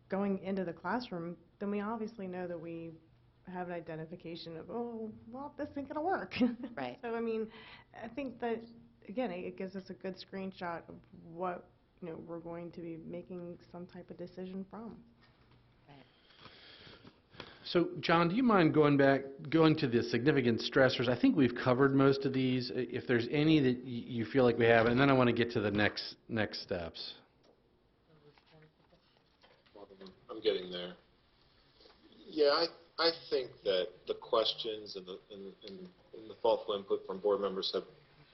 going into the classroom, then we obviously know that we have an identification of, oh, well, this ain't going to work. Right. So, I mean, I think that, again, it gives us a good screenshot of what, we're going to be making some type of decision from. So, John, do you mind going to the significant stressors? I think we've covered most of these. If there's any that you feel like we have, and then I want to get to the next steps. I'm getting there. Yeah, I think that the questions and the thoughtful input from board members have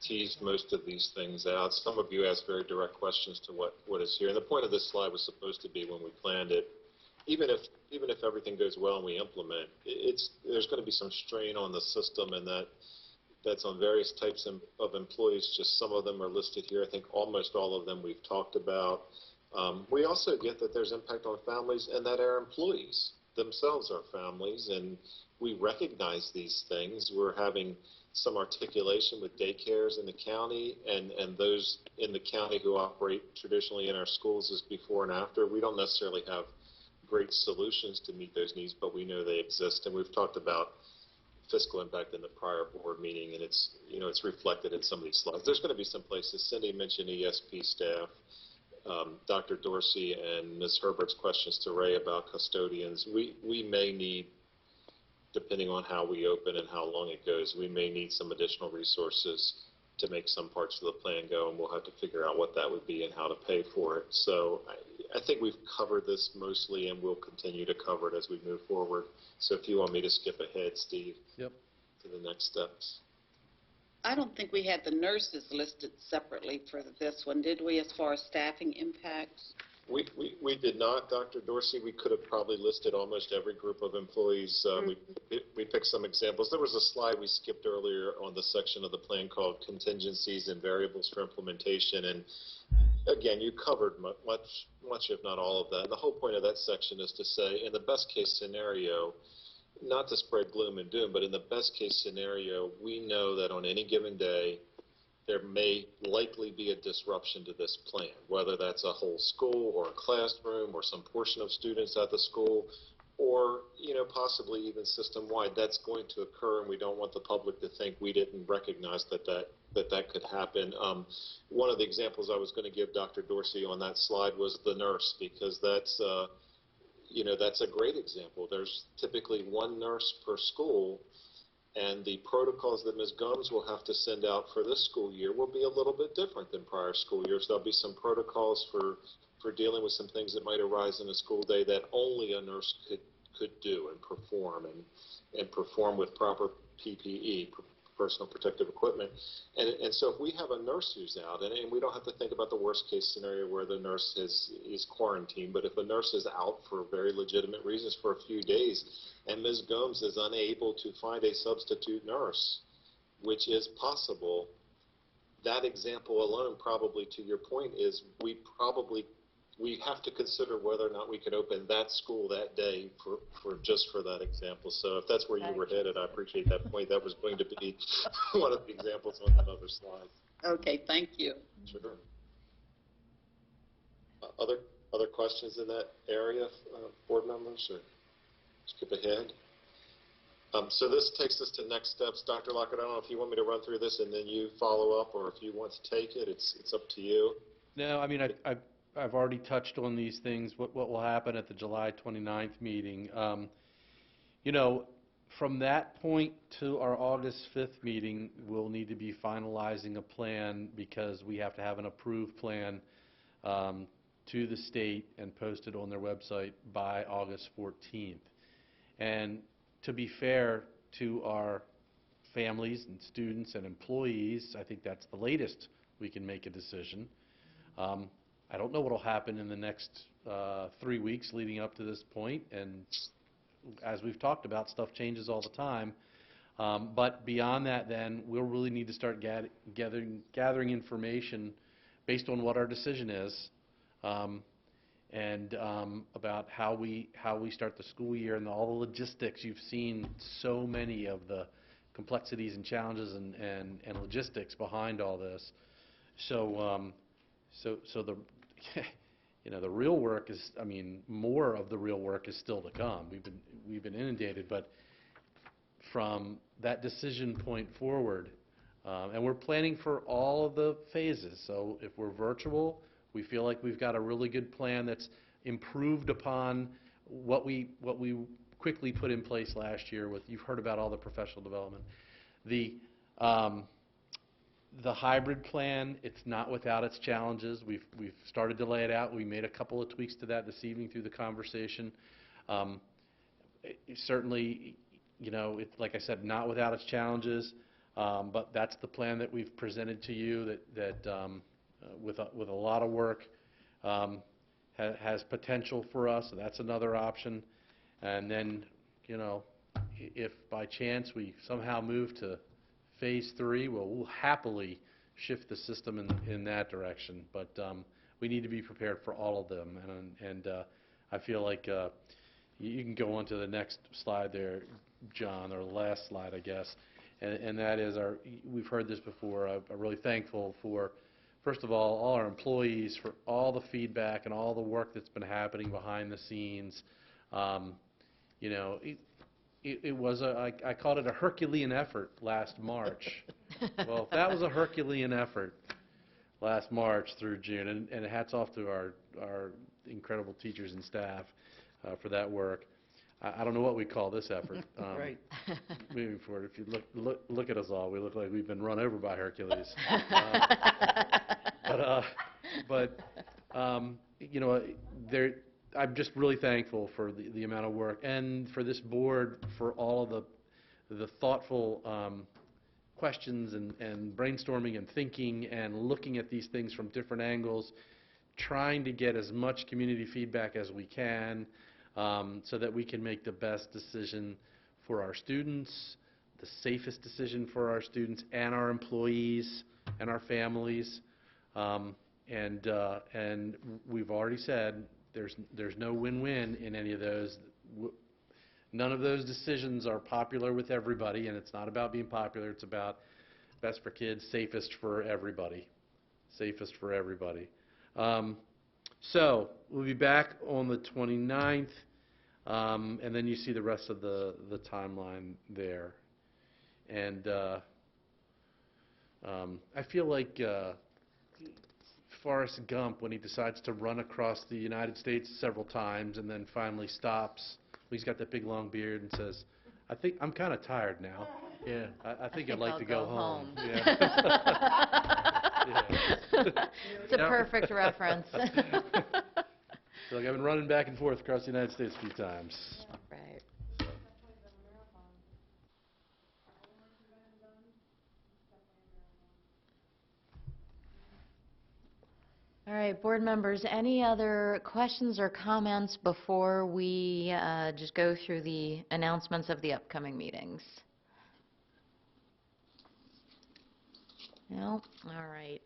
teased most of these things out. Some of you asked very direct questions to what is here. And the point of this slide was supposed to be, when we planned it, even if everything goes well and we implement, there's going to be some strain on the system, and that's on various types of employees. Just some of them are listed here. I think almost all of them we've talked about. We also get that there's impact on families, and that our employees themselves are families, and we recognize these things. We're having some articulation with daycares in the county, and those in the county who operate traditionally in our schools as before and after. We don't necessarily have great solutions to meet those needs, but we know they exist. And we've talked about fiscal impact in the prior board meeting, and it's reflected in some of these slides. There's going to be some places. Cindy mentioned ESP staff. Dr. Dorsey and Ms. Herbert's questions to Ray about custodians. We may need, depending on how we open and how long it goes, we may need some additional resources to make some parts of the plan go, and we'll have to figure out what that would be and how to pay for it. So I think we've covered this mostly, and we'll continue to cover it as we move forward. So if you want me to skip ahead, Steve, Yep. to the next steps. I don't think we had the nurses listed separately for this one, did we, as far as staffing impacts? We did not, Dr. Dorsey. We could have probably listed almost every group of employees. We picked some examples. There was a slide we skipped earlier on the section of the plan called contingencies and variables for implementation. And again, you covered much, if not all of that. And the whole point of that section is to say, in the best case scenario, not to spread gloom and doom, but in the best case scenario, we know that on any given day, there may likely be a disruption to this plan, whether that's a whole school or a classroom or some portion of students at the school, or possibly even system-wide. That's going to occur, and we don't want the public to think we didn't recognize that could happen. One of the examples I was going to give Dr. Dorsey on that slide was the nurse, because that's a great example. There's typically one nurse per school, and the protocols that Ms. Gomes will have to send out for this school year will be a little bit different than prior school years. There'll be some protocols for dealing with some things that might arise in a school day that only a nurse could do and perform with proper PPE, personal protective equipment. And so if we have a nurse who's out, and we don't have to think about the worst case scenario where the nurse is quarantined, but if a nurse is out for very legitimate reasons for a few days, and Ms. Gomes is unable to find a substitute nurse, which is possible, that example alone, probably to your point, is we have to consider whether or not we can open that school that day for that example. So if that's where you were headed, I appreciate that point. That was going to be one of the examples on that other slide. Okay, thank you. Sure. Other questions in that area, board members, or skip ahead? So this takes us to next steps. Dr. Lockett, I don't know if you want me to run through this and then you follow up, or if you want to take it, it's up to you. No, I mean, I've already touched on these things, what will happen at the July 29th meeting. From that point to our August 5th meeting, we'll need to be finalizing a plan, because we have to have an approved plan to the state and posted on their website by August 14th. And to be fair to our families and students and employees, I think that's the latest we can make a decision. I don't know what will happen in the next 3 weeks leading up to this point, and as we've talked about, stuff changes all the time. But beyond that, then, we'll really need to start gathering information based on what our decision is, and about how we start the school year and all the logistics. You've seen so many of the complexities and challenges and logistics behind all this. So the real work is, more of the real work is still to come. We've been inundated, but from that decision point forward, and we're planning for all of the phases. So if we're virtual, we feel like we've got a really good plan that's improved upon what we quickly put in place last year. You've heard about all the professional development. The hybrid plan, it's not without its challenges. We've started to lay it out. We made a couple of tweaks to that this evening through the conversation. Certainly, like I said, not without its challenges, but that's the plan that we've presented to you that with a lot of work has potential for us. So that's another option. And then, if by chance we somehow move to Phase 3, we'll happily shift the system in that direction. But we need to be prepared for all of them. And I feel like you can go on to the next slide there, John, or the last slide, I guess. And that is we've heard this before. I'm really thankful for, first of all our employees for all the feedback and all the work that's been happening behind the scenes. It was I called it a Herculean effort last March. Well, if that was a Herculean effort last March through June, and hats off to our incredible teachers and staff for that work. I don't know what we call this effort. Right. moving forward. If you look at us all, we look like we've been run over by Hercules. You know, I'm just really thankful for the amount of work, and for this board for all of the thoughtful questions and brainstorming and thinking and looking at these things from different angles, trying to get as much community feedback as we can, so that we can make the best decision for our students, the safest decision for our students and our employees and our families. And we've already said there's no win-win in any of those. None of those decisions are popular with everybody, and it's not about being popular. It's about best for kids, safest for everybody. Safest for everybody. So we'll be back on the 29th, and then you see the rest of the timeline there. And I feel like Forrest Gump, when he decides to run across the United States several times and then finally stops. He's got that big long beard and says, "I think I'm kind of tired now. Yeah, I think I'd like I'll to go go home." home. Yeah. Yeah. It's a perfect reference. So, like, I've been running back and forth across the United States a few times. Right. All right, board members, any other questions or comments before we just go through the announcements of the upcoming meetings? No? All right.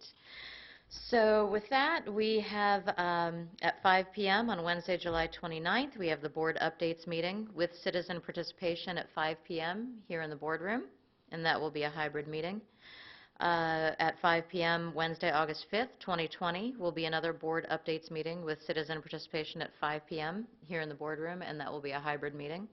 So with that, we have at 5 p.m. on Wednesday, July 29th, we have the board updates meeting with citizen participation at 5 p.m. here in the boardroom, and that will be a hybrid meeting. At 5 p.m. Wednesday, August 5th, 2020, will be another board updates meeting with citizen participation at 5 p.m. here in the boardroom, and that will be a hybrid meeting.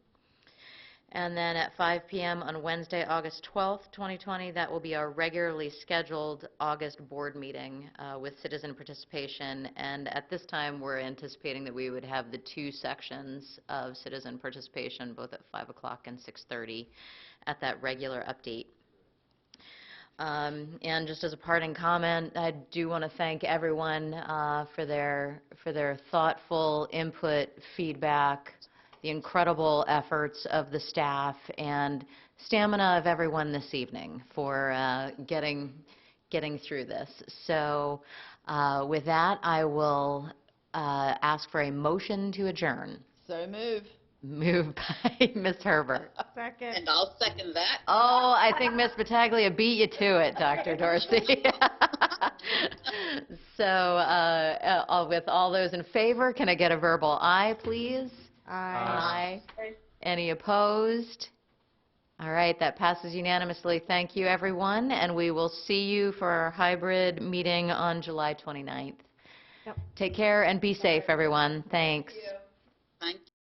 And then at 5 p.m. on Wednesday, August 12th, 2020, that will be our regularly scheduled August board meeting with citizen participation. And at this time, we're anticipating that we would have the two sections of citizen participation, both at 5 o'clock and 6:30 at that regular update. And just as a parting comment, I do want to thank everyone for their thoughtful input, feedback, the incredible efforts of the staff, and stamina of everyone this evening for getting through this. So with that, I will ask for a motion to adjourn. So move. Moved by Ms. Herbert. Second. And I'll second that. Oh, I think Ms. Battaglia beat you to it, Dr. Dorsey. So with all those in favor, can I get a verbal aye, please? Aye. Aye. Any opposed? All right, that passes unanimously. Thank you, everyone, and we will see you for our hybrid meeting on July 29th. Yep. Take care and be safe, everyone. Thanks. Thank you.